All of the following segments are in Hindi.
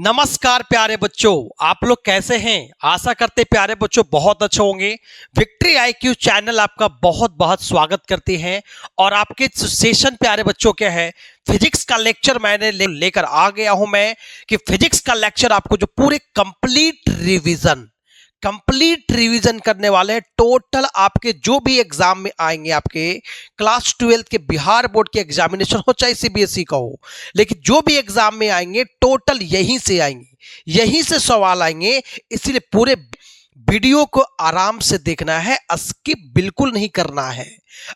नमस्कार प्यारे बच्चों, आप लोग कैसे हैं। आशा करते प्यारे बच्चों बहुत अच्छे होंगे। विक्ट्री आईक्यू चैनल आपका बहुत बहुत स्वागत करती है। और आपके सेशन प्यारे बच्चों क्या है, फिजिक्स का लेक्चर मैंने लेकर आ गया हूं मैं कि फिजिक्स का लेक्चर आपको जो पूरे कंप्लीट रिवीजन करने वाले हैं। टोटल आपके जो भी एग्जाम में आएंगे, आपके क्लास 12 के बिहार बोर्ड के एग्जामिनेशन हो चाहे सीबीएसई का हो, लेकिन जो भी एग्जाम में आएंगे टोटल यहीं से आएंगे, यहीं से सवाल आएंगे। इसीलिए पूरे वीडियो को आराम से देखना है, स्किप बिल्कुल नहीं करना है।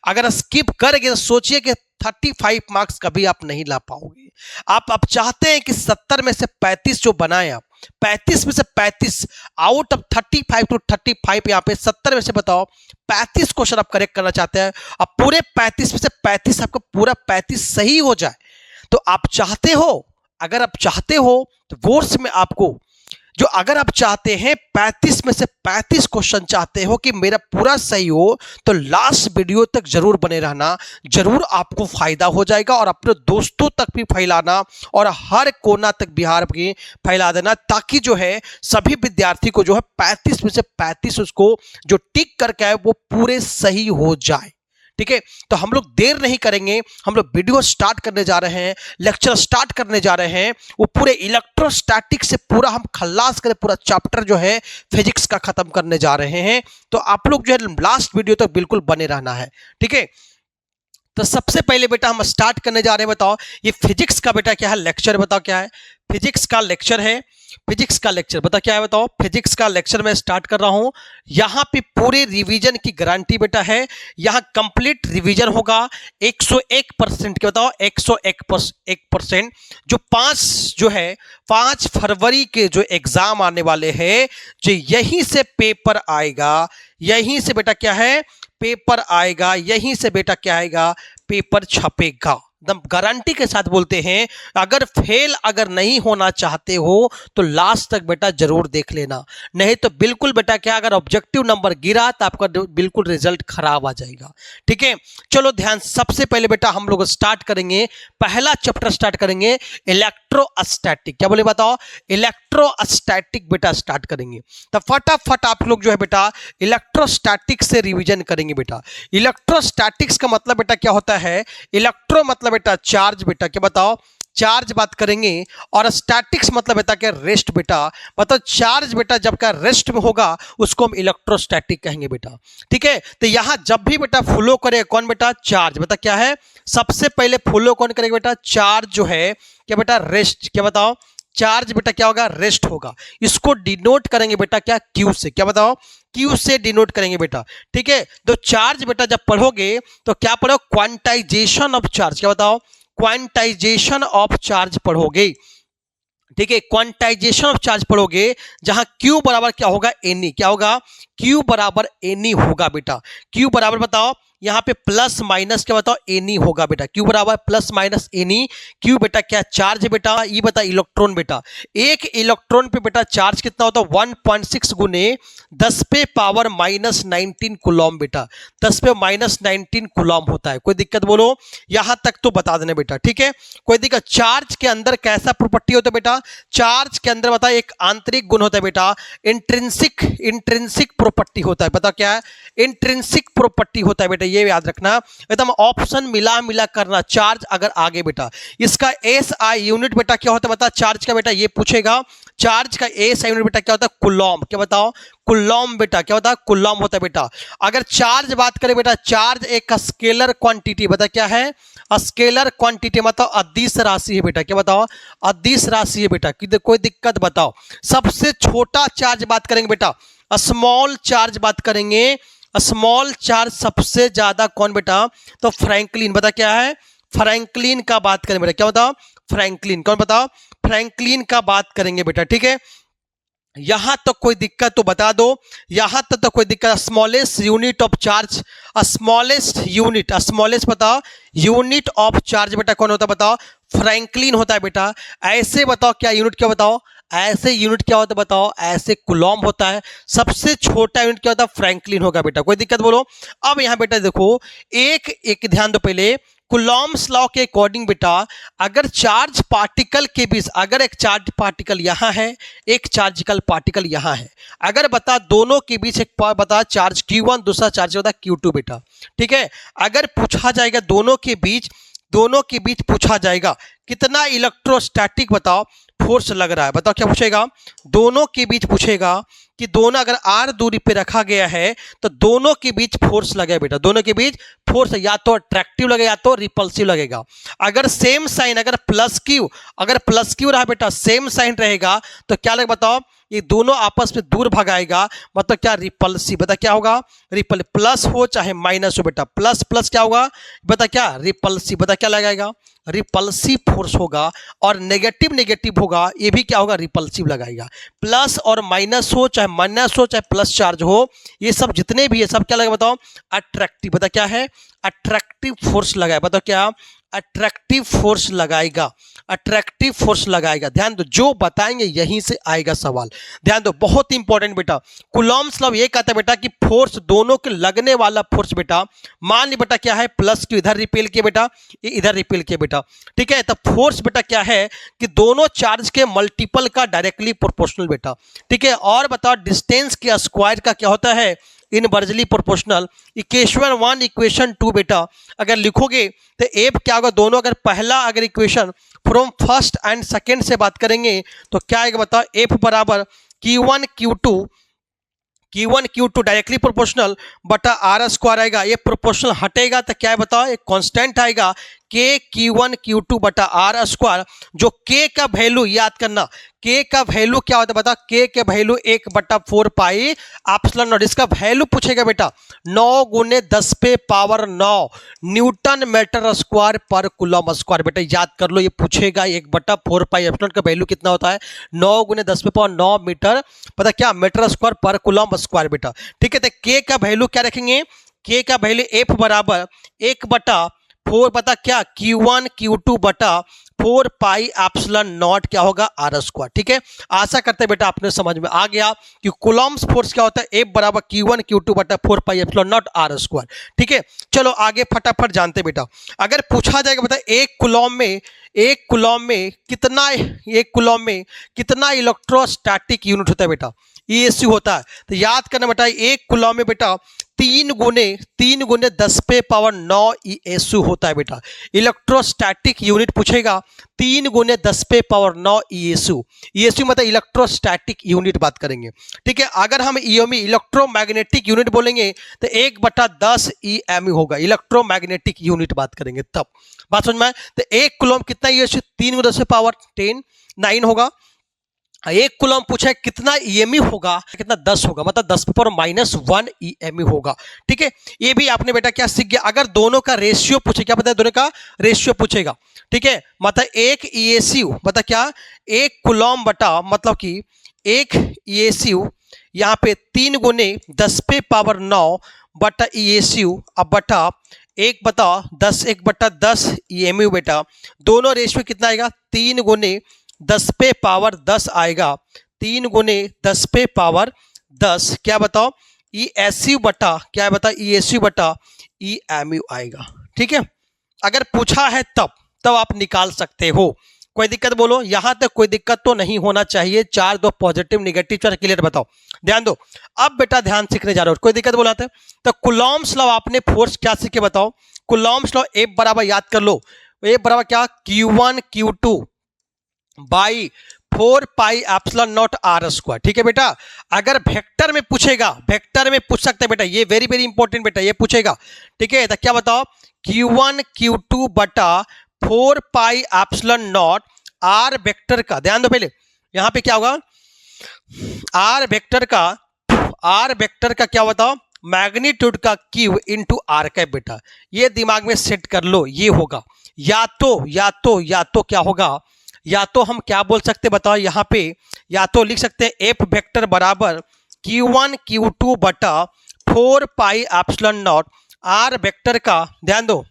अगर स्किप करेंगे तो सोचिए कि 35 मार्क्स कभी आप नहीं ला पाओगे। आप चाहते हैं कि 70 में से 35 जो बनाए, आप 35 में से 35 आउट ऑफ 35 टू 35, यहाँ पे 70 में से बताओ 35 क्वेश्चन आप करेक्ट करना चाहते हैं। अब पूरे 35 में से 35 आपका पूरा 35 सही हो जाए तो आप चाहते हो, अगर आप चाहते हो तो कोर्स में आपको जो, अगर आप चाहते हैं 35 में से 35 क्वेश्चन चाहते हो कि मेरा पूरा सही हो, तो लास्ट वीडियो तक जरूर बने रहना, जरूर आपको फायदा हो जाएगा। और अपने दोस्तों तक भी फैलाना और हर कोना तक बिहार की फैला देना, ताकि जो है सभी विद्यार्थी को जो है 35 में से 35 उसको जो टिक करके आए वो पूरे सही हो जाए। ठीक है, तो हम लोग देर नहीं करेंगे, हम लोग वीडियो स्टार्ट करने जा रहे हैं, लेक्चर स्टार्ट करने जा रहे हैं। वो पूरे इलेक्ट्रोस्टैटिक से पूरा हम खल्लास करें, पूरा चैप्टर जो है फिजिक्स का खत्म करने जा रहे हैं। तो आप लोग जो है लास्ट वीडियो तक बिल्कुल बने रहना है। ठीक है, तो सबसे पहले बेटा हम स्टार्ट करने जा रहे हैं। बताओ ये फिजिक्स का बेटा क्या है लेक्चर, बताओ क्या है। फिजिक्स का लेक्चर है, फिजिक्स का लेक्चर बता क्या है। बताओ फिजिक्स का लेक्चर मैं स्टार्ट कर रहा हूं। यहां पे पूरे रिवीजन की गारंटी बेटा है, यहां कंप्लीट रिवीजन होगा 101% के। बताओ 101%। जो 5 फरवरी के जो एग्जाम आने वाले हैं, जो यहीं से पेपर आएगा, यहीं से बेटा क्या है पेपर आएगा, यहीं से बेटा क्या आएगा पेपर छपेगा। एकदम गारंटी के साथ बोलते हैं। अगर नहीं होना चाहते हो तो लास्ट तक बेटा जरूर देख लेना, नहीं तो बिल्कुल बेटा क्या, अगर ऑब्जेक्टिव नंबर गिरा तो आपका बिल्कुल रिजल्ट खराब आ जाएगा। ठीक है, चलो ध्यान, सबसे पहले बेटा हम लोग स्टार्ट करेंगे, पहला चैप्टर स्टार्ट करेंगे इलेक्ट्रोस्टैटिक। क्या बोले बताओ, इलेक्ट्रोस्टैटिक बेटा स्टार्ट करेंगे। तो फटाफट आप लोग जो है बेटा इलेक्ट्रोस्टैटिक से रिवीजन करेंगे बेटा। इलेक्ट्रोस्टैटिक्स का मतलब बेटा क्या होता है, इलेक्ट्रो मतलब बेटा चार्ज बेटा, क्या बताओ चार्ज बात करेंगे। और स्टैटिक्स मतलब बेटा क्या रेस्ट बेटा। मतलब चार्ज बेटा जब का रेस्ट में होगा उसको हम इलेक्ट्रोस्टैटिक कहेंगे बेटा। ठीक है, तो यहां जब भी बेटा फ्लो करे कौन बेटा, चार्ज बेटा क्या है, सबसे पहले फ्लो कौन करेगा बेटा, चार्ज जो है क्या बेटा रेस्ट। क्या बताओ चार्ज बेटा क्या होगा, रेस्ट होगा। इसको डिनोट करेंगे बेटा क्या, क्यू से। क्या बताओ क्यू से डिनोट करेंगे बेटा। ठीक है, तो चार्ज बेटा जब पढ़ोगे तो क्या पढ़ो, क्वांटाइजेशन ऑफ चार्ज। क्या बताओ क्वांटाइजेशन ऑफ चार्ज पढ़ोगे। ठीक है, क्वांटाइजेशन ऑफ चार्ज पढ़ोगे, जहां Q बराबर क्या होगा, एनी। क्या होगा, Q बराबर एनी होगा बेटा। Q बराबर बताओ यहां पे प्लस माइनस क्या बताओ एनी होगा बेटा। Q बराबर प्लस माइनस एनी। Q बेटा क्या चार्ज बेटा, ये बता इलेक्ट्रॉन बेटा। एक इलेक्ट्रॉन पे बेटा चार्ज कितना होता है, 1.6 गुने 10 पे पावर माइनस 19 कूलम बेटा। 10 पे माइनस 19 कूलम होता है। कोई दिक्कत बोलो, यहां तक तो बता देना बेटा। ठीक है, कोई दिक्कत। चार्ज के अंदर कैसा प्रॉपर्टी होता है बेटा, चार्ज के अंदर बता एक आंतरिक गुण होता है बेटा, इंट्रिंसिक प्रॉपर्टी होता है। पता क्या है, इंट्रिंसिक प्रॉपर्टी होता है बेटा, ये याद रखना। एकदम ऑप्शन मिला करना, चार्ज अगर आगे बेटा। इसका एसआई यूनिट बेटा क्या होता है बता, चार्ज का बेटा ये पूछेगा। चार्ज का एसआई यूनिट बेटा क्या होता है, कूलम। क्या बताओ कूलम बेटा, क्या होता है कूलम होता है बेटा। अगर चार्ज बात करें बेटा, चार्ज एक स्केलर क्वांटिटी बता क्या है, स्केलर क्वांटिटी मतलब अदिश राशि है बेटा। क्या बताओ अदिश राशि है बेटा। कोई दिक्कत बताओ। सबसे छोटा चार्ज बात करेंगे बेटा, स्मॉल चार्ज बात करेंगे। स्मॉल चार्ज सबसे ज्यादा कौन बेटा, तो फ्रैंकलिन। बता क्या है, फ्रैंकलिन का बात करें बेटा। क्या बताओ फ्रैंकलिन, कौन बताओ फ्रैंकलिन का बात करेंगे बेटा। ठीक है, यहां तक कोई दिक्कत तो बता दो, यहां तक तो कोई दिक्कत। Smallest unit of charge, smallest बताओ यूनिट ऑफ चार्ज बेटा कौन होता है बताओ, फ्रैंकलिन होता है बेटा। ऐसे बताओ क्या यूनिट, क्या बताओ ऐसे यूनिट क्या होता है बताओ, ऐसे कूलम होता है। सबसे छोटा यूनिट क्या होता है, फ्रैंकलिन होगा बेटा। कोई दिक्कत बोलो। अब यहां बेटा देखो, एक ध्यान दो पहले, कूलॉम्स लॉ के अकॉर्डिंग बेटा अगर चार्ज पार्टिकल के बीच, अगर एक चार्ज पार्टिकल यहाँ है, एक चार्जिकल पार्टिकल यहाँ है, अगर बता दोनों के बीच एक बता चार्ज Q1 दूसरा चार्ज बता Q2 बेटा, ठीक है। अगर पूछा जाएगा दोनों के बीच पूछा जाएगा कितना इलेक्ट्रोस्टैटिक बताओ फोर्स लग रहा है, बताओ क्या पूछेगा, दोनों के बीच पूछेगा कि दोनों अगर r दूरी पे रखा गया है तो दोनों के बीच फोर्स लगेगा बेटा, दोनों के बीच फोर्स या तो अट्रैक्टिव लगेगा या तो रिपल्सिव लगेगा। अगर सेम साइन, अगर प्लस क्यू रहा बेटा, सेम साइन रहेगा तो क्या लगेगा बताओ, ये दोनों आपस में दूर भगाएगा, मतलब क्या रिपल्सिव, बता क्या होगा, रिपल, प्लस हो चाहे माइनस हो बेटा, प्लस प्लस क्या होगा बता क्या रिपल्सिव, बता क्या लगाएगा रिपल्सिव फोर्स होगा, और नेगेटिव नेगेटिव होगा ये भी क्या होगा रिपल्सिव लगाएगा। प्लस और माइनस हो चाहे प्लस चार्ज हो, ये सब जितने भी है सब क्या लगेगा बताओ अट्रैक्टिव, बता क्या है अट्रैक्टिव फोर्स लगाएगा, बताओ क्या अट्रैक्टिव फोर्स लगाएगा, अट्रैक्टिव फोर्स लगाएगा। ध्यान दो जो बताएंगे यहीं से आएगा सवाल, ध्यान दो बहुत इंपॉर्टेंट बेटा। कूलॉम्स लॉ ये कहता है बेटा कि फोर्स दोनों के लगने वाला फोर्स बेटा, मान ली बेटा क्या है प्लस क्यू इधर रिपेल किया बेटा, ये इधर रिपेल किया बेटा, ठीक है। तो फोर्स बेटा क्या है कि दोनों चार्ज के मल्टीपल का डायरेक्टली प्रोपोर्शनल बेटा, ठीक है। और बताओ डिस्टेंस के स्क्वायर का क्या होता है इनवर्सली प्रोपोर्शनल। इक्वेशन 1 इक्वेशन 2 बेटा अगर लिखोगे तो एफ क्या होगा, दोनों अगर पहला अगर equation from first and second से बात करेंगे तो क्या आएगा बताओ, एफ बराबर Q1 Q2 डायरेक्टली प्रोपोर्शनल बटा आर स्क्वायर आएगा, ये प्रोपोर्शनल हटेगा तो क्या है बताओ एक कांस्टेंट आएगा के Q1 Q2 बटा आर स्क्वायर, जो के का वैल्यू याद करना, के का वैल्यू क्या होता है बता, के के वैल्यू 1/4 पाई एप्सिलॉन नॉट, इसका वैल्यू पूछेगा बेटा 9 × 10⁻⁹ न्यूटन मीटर स्क्वायर पर कूलम स्क्वायर, बेटा याद कर लो ये पूछेगा 1/4 पाई एप्सिलॉन का वैल्यू कितना होता है 9 × 10⁻⁹ मीटर, पता क्या मीटर स्क्वायर पर कूलम स्क्वायर बेटा, ठीक है। तो के का वैल्यू क्या रखेंगे, के का वैल्यू एफ बराबर 1/4 बता क्या Q1 Q2 बटा 4 पाई एप्सिलॉन नॉट क्या होगा आर स्क्वायर, ठीक है। आशा करते हैं बेटा आपने समझ में आ गया कि कूलम्स फोर्स क्या होता है, F बराबर Q1 Q2 बटा 4 pi epsilon naught R square, ठीक है। चलो आगे फटाफट जानते बेटा, अगर पूछा जाएगा बता एक कूलम में कितना इलेक्ट्रोस्टैटिक यूनिट होता है बेटा, ESU होता है। तो याद करना बेटा एक कूलम में बेटा 3 × 10⁹ ESU होता है बेटा, इलेक्ट्रोस्टैटिक यूनिट पूछेगा 3 × 10⁹ ESU मतलब इलेक्ट्रोस्टैटिक यूनिट बात करेंगे, ठीक है। अगर हम EMI इलेक्ट्रोमैग्नेटिक यूनिट बोलेंगे तो 1/10 EMU होगा, इलेक्ट्रोमैग्नेटिक यूनिट बात करेंगे तब, बात समझ में आए। तो एक कूलम कितना ESU 3 × 10⁻10 9 होगा। एक कूलम पूछा है कितना EMU होगा, कितना 10 होगा, मतलब 10⁻⁻1 EMU होगा, ठीक है। ये भी आपने बेटा क्या सीख गया। अगर दोनों का रेशियो पूछे, क्या पता है दोनों का रेशियो पूछेगा, ठीक है। मतलब एक ESU बता क्या एक कूलम बटा मतलब कि एक ESU यहाँ पे 3 × 10⁻9 बटा ESU अब बटा 1/10 EMU बेटा, दोनों रेशियो कितना आएगा 3 × 10⁻10 आएगा, 3 × 10⁻10 क्या बताओ ESU बटा क्या बता ESU बटा EMU आएगा, ठीक है। अगर पूछा है तब आप निकाल सकते हो, कोई दिक्कत बोलो, यहां तक कोई दिक्कत तो नहीं होना चाहिए। 4 2 पॉजिटिव नेगेटिव 4 क्लियर बताओ, ध्यान दो। अब बेटा ध्यान सीखने जा रहे हो, कोई दिक्कत बोलाते तो कूलम्स लॉ आपने फोर्स क्या सीखे बताओ, कूलम्स लॉ F बराबर याद कर लो, F बराबर क्या Q1 Q2 by 4 pi epsilon naught R square, ठीक है बेटा। अगर वेक्टर में पूछेगा, वेक्टर में पूछ सकते हैं बेटा, ये वेरी वेरी इंपॉर्टेंट बेटा, ये पूछेगा, ठीक है। तो क्या बताओ Q1 Q2 बटा 4 pi epsilon naught R vector का, ध्यान दो पहले यहां पे क्या होगा आर वेक्टर का क्या बताओ मैग्नीट्यूड का Q इंटू आर कैप बेटा, ये दिमाग में सेट कर लो, ये होगा या तो क्या होगा, या तो हम क्या बोल सकते बताओ यहाँ पे, या तो लिख सकते हैं एफ वेक्टर बराबर Q1 Q2 बटा 4 pi epsilon naught R vector का, ध्यान दो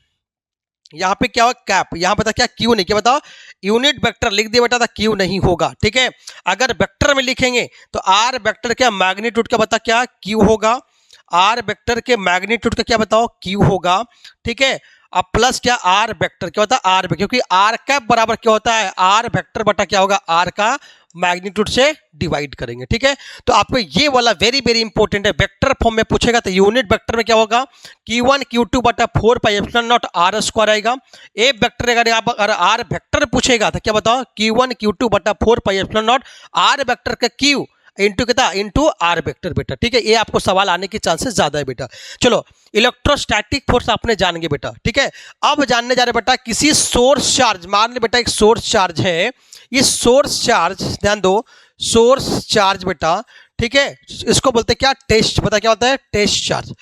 यहाँ पे क्या होगा कैप, यहाँ बता क्या Q नहीं, क्या बताओ यूनिट वेक्टर लिख दिया बेटा, था Q नहीं होगा, ठीक है। अगर वेक्टर में लिखेंगे तो आर वेक्टर का मैग्नीट्यूड का बता क्या Q होगा, आर वेक्टर के मैग्नीट्यूड का क्या बताओ Q होगा, ठीक है। अब प्लस क्या आर वेक्टर, क्या होता है आर वेक्टर, क्योंकि आर कैप बराबर क्या होता है आर वेक्टर बटा क्या होगा आर का मैग्नीट्यूड से डिवाइड करेंगे। ठीक है, तो आपको ये वाला वेरी वेरी इंपॉर्टेंट है, वेक्टर फॉर्म में पूछेगा तो यूनिट वेक्टर में क्या होगा Q1 Q2 बटा 4 pi epsilon naught R square आएगा। ए वेक्टर अगर आर वेक्टर पूछेगा तो क्या बताओ Q1 Q2 बटा 4 pi epsilon naught R vector का Q इंटू कितना इंटू आर वेक्टर बेटा। ठीक है, ये आपको सवाल आने के चांसेस ज्यादा है बेटा। चलो इलेक्ट्रोस्टैटिक फोर्स आपने जान गए बेटा। ठीक है, अब जानने जा रहे बेटा किसी सोर्स चार्ज, मान ले बेटा एक सोर्स चार्ज है, इस सोर्स चार्ज ध्यान दो सोर्स चार्ज बेटा। ठीक है, इसको बोलते हैं क्या टेस्ट, पता क्या होता है टेस्ट चार्ज।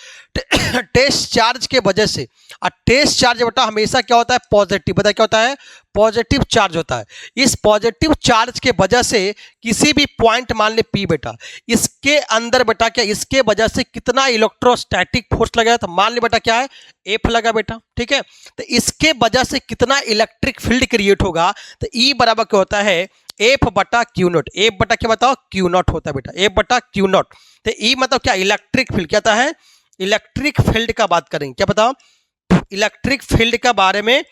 टेस्ट चार्ज के वजह से, और टेस्ट चार्ज बेटा हमेशा क्या होता है पॉजिटिव, पता क्या होता है पॉजिटिव चार्ज होता है। इस पॉजिटिव चार्ज के वजह से किसी भी पॉइंट मान ले पी बेटा, इसके अंदर बेटा क्या इसके वजह से कितना इलेक्ट्रोस्टैटिक फोर्स लगेगा, तो मान ले बेटा क्या है एफ लगा बेटा। ठीक है, तो इसके वजह से कितना इलेक्ट्रिक फील्ड क्रिएट होगा, तो ई बराबर क्या होता है एफ बटा क्यू नॉट। एफ बटा क्या बताओ क्यू नॉट होता है बेटा, एफ बटा क्यू नॉट। तो ई मतलब क्या इलेक्ट्रिक फील्ड, क्या होता है इलेक्ट्रिक फील्ड का बात करेंगे, क्या बताओ इलेक्ट्रिक फील्ड के बारे में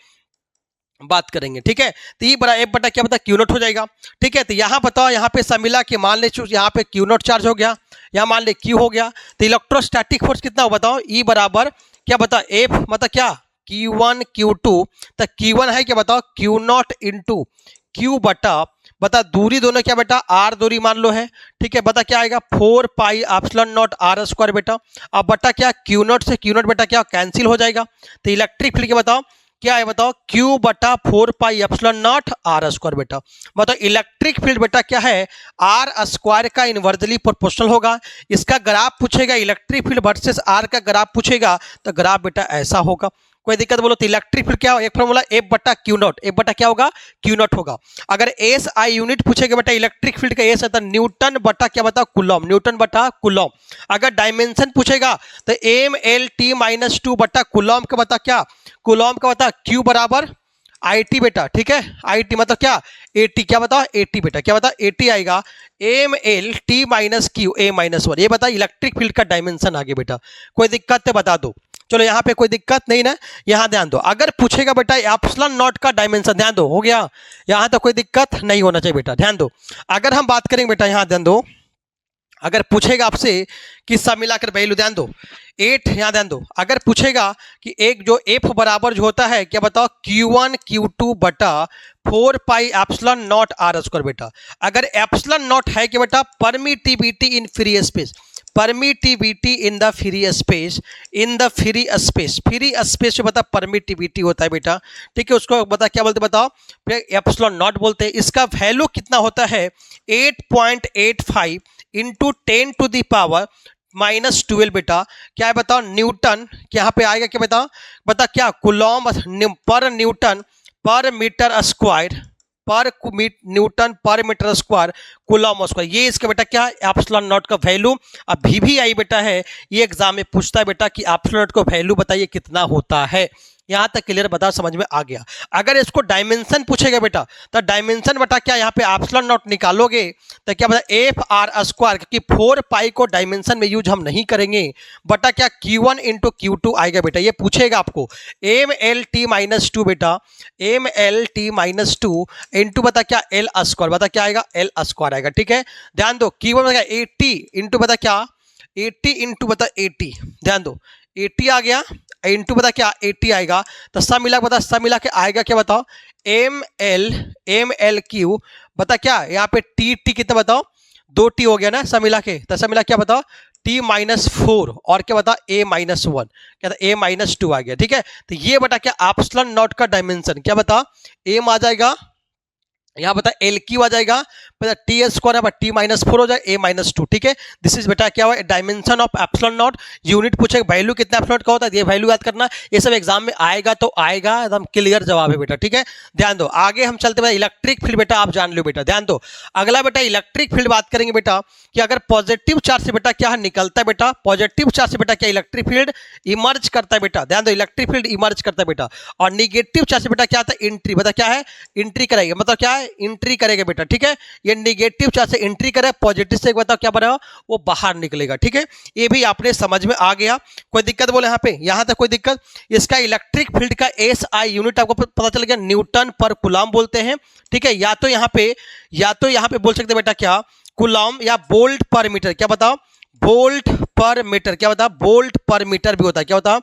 बात करेंगे। ठीक है, तो ई बड़ा एफ बटा क्या बता क्यू नॉट हो जाएगा। ठीक है, तो यहाँ बताओ यहाँ पे समिला के मान ले यहाँ पे क्यू नॉट चार्ज हो गया, यहाँ मान ले क्यू हो गया, तो इलेक्ट्रोस्टैटिक फोर्स कितना हो बताओ ई बराबर क्या बता एफ मतलब क्या Q1 Q2, तो Q1 है क्या बताओ क्यू नॉट इंटू क्यू बता दूरी दोनों क्या बेटा आर दूरी मान लो है। ठीक है, बता क्या आएगा 4 pi epsilon naught R square बेटा। अब बटा क्या क्यू नॉट से क्यू नॉट बेटा क्या कैंसिल हो जाएगा, तो इलेक्ट्रिक फील्ड क्या बताओ क्या है बताओ Q बटा 4 pi epsilon naught R square बेटा। बताओ इलेक्ट्रिक फील्ड बेटा क्या है आर स्क्वायर का इनवर्सली प्रोपोर्शनल होगा। इसका ग्राफ पूछेगा इलेक्ट्रिक फील्ड वर्सेस आर का ग्राफ पूछेगा, तो ग्राफ बेटा ऐसा होगा। कोई दिक्कत बोलो तो इलेक्ट्रिक फील्ड क्या हो एक फॉर्मूला एफ बटा क्यू नॉट, एफ बटा क्या होगा क्यू नॉट होगा। अगर एस आई यूनिट पूछेगा बेटा इलेक्ट्रिक फील्ड का एस है न्यूटन बटा क्या बता कुलॉम, न्यूटन बटा कुलॉम। अगर डायमेंशन पूछेगा तो एम एल टी माइनस 2 बटा कुलॉम का बता क्या कुलॉम का बता क्यू बराबर आई टी बेटा। ठीक है, आई टी मतलब क्या ए टी, क्या बता ए टी बेटा, क्या बता ए टी आएगा M L T minus Q A minus 1। ये बता इलेक्ट्रिक फील्ड का डायमेंशन आगे बेटा। कोई दिक्कत है बता दो। चलो यहाँ पे कोई दिक्कत नहीं ना, यहाँ ध्यान दो। अगर पूछेगा बेटा एप्सिलॉन नॉट का डायमेंशन, ध्यान दो हो गया, यहाँ तो कोई दिक्कत नहीं होना चाहिए बेटा। ध्यान दो अगर हम बात करेंगे बेटा यहाँ ध्यान दो, अगर पूछेगा आपसे कि सब मिलाकर वैल्यू ध्यान दो 8, यहाँ ध्यान दो अगर पूछेगा कि एक जो एफ बराबर जो होता है क्या बताओ Q1 Q2 बटा 4 pi epsilon naught R square बेटा। अगर एप्सिलॉन नॉट है कि बेटा permittivity in free space, permittivity in the free space, in the free space, free space जो बता परमिटिविटी होता है बेटा। ठीक है, उसको बता क्या बोलते बताओ एप्सिलॉन नॉट बोलते हैं। इसका वैल्यू कितना होता है 8.85 into 10 to the power minus 12 बेटा। क्या है बताओ न्यूटन, यहाँ पे आएगा क्या बताओ बता क्या कुलॉम पर न्यूटन पर मीटर स्क्वायर, पर न्यूटन पर मीटर स्क्वायर कुलॉम स्क्वायर। ये इसका बेटा क्या है एप्सिलॉन नॉट का वैल्यू अभी भी आई बेटा है, ये एग्जाम में पूछता है बेटा कि एप्सिलॉन नॉट का वैल्यू बताइए कितना होता है। यहाँ तक क्लियर बता समझ में आ गया। अगर इसको डायमेंशन पूछेगा बेटा तो डायमेंशन बेटा क्या यहाँ पे एप्सिलॉन नॉट निकालोगे तो क्या बता एफ आर स्क्वायर, क्योंकि 4 पाई को डायमेंशन में यूज हम नहीं करेंगे बटा क्या Q1 इंटू Q2 आएगा बेटा। ये पूछेगा आपको एम एल टी माइनस 2 बेटा, M L T minus 2 into बता क्या एल स्क्वायर, बता क्या आएगा एल स्क्वायर आएगा। ठीक है, ध्यान दो Q1 बता 80 इंटू बता क्या 80 इंटू बता 80, ध्यान दो 80 आ गया इंटू बता क्या 80 आएगा, तो सब मिला बता सब मिला के आएगा क्या बताओ एम एल क्यू बता क्या यहाँ पे टी टी कितना बताओ 2 टी हो गया ना सब मिला के, तो सब मिला क्या बताओ टी माइनस 4 और क्या बता ए माइनस 1, क्या था ए माइनस 2 आ गया। ठीक है, तो ये बता क्या एप्सिलॉन नॉट का डायमेंशन क्या बता एम आ जाएगा, यहाँ बता एल क्यू आ जाएगा, बता टी स्क्वायर है टी माइनस 4 हो जाएगा ए माइनस 2। ठीक है, दिस इज बेटा क्या हुआ dimension of epsilon not. Unit पूछेगा वैल्यू कितना एप्सिलॉन नॉट का होता है, ये वैल्यू याद करना, ये सब एग्जाम में आएगा तो आएगा, एकदम क्लियर जवाब है बेटा। ठीक है, ध्यान दो आगे हम चलते बेटा इलेक्ट्रिक फील्ड बेटा आप जान लो बेटा। ध्यान दो अगला बेटा इलेक्ट्रिक फील्ड बात करेंगे बेटा कि अगर पॉजिटिव चार्ज से बेटा क्या निकलता है बेटा, पॉजिटिव चार्ज से बेटा क्या इलेक्ट्रिक फील्ड इमर्ज करता है बेटा। ध्यान दो इलेक्ट्रिक फील्ड इमर्ज करता है बेटा, और निगेटिव चार्ज से बेटा क्या आता है एंट्री, बता क्या है एंट्री करेगा, मतलब क्या है एंट्री करेगा बेटा। ठीक है, ये निगेटिव चार्ज से एंट्री करे, पॉजिटिव से बताओ क्या बनेगा, वो बाहर निकलेगा। ठीक है, ये भी आपने समझ में आ गया। कोई दिक्कत बोले यहाँ पे, यहाँ तक कोई दिक्कत? इसका इलेक्ट्रिक फील्ड का SI यूनिट आपको पता चल गया, न्यूटन पर कूलम बोलते हैं। ठीक है, या तो यहाँ पे बोल सकते बेटा क्या, कूलम या वोल्ट पर मीटर। क्या बताओ, वोल्ट पर मीटर। क्या बताओ, वोल्ट पर मीटर भी होता है। क्या बताओ,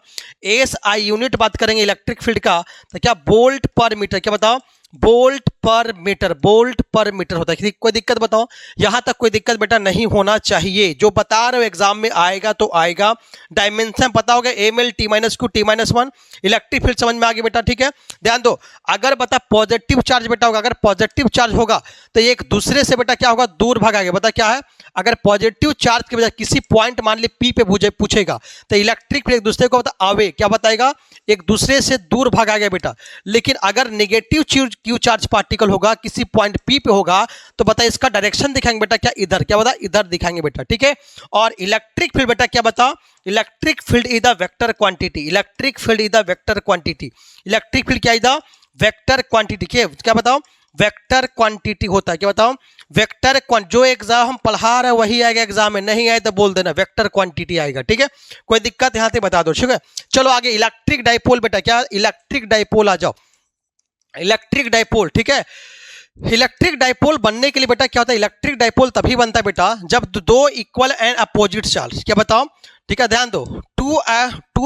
SI यूनिट बात करेंगे इलेक्ट्रिक फील्ड का तो क्या, वोल्ट पर मीटर। क्या बताओ, वोल्ट पर मीटर, वोल्ट पर मीटर होता है। कोई दिक्कत बताओ, यहां तक कोई दिक्कत बेटा नहीं होना चाहिए। जो बता रहे हो एग्जाम में आएगा तो आएगा। डायमेंशन पता होगा, ml t-q t-1। Electric field समझ में आ गया बेटा। ठीक है, ध्यान दो, अगर बता पॉजिटिव चार्ज बेटा होगा, अगर पॉजिटिव चार्ज होगा तो एक दूसरे से बेटा क्या होगा, दूर भागेगा। बता क्या है, अगर पॉजिटिव चार्ज के बजाय किसी पॉइंट मान ली P पे पूछेगा तो इलेक्ट्रिक फील्ड एक दूसरे को बता आवे, क्या बताएगा, एक दूसरे से दूर भागेगा बेटा। लेकिन अगर नेगेटिव क्यू चार्ज पार्टिकल होगा, किसी पॉइंट P पे होगा तो बता इसका डायरेक्शन दिखाएंगे बेटा क्या, इधर। क्या बता, इधर दिखाएंगे बेटा। ठीक है, और इलेक्ट्रिक फील्ड बेटा क्या बता, electric field is the vector quantity. Electric field is the vector quantity. Electric field क्या इज द वेक्टर क्वांटिटी। क्या बताओ, वेक्टर क्वांटिटी होता है। क्या बताओ, वेक्टर जो एग्जाम हम पढ़ा रहे हैं वही आएगा एग्जाम में, नहीं आए तो बोल देना वेक्टर क्वांटिटी आएगा। ठीक है, कोई दिक्कत यहां से बता दो। ठीक है, चलो आगे इलेक्ट्रिक डाइपोल बेटा क्या, इलेक्ट्रिक डाइपोल आ जाओ, इलेक्ट्रिक डाइपोल। ठीक है, इलेक्ट्रिक डाइपोल बनने के लिए बेटा क्या होता है, इलेक्ट्रिक डाइपोल तभी बनता है बेटा जब दो इक्वल एंड अपोजिट चार्ज। क्या बताओ, ठीक है, ध्यान दो, two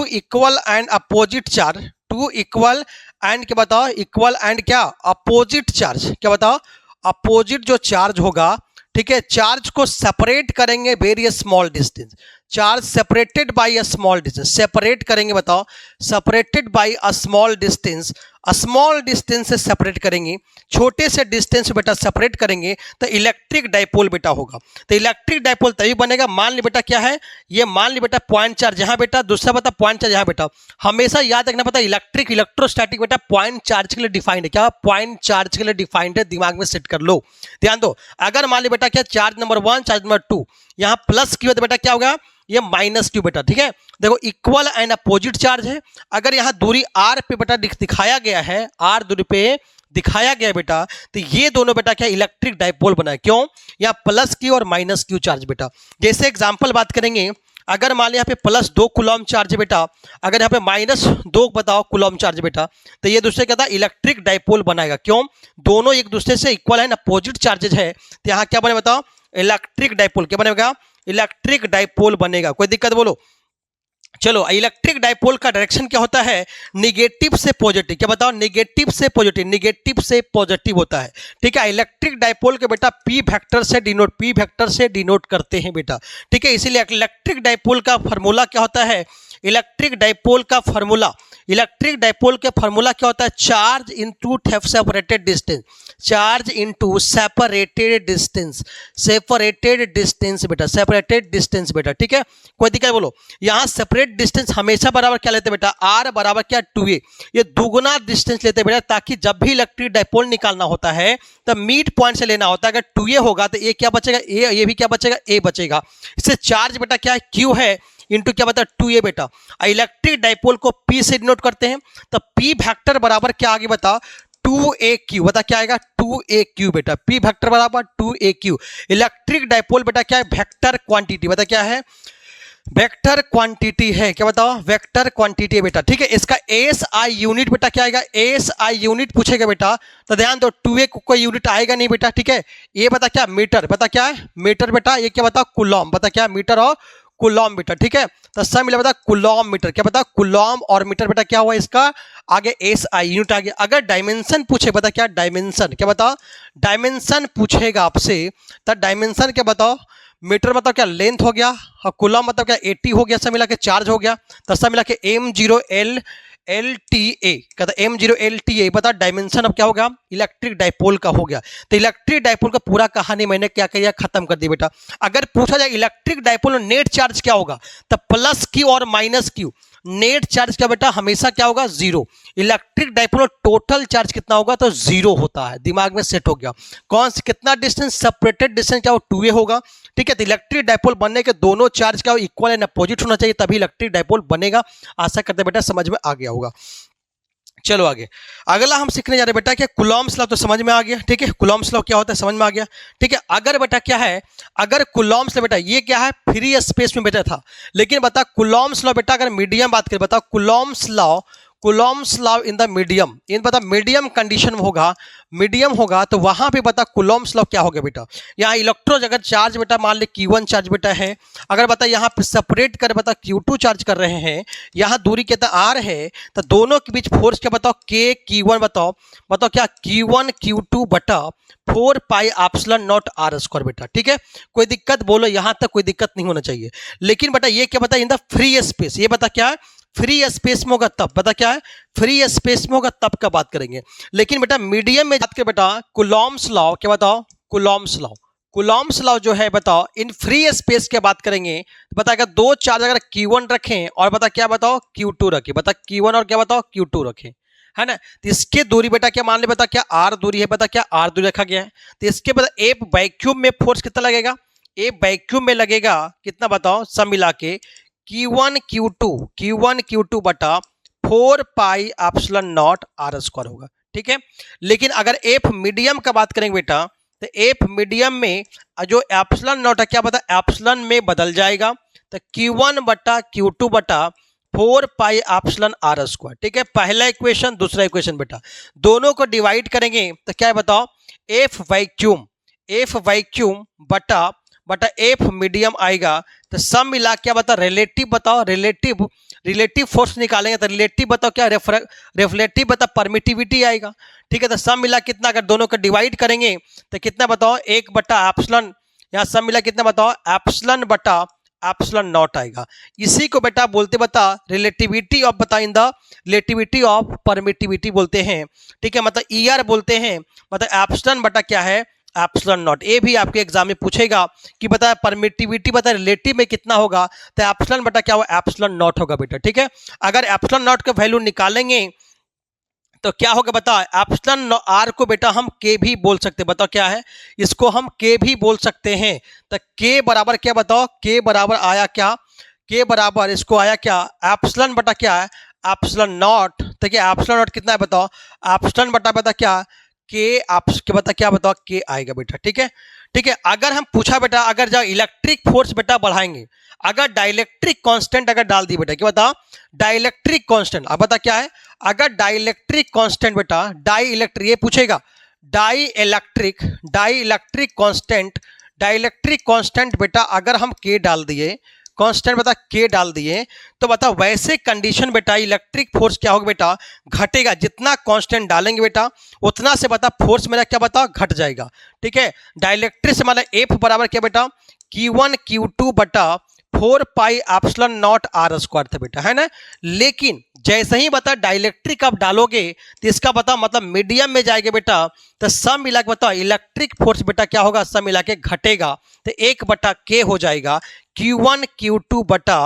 equal and opposite charge, two equal and क्या बताओ, इक्वल एंड क्या, अपोजिट चार्ज। क्या बताओ, अपोजिट जो चार्ज होगा, ठीक है, चार्ज को सेपरेट करेंगे very small distance. Charge separated by a small distance, separate करेंगे बताओ, separated by a small distance, small distance से सेपरेट करेंगे, छोटे से डिस्टेंस बेटा सेपरेट करेंगे तो इलेक्ट्रिक डाइपोल बेटा होगा। तो इलेक्ट्रिक डाइपोल तभी बनेगा, मान ली बेटा क्या है, ये मान ली बेटा पॉइंट चार्ज यहाँ बेटा, दूसरा बता पॉइंट चार्ज यहाँ बेटा। हमेशा याद रखना पता, इलेक्ट्रिक इलेक्ट्रोस्टैटिक बेटा पॉइंट चार्ज के लिए डिफाइंड है। क्या, पॉइंट चार्ज के लिए डिफाइंड है, दिमाग में सेट कर लो। ध्यान दो, अगर मान ली बेटा क्या, चार्ज नंबर 1 चार्ज नंबर 2 यहाँ प्लस क्यू है तो बेटा क्या होगा, ये माइनस क्यू बेटा। ठीक है, देखो इक्वल एंड अपोजिट चार्ज है, अगर यहाँ दूरी r पे बेटा दिखाया गया है, r दूरी पे दिखाया गया बेटा, तो ये दोनों बेटा क्या इलेक्ट्रिक डाइपोल बना है। क्यों, यहाँ प्लस क्यू और माइनस क्यू चार्ज बेटा। जैसे एग्जांपल बात करेंगे, अगर मान लिया यहाँ पे +2 कूलम चार्ज बेटा, अगर यहाँ पे -2 बताओ कूलम चार्ज बेटा, तो ये दूसरे क्या था, इलेक्ट्रिक डाइपोल बनाएगा। क्यों, दोनों एक दूसरे से इक्वल एंड अपोजिट चार्जेज है, तो यहाँ क्या बने बताओ, इलेक्ट्रिक डाइपोल। क्या बनेगा, इलेक्ट्रिक डाइपोल बनेगा। कोई दिक्कत बोलो। चलो, इलेक्ट्रिक डाइपोल का डायरेक्शन क्या होता है, निगेटिव से पॉजिटिव। क्या बताओ, निगेटिव से पॉजिटिव, निगेटिव से पॉजिटिव होता है। ठीक है, इलेक्ट्रिक डाइपोल के बेटा पी वेक्टर से डिनोट करते हैं बेटा। ठीक है, इसीलिए इलेक्ट्रिक डाइपोल का फॉर्मूला क्या होता है, इलेक्ट्रिक डाइपोल का फॉर्मूला, इलेक्ट्रिक डाइपोल के फॉर्मूला क्या होता है, charge into separated distance, charge into separated distance, separated distance बेटा, सेपरेटेड डिस्टेंस बेटा। ठीक है, कोई दिक्कत बोलो। यहाँ सेपरेट डिस्टेंस हमेशा बराबर क्या लेते बेटा, r बराबर क्या 2a, ये दुगुना डिस्टेंस लेते बेटा, ताकि जब भी इलेक्ट्रिक डाइपोल निकालना होता है तो मिड पॉइंट से लेना होता है। अगर 2a होगा तो a क्या बचेगा, a, ये भी क्या बचेगा, a बचेगा। इससे चार्ज बेटा क्या है, q है इंटू क्या बता 2a बेटा। इलेक्ट्रिक डाइपोल को p से डिनोट करते हैं, तो p वेक्टर बराबर क्या आगे बता, 2aq। बता क्या आएगा, 2aq बेटा, p वेक्टर बराबर 2aq। इलेक्ट्रिक डाइपोल बेटा क्या है, वेक्टर क्वांटिटी। बता क्या है, वेक्टर क्वांटिटी है। क्या बताओ, वेक्टर क्वांटिटी है बेटा। ठीक है, इसका SI यूनिट बेटा क्या आएगा, SI यूनिट पूछेगा बेटा, तो ध्यान दो 2a को कोई यूनिट आएगा नहीं बेटा। ठीक है, ये बता क्या, मीटर। बता क्या है, मीटर बेटा। ये क्या बता, कूलम। बता क्या, मीटर और कूलम बेटा। ठीक है, तो सब मिला बता कूलम मीटर। क्या बता, कूलम और मीटर बेटा क्या हुआ, इसका आगे SI यूनिट आ गया। अगर डायमेंशन पूछे बता क्या, डायमेंशन। क्या बता, डायमेंशन पूछेगा आपसे तो डायमेंशन क्या बताओ, मीटर मतलब क्या लेंथ हो गया, और कूलम मतलब क्या 80 हो गया, सब मिला के चार्ज हो गया, तो सब मिला के M0LTA कहता M0LTA। बता डायमेंशन अब क्या होगा, इलेक्ट्रिक डाइपोल का हो गया। तो इलेक्ट्रिक डाइपोल का पूरा कहानी मैंने क्या किया, खत्म कर दी बेटा। अगर पूछा जाए इलेक्ट्रिक डाइपोल में नेट चार्ज क्या होगा, तो प्लस क्यू और माइनस क्यू। नेट चार्ज क्या बेटा, हमेशा क्या होगा, 0। इलेक्ट्रिक डाइपोल टोटल चार्ज कितना होगा, तो 0 होता है। दिमाग में सेट हो गया। कौन सा कितना डिस्टेंस, सेपरेटेड डिस्टेंस क्या हो, 2a होगा। ठीक है, तो इलेक्ट्रिक डाइपोल बनने के दोनों चार्ज क्या हो, इक्वल एंड अपोजिट होना चाहिए, तभी इलेक्ट्रिक डाइपोल बनेगा। आशा करते बेटा समझ में आ गया होगा। चलो आगे, अगला हम सीखने जा रहे हैं बेटा क्या कूलॉम्स लॉ, तो समझ में आ गया, ठीक है। कूलॉम्स लॉ क्या होता है समझ में आ गया, ठीक है। अगर बेटा क्या है, अगर कूलॉम्स लॉ बेटा ये क्या है फ्री स्पेस में बेटा था, लेकिन बता कूलॉम्स लॉ बेटा अगर मीडियम बात करें, बता Coulomb's law in the medium, in बता मीडियम कंडीशन होगा, मीडियम होगा तो वहां पे बता कूलॉम्स लॉ क्या होगा बेटा, यहाँ इलेक्ट्रोज अगर चार्ज बेटा मान ले Q1 चार्ज बेटा है, अगर बता यहाँ पे सेपरेट कर बता Q2 चार्ज कर रहे हैं, यहाँ दूरी कितना R है, तो दोनों के बीच फोर्स क्या बताओ K Q1 बताओ, बताओ क्या Q1 Q2 बटा 4 pi epsilon not R square बेटा, ठीक है। कोई दिक्कत बोलो, यहाँ तक कोई दिक्कत नहीं होना चाहिए। लेकिन बेटा ये क्या बता इन द फ्री स्पेस, ये बता क्या है फ्री स्पेस में होगा तब, बता क्या है फ्री स्पेस में होगा तब का बात करेंगे। लेकिन बेटा मीडियम में बात के बेटा कूलॉम्स लॉ क्या बताओ, कूलॉम्स लॉ जो है बताओ इन फ्री स्पेस की बात करेंगे तो बता अगर दो चार्ज अगर Q1 रखें और बता क्या बताओ Q2 रखें, बता Q1 और क्या बताओ Q2 रखें, है ना, तो इसके दूरी बेटा क्या मान ले बता क्या R दूरी है, बता क्या R दूरी रखा गया है, तो इसके बता एक वैक्यूम में फोर्स कितना लगेगा, एक वैक्यूम में लगेगा कितना बताओ सब मिला के Q1 Q2 बटा 4 pi epsilon not R square होगा, ठीक है। लेकिन अगर एफ मीडियम का बात करेंगे बेटा तो एफ मीडियम में जो एप्सिलॉन नॉट है क्या बता एप्सिलॉन में बदल जाएगा, तो Q1 बटा Q2 बटा 4 पाई एप्सिलॉन R स्क्वायर, ठीक है। पहला इक्वेशन दूसरा इक्वेशन बेटा दोनों को डिवाइड करेंगे तो क्या है बताओ एफ वैक्यूम बटा एफ मीडियम आएगा, तो सब मिला क्या बता रिलेटिव बताओ, रिलेटिव फोर्स निकालेंगे तो रिलेटिव बताओ क्या रिफ्लेक्टिव बता परमिटिविटी आएगा, ठीक है। तो सब मिला कितना अगर दोनों को डिवाइड करेंगे तो कितना बताओ एक बटा एप्सिलॉन, यहाँ सब मिला कितना बताओ एप्सिलॉन बटा एप्सिलॉन नॉट आएगा। इसी को बेटा बोलते बता रिलेटिविटी ऑफ बता in the relativity of permittivity बोलते हैं, ठीक है। मतलब ER बोलते हैं, मतलब एप्सिलॉन बटा क्या है एप्सिलॉन नॉट। ये भी आपके एग्जाम में पूछेगा कि बता परमिटिविटी बता रिलेटिव में कितना होगा, तो एप्सिलॉन बटा क्या होगा एप्सिलॉन नॉट होगा बेटा, ठीक है। अगर एप्सिलॉन नॉट का वैल्यू निकालेंगे तो क्या होगा बता एप्सिलॉन R को बेटा हम K भी बोल सकते हैं, बताओ क्या है इसको हम K भी बोल सकते हैं। तो K बराबर क्या बताओ, K बराबर आया क्या, K बराबर इसको आया क्या एप्सिलॉन बटा क्या है एप्सिलॉन नॉट, तो क्या एप्सिलॉन नॉट कितना है बताओ एप्सिलॉन बता क्या के बता क्या बताओ के आएगा बेटा, ठीक है, ठीक है। अगर हम पूछा बेटा अगर जब इलेक्ट्रिक फोर्स बेटा बढ़ाएंगे, अगर डाइलेक्ट्रिक कांस्टेंट अगर डाल दी बेटा क्या बता डाइलेक्ट्रिक कांस्टेंट, अब बता क्या है अगर डाइलेक्ट्रिक कांस्टेंट बेटा डाइलेक्ट्रिक ये पूछेगा डाइलेक्ट्रिक कांस्टेंट बेटा अगर हम के डाल दिए कांस्टेंट बता के डाल दिए तो बता वैसे कंडीशन बेटा इलेक्ट्रिक फोर्स क्या होगा बेटा घटेगा, जितना कांस्टेंट डालेंगे बेटा उतना से बता फोर्स मेरा क्या बता घट जाएगा, ठीक है। डाइलेक्ट्रिक से मतलब एफ बराबर क्या बेटा Q1 Q2 बटा 4 pi epsilon not R square था बेटा, है ना। लेकिन जैसे ही बता डाइलेक्ट्रिक आप डालोगे तो इसका बता मतलब मीडियम में जाएगा बेटा, तो सब मिला के बताओ इलेक्ट्रिक फोर्स बेटा क्या होगा सब मिला के घटेगा, तो 1 बटा K हो जाएगा Q1 Q2 बटा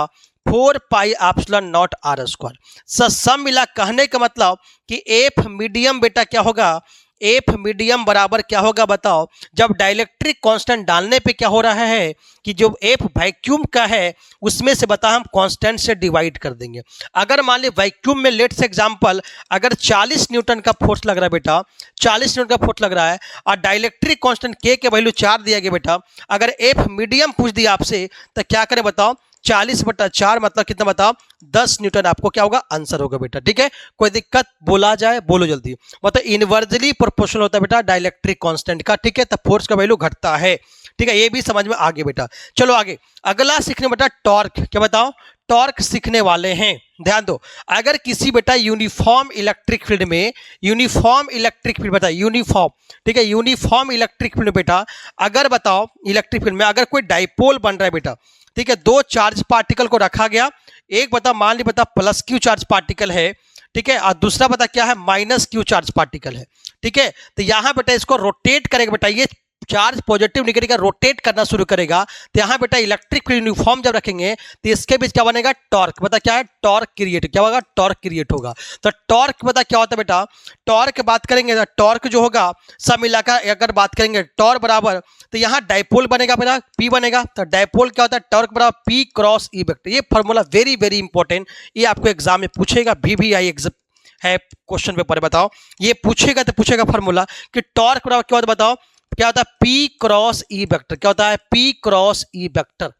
4 pi epsilon not R square. सब मिला कहने का मतलब कि एफ मीडियम बेटा क्या होगा एफ मीडियम बराबर क्या होगा बताओ जब डाइलेक्ट्रिक कांस्टेंट डालने पे क्या हो रहा है कि जो एफ वैक्यूम का है उसमें से बता हम कांस्टेंट से डिवाइड कर देंगे। अगर मान ली वैक्यूम में लेट्स एग्जांपल अगर 40 न्यूटन का फोर्स लग रहा है बेटा 40 न्यूटन का फोर्स लग रहा है और डाइलेक्ट्रिक कांस्टेंट के वैल्यू 4 दिया गया बेटा, अगर एफ मीडियम पूछ दिया आपसे तो क्या करें बताओ 40/4 मतलब कितना बताओ 10 न्यूटन आपको क्या होगा आंसर होगा बेटा, ठीक है। कोई दिक्कत बोला जाए बोलो जल्दी, मतलब इनवर्सली प्रोपोर्शनल होता है बेटा डाइलेक्ट्रिक कांस्टेंट का, ठीक है। तब फोर्स का वैल्यू घटता है, ठीक है। ये भी समझ में आगे बेटा। चलो आगे अगला सीखने बेटा टॉर्क, क्या बताओ टॉर्क सीखने वाले हैं, ध्यान दो। अगर किसी बेटा यूनिफॉर्म इलेक्ट्रिक फील्ड में यूनिफॉर्म इलेक्ट्रिक फील्ड बता यूनिफॉर्म, ठीक है, यूनिफॉर्म इलेक्ट्रिक फील्ड बेटा अगर बताओ इलेक्ट्रिक फील्ड में अगर कोई डाइपोल बन रहा है बेटा, ठीक है, दो चार्ज पार्टिकल को रखा गया, एक बता मान ली बता प्लस क्यू चार्ज पार्टिकल है, ठीक है, और दूसरा बता क्या है माइनस क्यू चार्ज पार्टिकल है, ठीक है। तो यहां बेटा इसको रोटेट करेगा बेटा, ये चार्ज पॉजिटिव निगेटिव का रोटेट करना शुरू करेगा, तो यहाँ बेटा इलेक्ट्रिक फील्ड यूनिफॉर्म जब रखेंगे तो इसके बीच क्या बनेगा टॉर्क, बता क्या है टॉर्क क्रिएट, क्या होगा टॉर्क क्रिएट होगा। तो टॉर्क बता क्या होता है बेटा टॉर्क बात करेंगे तो टॉर्क जो होगा सब मिलाकर अगर बात करेंगे टॉर्क बराबर तो यहाँ डाइपोल बनेगा बेटा P बनेगा, तो डाइपोल क्या होता है टॉर्क बराबर P क्रॉस E वेक्टर। ये फॉर्मूला वेरी वेरी इंपॉर्टेंट, ये आपको एग्जाम में पूछेगा VVI एग्जाम है क्वेश्चन पेपर। बताओ ये पूछेगा तो पूछेगा फॉर्मूला कि टॉर्क बराबर क्या होता है, बताओ क्या होता है, पी क्रॉस ई वेक्टर। क्या होता है, पी क्रॉस ई वेक्टर।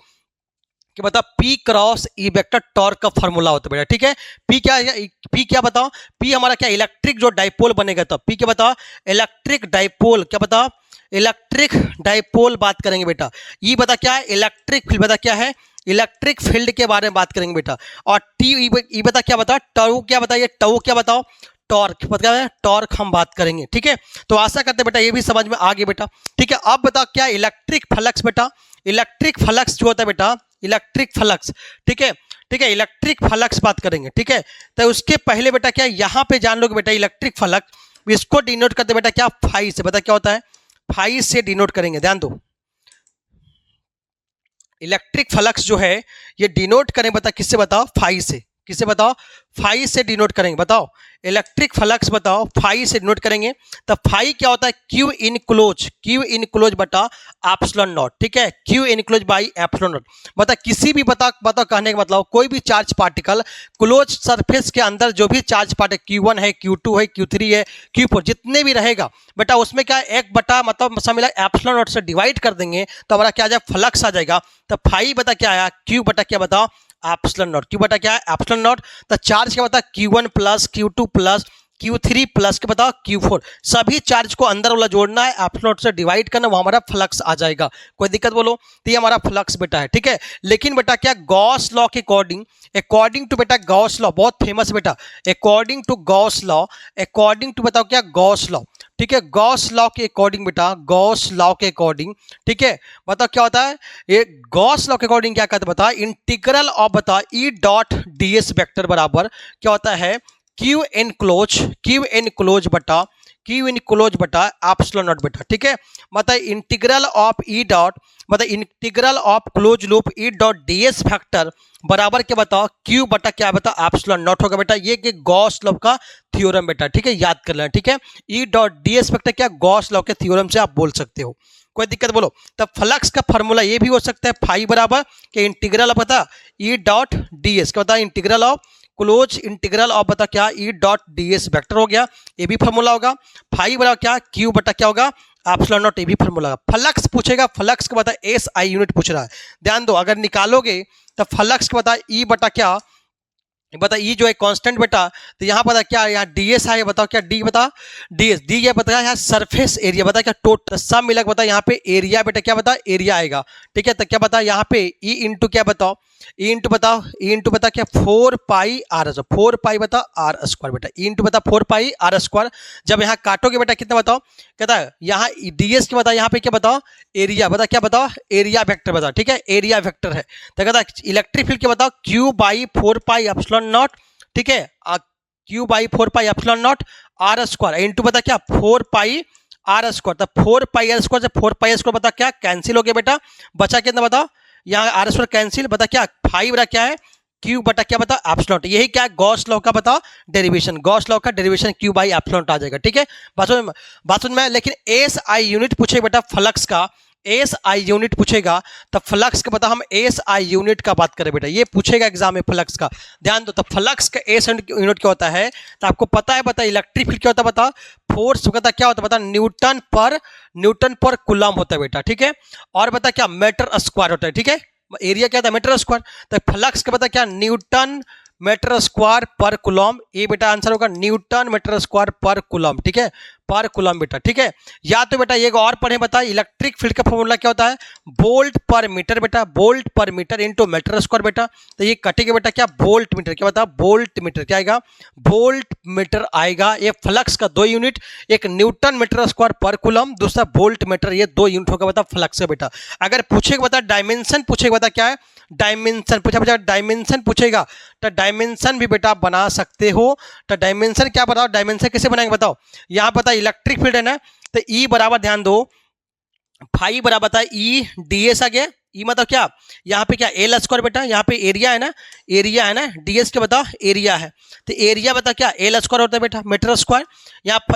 कि बता P cross E vector torque का फॉर्मूला होता है बेटा, ठीक है। पी क्या है, पी क्या बताओ, पी हमारा क्या इलेक्ट्रिक जो डाइपोल बनेगा, तो पी क्या बताओ, इलेक्ट्रिक डाइपोल। क्या बताओ, इलेक्ट्रिक डाइपोल बात करेंगे बेटा। ई बता क्या है, इलेक्ट्रिक फील्ड। बता क्या है, इलेक्ट्रिक फील्ड के बारे में बात करेंगे बेटा। और टी ई बता क्या बता, टाउ क्या बता, ये टाउ क्या बताओ, टॉर्क। पता है टॉर्क हम बात करेंगे, ठीक है। तो आशा करते बेटा ये भी समझ में आ गया बेटा, ठीक है। अब बता क्या इलेक्ट्रिक फ्लक्स बेटा, इलेक्ट्रिक फ्लक्स जो होता है बेटा, इलेक्ट्रिक फ्लक्स, ठीक है, ठीक है, इलेक्ट्रिक फ्लक्स बात करेंगे, ठीक है। तो उसके पहले बेटा क्या यहां पे जान लोगे बेटा, इलेक्ट्रिक फ्लक्स इसको डिनोट करते बेटा क्या, फाई से। बता क्या होता है, फाई से डिनोट करेंगे, ध्यान दो। इलेक्ट्रिक फ्लक्स जो है ये डिनोट करें बता किससे, बताओ फाई से। किससे बताओ, फाई से डिनोट करेंगे। बताओ इलेक्ट्रिक फ्लक्स बताओ फाई से डिनोट करेंगे। तो फाई क्या होता है, क्यू इनक्लोज, क्यू इनक्लोज बटा एप्सिलॉन नॉट, ठीक है, Q enclose by epsilon not. बता किसी भी बताओ कहने का मतलब कोई भी चार्ज पार्टिकल क्लोज सरफेस के अंदर जो भी चार्ज पार्टिकल Q1 है, Q2 है, Q3 है, Q4 जितने भी रहेगा बेटा उसमें क्या एक बटा मतलब मिला एप्सिलॉन नॉट से डिवाइड कर देंगे तो हमारा क्या आ जाएगा, फ्लक्स आ जाएगा। तो फाई बता क्या आया, क्यू बटा क्या बताओ, एप्सिलॉन नॉट। क्यू बटा क्या है, एप्सिलॉन नॉट। तो चार्ज क्या बता, Q1 plus Q2 plus Q3 plus के बताओ Q4, सभी चार्ज को अंदर वाला जोड़ना है, एप्सिलॉन नॉट से डिवाइड करना, वो हमारा फ्लक्स आ जाएगा। कोई दिक्कत बोलो, तो ये हमारा फ्लक्स बेटा है, ठीक है। लेकिन बेटा क्या गॉस लॉ के अकॉर्डिंग, अकॉर्डिंग टू बेटा गॉस लॉ, बहुत फेमस बेटा, according to Gauss law, according to बताओ क्या गॉस लॉ, ठीक है, गॉस लॉ के अकॉर्डिंग बेटा, गॉस लॉ के अकॉर्डिंग, ठीक है। बताओ क्या होता है ये गॉस लॉ के अकॉर्डिंग क्या कहते हैं, बता इंटीग्रल ऑफ बता E dot D S vector बराबर क्या होता है, क्यू इनक्लोज, क्यू इनक्लोज बटा, क्यू इनक्लोज बटा एप्सिलॉन नॉट बेटा, ठीक है। मतलब इंटीग्रल ऑफ ई डॉट, मतलब integral of close loop E dot D S factor बराबर क्या बताओ, क्यू बटा क्या बताओ एप्सिलॉन नॉट होगा बेटा। ये कि गॉस लॉ का थ्योरम बेटा, ठीक है, याद कर लेना, ठीक है। E dot D S factor क्या गॉस लॉ के थ्योरम से आप बोल सकते हो, कोई दिक्कत बोलो। तब फ्लक्स का फॉर्मूला ये भी हो सकता है फाई बराबर के इंटीग्रल ऑफ बता ई डॉट डी एस, क्या बता integral of close integral of बता क्या E dot D S vector हो गया, ये भी फॉर्मूला होगा। फाई बराबर क्या क्यू बटा क्या होगा एप्सिलॉन नॉट, ये भी फॉर्मूला होगा। फ्लक्स पूछेगा, फ्लक्स का बता एस आई यूनिट पूछ रहा है, ध्यान दो। अगर निकालोगे तो फ्लक्स का बता ई बटा क्या बता, ई जो है कांस्टेंट बेटा, तो यहाँ पता क्या यहाँ ds है, बताओ क्या डी बता ds, डी क्या बता यहाँ सरफेस एरिया, बता क्या टोटल सब मिला बता यहाँ पे एरिया बेटा क्या बता एरिया आएगा, ठीक है। तो क्या बता यहाँ पे ई इंटू क्या बताओ, ई इंटू बताओ, ई इंटू बता क्या 4 पाई आर, 4 पाई बता आर स्क्वायर बेटा, ई इंटू बता 4 पाई आर स्क्वायर। जब यहाँ काटोगे बेटा कितना बताओ, कहता है यहाँ ds के बता यहाँ पे क्या बताओ एरिया, बता क्या बताओ एरिया वेक्टर बता, ठीक है, एरिया वेक्टर है। तो कहता है इलेक्ट्रिक फील्ड क्या बताओ Q by 4 pi epsilon naught, ठीक है, Q by 4 pi epsilon naught R square into बता क्या 4 पाई आर स्क्वायर। तो 4 पाई आर स्क्वायर से 4 पाई आर स्क्वायर बता क्या कैंसिल हो गया बेटा, बचा कितना बताओ यहाँ आर स्क्वायर कैंसिल, बता क्या फाइव बता क्या है क्यू बटा क्या बता एप्सिलॉन नॉट। यही क्या गॉस लॉ का बता डेरिवेशन, गॉस लॉ का derivation Q by epsilon naught आ जाएगा, ठीक है। बात सुन में, लेकिन एस आई यूनिट पूछेगा बेटा फ्लक्स का, एस आई यूनिट पूछेगा तो फ्लक्स का बता हम एस आई यूनिट का बात करें बेटा, ये पूछेगा एग्जाम में फ्लक्स का, ध्यान दो। तो फ्लक्स का एस यूनिट क्या होता है, तो आपको पता है बता इलेक्ट्रिक फील्ड क्या होता है बता, फोर्स बता क्या होता है बता न्यूटन पर कूलम होता है बेटा, ठीक है। और बता क्या मीटर स्क्वायर होता है, ठीक है, एरिया क्या था मीटर स्क्वायर। तो फ्लक्स का बता क्या न्यूटन मीटर स्क्वायर पर कूलम, ये बेटा आंसर होगा न्यूटन मीटर स्क्वायर पर कूलम, ठीक है, पर कूलम बेटा, ठीक है। या तो बेटा ये और पढ़े बता इलेक्ट्रिक फील्ड का फॉर्मूला क्या होता है वोल्ट पर मीटर बेटा, वोल्ट पर मीटर इनटू मीटर स्क्वायर बेटा। तो ये कटेगा बेटा क्या वोल्ट मीटर, क्या बता वोल्ट मीटर, क्या आएगा वोल्ट मीटर आएगा। ये फ्लक्स का 2 यूनिट, एक न्यूटन मीटर स्क्वायर पर कूलम, दूसरा वोल्ट मीटर, ये 2 यूनिट होगा बता फ्लक्स का बेटा। अगर पूछेगा बता डायमेंशन पूछेगा बता क्या है डायमेंशन पूछा, डायमेंशन पूछेगा तो डायमेंशन भी बेटा बना सकते हो। तो डायमेंशन क्या बताओ, डायमेंशन कैसे बनाएंगे बताओ, यहाँ पता इलेक्ट्रिक फील्ड है ना, तो ई बराबर ध्यान दो फाई बराबर था ई डी एस आ गया, ई मतलब क्या यहाँ पे क्या एल स्क्वायर बेटा, यहाँ पे एरिया है ना, एरिया है ना, डीएस के बताओ एरिया है, तो एरिया बता क्या एल स्क्वायर होता है बेटा मीटर स्क्वायर।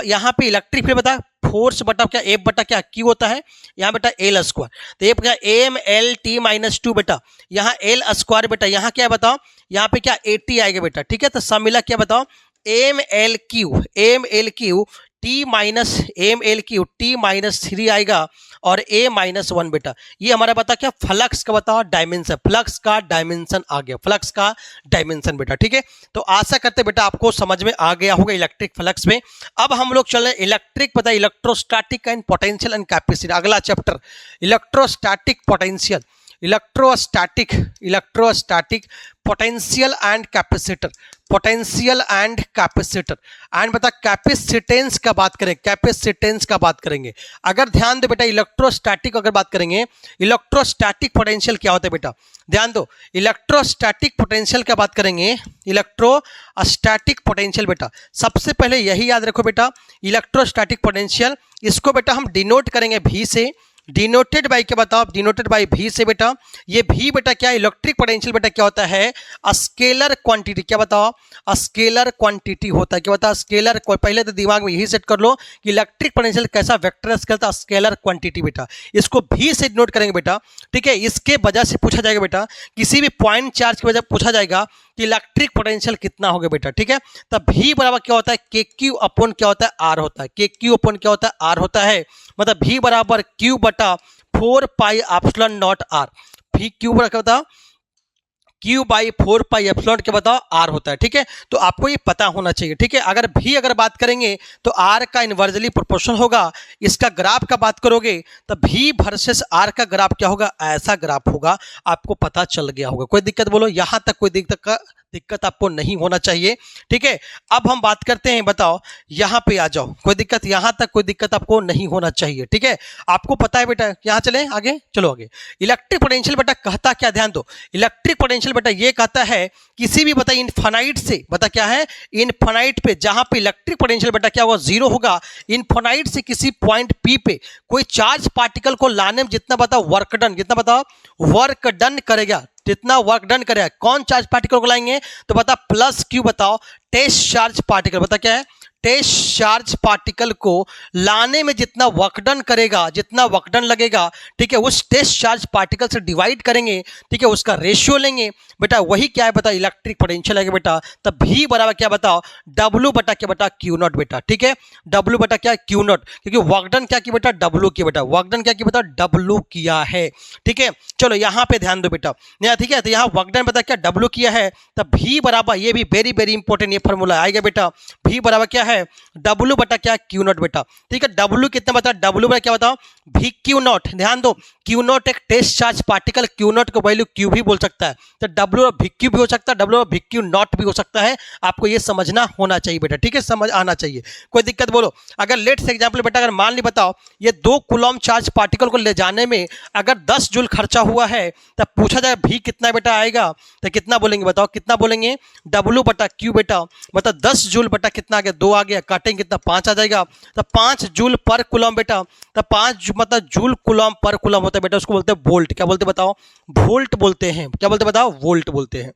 यहाँ पे इलेक्ट्रिक फील्ड बता फोर्स बटा क्या एफ बटा क्या क्यू होता है, यहाँ बेटा एल स्क्वायर, तो एफ क्या एम एल टी माइनस 2 बेटा, यहाँ एल स्क्वायर बेटा, यहाँ क्या है बताओ यहाँ पे क्या 80 आएगा बेटा, ठीक है। तो सब मिला क्या बताओ M L Q T minus M L Q T minus 3 आएगा और ए माइनस 1 बेटा। ये हमारा बता क्या फ्लक्स का बताओ डायमेंशन, फ्लक्स का डायमेंशन आ गया, फ्लक्स का डायमेंशन बेटा। ठीक है, तो आशा करते बेटा आपको समझ में आ गया होगा इलेक्ट्रिक फ्लक्स में। अब हम लोग चल रहे इलेक्ट्रिक पता electrostatic and potential and capacity, अगला chapter electrostatic potential, electrostatic potential and capacitor, potential and capacitor and बता कैपेसिटेंस का बात करें, कैपेसिटेंस का बात करेंगे। अगर ध्यान दो बेटा इलेक्ट्रोस्टैटिक अगर बात करेंगे, इलेक्ट्रोस्टैटिक पोटेंशियल क्या होता है बेटा, ध्यान दो इलेक्ट्रोस्टैटिक पोटेंशियल का बात करेंगे, इलेक्ट्रोस्टैटिक पोटेंशियल बेटा सबसे पहले यही याद रखो बेटा, इलेक्ट्रोस्टैटिक पोटेंशियल इसको बेटा हम डिनोट करेंगे भी से, डिनोटेड बाई क्या बताओ, डिनोटेड बाई भी से बेटा। ये भी बेटा क्या इलेक्ट्रिक पोटेंशियल बेटा क्या होता है, स्केलर क्वांटिटी, क्या बताओ स्केलर क्वांटिटी होता है, क्या बताओ स्केलर, पहले तो दिमाग में यही सेट कर लो कि इलेक्ट्रिक पोटेंशियल कैसा वेक्टर स्केल था, स्केलर क्वांटिटी बेटा, इसको भी से डिनोट करेंगे बेटा। ठीक है, इसके वजह से पूछा जाएगा बेटा, किसी भी पॉइंट चार्ज की वजह पूछा जाएगा कि इलेक्ट्रिक पोटेंशियल कितना होगा बेटा। ठीक है, तब भी बराबर क्या होता है के क्यू अपॉन क्या होता है आर होता है, के क्यू अपॉन क्या होता है आर होता है, मतलब भी बराबर क्यू बटा 4 पाई एप्सिलॉन नॉट आर, भी क्यू बराबर क्या होता है क्यू बाई 4 पाई एप्सिलॉन के बताओ आर होता है। ठीक है, तो आपको ये पता होना चाहिए। ठीक है, अगर बात करेंगे तो आर का इनवर्सली प्रोपोर्शनल होगा, इसका ग्राफ का बात करोगे तो भी वर्सेस आर का ग्राफ क्या होगा, ऐसा ग्राफ होगा, आपको पता चल गया होगा। कोई दिक्कत बोलो, यहां तक कोई दिक्कत आपको नहीं होना चाहिए। ठीक है, अब हम बात करते हैं, बताओ यहां पे आ जाओ, कोई दिक्कत यहां तक कोई दिक्कत आपको नहीं होना चाहिए। ठीक है, आपको पता है बेटा, यहां चले आगे, चलो आगे। इलेक्ट्रिक पोटेंशियल बेटा कहता क्या, ध्यान दो इलेक्ट्रिक पोटेंशियल बेटा ये कहता है किसी भी बता इनफाइनाइट से, बता क्या है इनफाइनाइट पे, जहां पे इलेक्ट्रिक पोटेंशियल बेटा क्या होगा जीरो होगा, इनफाइनाइट से किसी पॉइंट पी पे कोई चार्ज पार्टिकल को लाने में जितना बताओ वर्क डन, जितना बताओ वर्क डन करेगा, जितना वर्क डन करेगा, कौन चार्ज पार्टिकल को लाएंगे तो बता प्लस क्यू, बताओ टेस्ट चार्ज पार्टिकल, बता क्या है टेस्ट चार्ज पार्टिकल को लाने में जितना वर्क डन करेगा, जितना वर्क डन लगेगा, ठीक है, उस टेस्ट चार्ज पार्टिकल से डिवाइड करेंगे, ठीक है, उसका रेशियो लेंगे बेटा, वही क्या है बता इलेक्ट्रिक पोटेंशियल है बेटा। तब भी बराबर क्या बताओ डब्ल्यू बटा क्या बेटा क्यू नॉट बेटा। ठीक है, डब्ल्यू बटा क्या क्यू नॉट, क्योंकि वर्क डन क्या किया बेटा डब्ल्यू किया बेटा, वर्क डन क्या किया बेटा डब्ल्यू किया है। ठीक है, चलो यहाँ पे ध्यान दो बेटा, ठीक है, तो यहाँ वर्क डन बता क्या डब्ल्यू किया है, तब भी बराबर ये भी वेरी वेरी इंपॉर्टेंट ये फॉर्मूला आएगा बेटा, भी बराबर क्या है W बटा क्या क्यू नॉट बेटा। ठीक है, W कितना बता, W बटा क्या बताओ भी क्यू नॉट, ध्यान दो क्यू नॉट एक test charge particle, Q naught को वैल्यू क्यू भी बोल सकता है, तो W और भी क्यू भी हो सकता है, W और भी क्यू नॉट भी हो सकता है, आपको ये समझना होना चाहिए बेटा। ठीक है, समझ आना चाहिए, कोई दिक्कत बोलो। अगर लेट्स एग्जांपल बेटा अगर मान ली बताओ ये 2 कूलम चार्ज पार्टिकल को ले जाने में अगर 10 जूल खर्चा हुआ है, तब पूछा जाए भी कितना बेटा आएगा, तो कितना बोलेंगे बताओ, कितना बोलेंगे W बटा क्यू बेटा, मतलब 10 जूल बटा कितना आ गया 2 आ गया, काटेंगे कितना 5 आ जाएगा, तो 5 जूल पर कूलम बेटा, तो 5 मतलब जूल कूलम पर कूलम होता है बेटा, उसको बोलते हैं वोल्ट, क्या बोलते बताओ वोल्ट बोलते हैं, क्या बोलते बताओ वोल्ट बोलते हैं।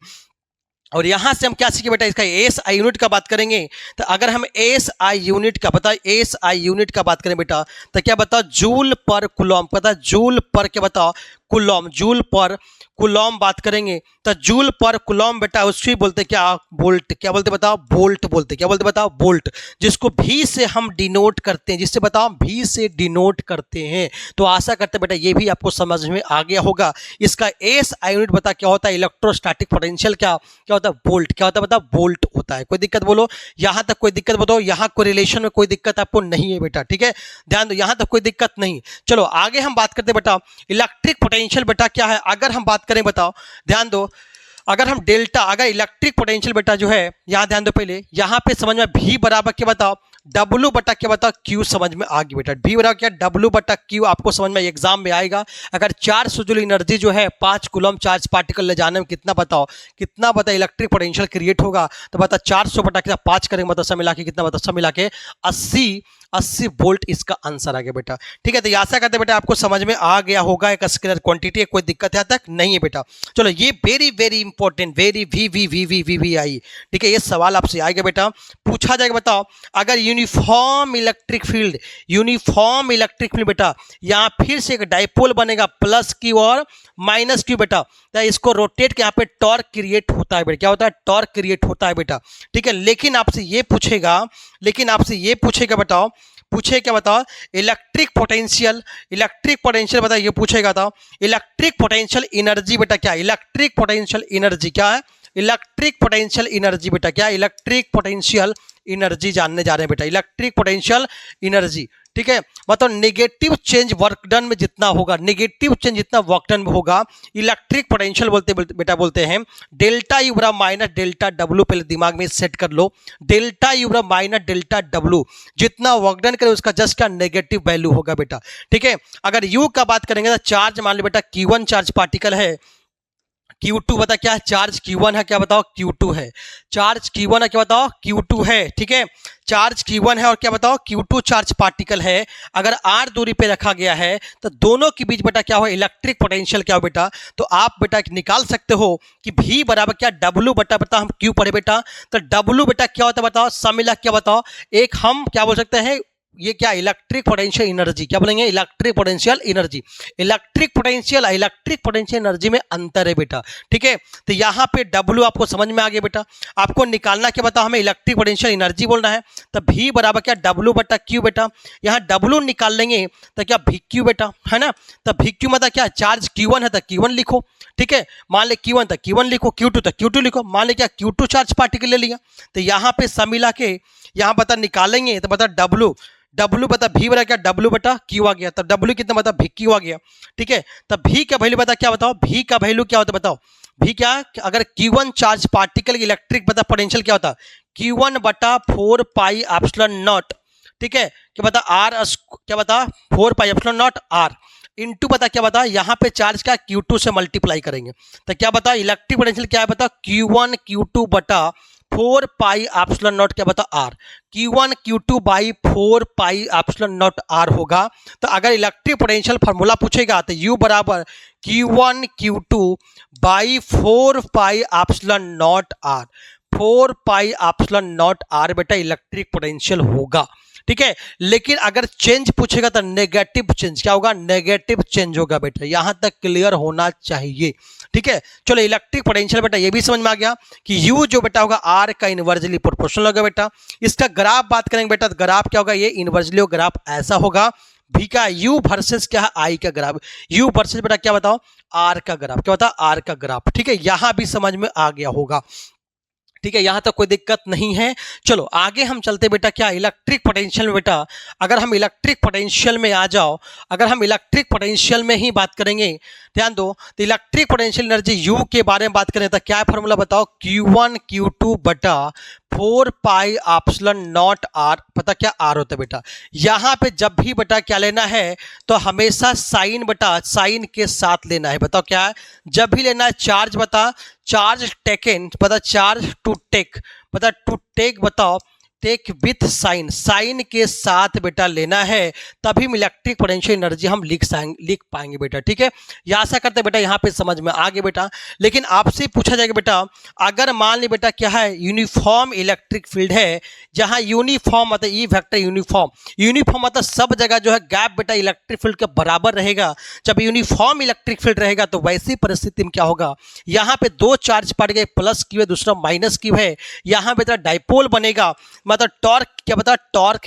और यहां से हम क्या सीखे बेटा, इसका एस आई यूनिट का बात करेंगे, तो अगर हम एस आई यूनिट का बताओ, एस आई यूनिट का बात करें बेटा, तो क्या बताओ जूल पर कूलम, पता जूल पर क्या बताओ कूलम, जूल पर कूलम बात करेंगे, तो जूल पर कूलम बेटा उसको बोलते क्या वोल्ट, क्या बोलते बताओ वोल्ट बोलते, क्या बोलते बताओ वोल्ट, जिसको भी से हम डिनोट करते हैं, जिससे बताओ भी से डिनोट करते हैं। तो आशा करते बेटा ये भी आपको समझ में आ गया होगा। इसका एस आई यूनिट बता क्या होता है इलेक्ट्रोस्टैटिक पोटेंशियल, क्या होता है वोल्ट, क्या होता है बता वोल्ट होता है। कोई दिक्कत बोलो, यहां तक कोई दिक्कत बताओ, यहां कोई रिलेशन में कोई दिक्कत आपको नहीं है बेटा। ठीक है, ध्यान दो यहां तक कोई दिक्कत नहीं। चलो आगे हम बात करते बेटा इलेक्ट्रिक पोटेंशियल बेटा क्या है, अगर हम बात करें बताओ ध्यान दो, अगर हम डेल्टा अगर इलेक्ट्रिक पोटेंशियल बेटा जो है यहां ध्यान दो, पहले यहां पे समझ में भी बराबर क्या बताओ W बटा क्या बताओ क्यू समझ में आ गई बेटा, भी बराबर क्या W बटा क्यू आपको समझ में एग्जाम में आएगा। अगर 400 जूल एनर्जी जो है 5 कूलम चार्ज पार्टिकल ले जाने में कितना बताओ इलेक्ट्रिक पोटेंशियल क्रिएट होगा, तो बता 400 बटा क्या 5 करेंगे मतलब सब मिला के कितना बता सब मिला के 80 80 वोल्ट इसका आंसर आ गया बेटा। ठीक है, तो आशा करते बेटा आपको समझ में आ गया होगा एक स्केलर क्वांटिटी है, कोई दिक्कत यहाँ तक नहीं है बेटा। चलो ये very very important, very V I. ठीक है, ये सवाल आपसे आएगा बेटा, पूछा जाएगा बताओ अगर यूनिफॉर्म इलेक्ट्रिक फील्ड बेटा यहाँ फिर से एक डाइपोल बनेगा प्लस क्यू और माइनस क्यू बेटा, तो इसको रोटेट के यहाँ पे टॉर्क क्रिएट होता है बेटा। क्या होता है? टॉर्क क्रिएट होता है बेटा। ठीक है, लेकिन आपसे ये पूछेगा बताओ, पूछे क्या बताओ, इलेक्ट्रिक पोटेंशियल बताओ, ये पूछेगा था इलेक्ट्रिक पोटेंशियल एनर्जी बेटा क्या है? इलेक्ट्रिक पोटेंशियल एनर्जी क्या है? इलेक्ट्रिक पोटेंशियल एनर्जी बेटा क्या है? इलेक्ट्रिक पोटेंशियल एनर्जी जानने जा रहे हैं बेटा, इलेक्ट्रिक पोटेंशियल एनर्जी। ठीक है, मतलब नेगेटिव चेंज वर्क डन में जितना होगा, नेगेटिव चेंज जितना वर्क डन में होगा, इलेक्ट्रिक पोटेंशियल बोलते हैं डेल्टा यू बराबर माइनस डेल्टा डब्ल्यू। पहले दिमाग में सेट कर लो, डेल्टा यू बराबर माइनस डेल्टा डब्ल्यू, जितना वर्क डन करे उसका जस्ट का नेगेटिव वैल्यू होगा बेटा। ठीक है, अगर यू का बात करेंगे तो चार्ज मान लो बेटा Q1 चार्ज पार्टिकल है, Q2 बता क्या है? चार्ज Q1 है, क्या बताओ? Q2 है। चार्ज Q1 है, क्या बताओ? Q2 है। ठीक है, चार्ज Q1 है और क्या बताओ? Q2 चार्ज पार्टिकल है। अगर r दूरी पे रखा गया है तो दोनों के बीच बेटा क्या हो? इलेक्ट्रिक पोटेंशियल क्या हो बेटा? तो आप बेटा निकाल सकते हो कि V बराबर क्या? W बटा बता हम Q पढ़े बेटा, तो W बेटा क्या होता है बताओ? सम्मिला क्या बताओ? एक हम क्या बोल सकते हैं, ये क्या? Electric potential energy. क्या बोलेंगे? Electric potential energy. Electric potential energy में अंतर है बेटा। ठीक है, तो यहाँ पे W आपको समझ में आ गया बेटा। आपको निकालना क्या बताओ? हमें इलेक्ट्रिक पोटेंशियल एनर्जी बोलना है, तो V बराबर क्या? W बटा Q बेटा। यहाँ W निकाल लेंगे तो क्या? VQ बेटा, है ना। तो VQ मतलब क्या? चार्ज Q1 है तो Q1 लिखो। ठीक है, मान ले Q1 तो Q1 लिखो, Q2 तो Q2 लिखो। मान ले क्या? Q2 चार्ज पार्टिकल ले लिया, तो यहाँ पे सब मिला के यहाँ बता निकालेंगे तो बता W बता V बता क्या? W बटा Q आ गया, तब W कितना बता? VQ आ गया। ठीक है, तब V का वैल्यू बता क्या बताओ? V का वैल्यू क्या होता है बताओ? V क्या? अगर Q1 चार्ज पार्टिकल की इलेक्ट्रिक बता पोटेंशियल क्या होता? Q1 बटा 4 पाई एप्सिलॉन नॉट। ठीक है, क्या बता? R क्या बता? 4 pi epsilon not R into बता क्या बता? यहाँ पे चार्ज क्या? Q2 से मल्टीप्लाई करेंगे, तो क्या बता? इलेक्ट्रिक पोटेंशियल क्या है बता? Q1 Q2 बटा 4 पाई एप्सिलॉन नॉट क्या बता? R। Q1 Q2 by 4 pi epsilon not R होगा। तो अगर इलेक्ट्रिक पोटेंशियल फार्मूला पूछेगा तो U बराबर Q1 Q2 by 4 pi epsilon not R। 4 pi epsilon not R बेटा इलेक्ट्रिक पोटेंशियल होगा। ठीक है, लेकिन अगर चेंज पूछेगा तो नेगेटिव चेंज क्या होगा? नेगेटिव चेंज होगा बेटा, यहां तक क्लियर होना चाहिए। ठीक है, चलो इलेक्ट्रिक पोटेंशियल बेटा ये भी समझ में आ गया कि U जो बेटा होगा R का इनवर्सली प्रोपोर्शनल होगा बेटा। इसका ग्राफ बात करेंगे बेटा, तो ग्राफ क्या होगा? ये इनवर्सली ग्राफ ऐसा होगा। V का U वर्सेस क्या है? I का ग्राफ। U वर्सेस बेटा क्या बताओ? R का ग्राफ। क्या बता? R का ग्राफ। ठीक है, यहां भी समझ में आ गया होगा। ठीक है, यहां तक कोई दिक्कत नहीं है। चलो आगे हम चलते बेटा, क्या इलेक्ट्रिक पोटेंशियल में बेटा, अगर हम इलेक्ट्रिक पोटेंशियल में आ जाओ, अगर हम इलेक्ट्रिक पोटेंशियल में ही बात करेंगे, ध्यान दो, तो इलेक्ट्रिक पोटेंशियल एनर्जी यू के बारे में बात करें तो क्या फॉर्मूला बताओ? Q1 Q2 बटा 4 पाई एप्सिलॉन नॉट R। पता क्या R होता है बेटा? यहां पे जब भी बेटा क्या लेना है तो हमेशा साइन बेटा साइन के साथ लेना है। बताओ क्या है? जब भी लेना है चार्ज बता चार्ज टेकन पता चार्ज टू टेक पता टू टेक बताओ टेक विथ साइन, साइन के साथ बेटा लेना है, तभी इलेक्ट्रिक पोटेंशियल एनर्जी हम लिख पाएंगे बेटा। ठीक है, ये आशा करते बेटा यहाँ पे समझ में आ गया बेटा। लेकिन आपसे पूछा जाएगा बेटा, अगर मान ली बेटा क्या है? यूनिफॉर्म इलेक्ट्रिक फील्ड है, जहां यूनिफॉर्म मतलब ई वेक्टर यूनिफॉर्म मतलब सब जगह जो है गैप बेटा इलेक्ट्रिक फील्ड के बराबर रहेगा। जब यूनिफॉर्म इलेक्ट्रिक फील्ड रहेगा तो वैसी परिस्थिति में क्या होगा? यहाँ पे दो चार्ज पार्टिकल प्लस क्यू है, दूसरा माइनस क्यू है, यहाँ बेटा डाइपोल बनेगा, मतलब टॉर्क क्या बता? टॉर्क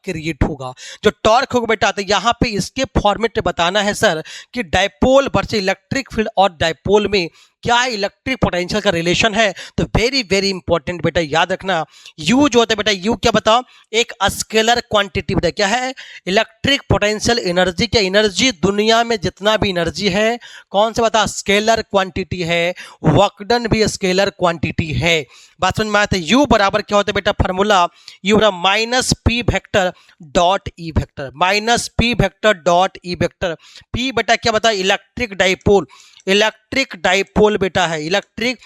क्रिएट होगा। जो टॉर्क होगा बेटा, तो यहाँ पे इसके फॉर्मेट में बताना है सर कि डाइपोल वर्सेस इलेक्ट्रिक फील्ड और डाइपोल में क्या इलेक्ट्रिक पोटेंशियल का रिलेशन है। तो वेरी वेरी इंपॉर्टेंट बेटा, याद रखना यू जो होता है बेटा, यू क्या बताओ? एक स्केलर क्वांटिटी बेटा, क्या है? Electric potential energy. क्या एनर्जी? दुनिया में जितना भी एनर्जी है कौन से बता? स्केलर क्वांटिटी है। वर्क डन भी स्केलर क्वांटिटी है। बात समझ में आया? तो यू बराबर क्या होता है बेटा? फॉर्मूला यू बराबर minus P vector dot E vector, minus P vector dot E vector. P बेटा क्या बता? इलेक्ट्रिक डाइपोल बेटा है, इलेक्ट्रिक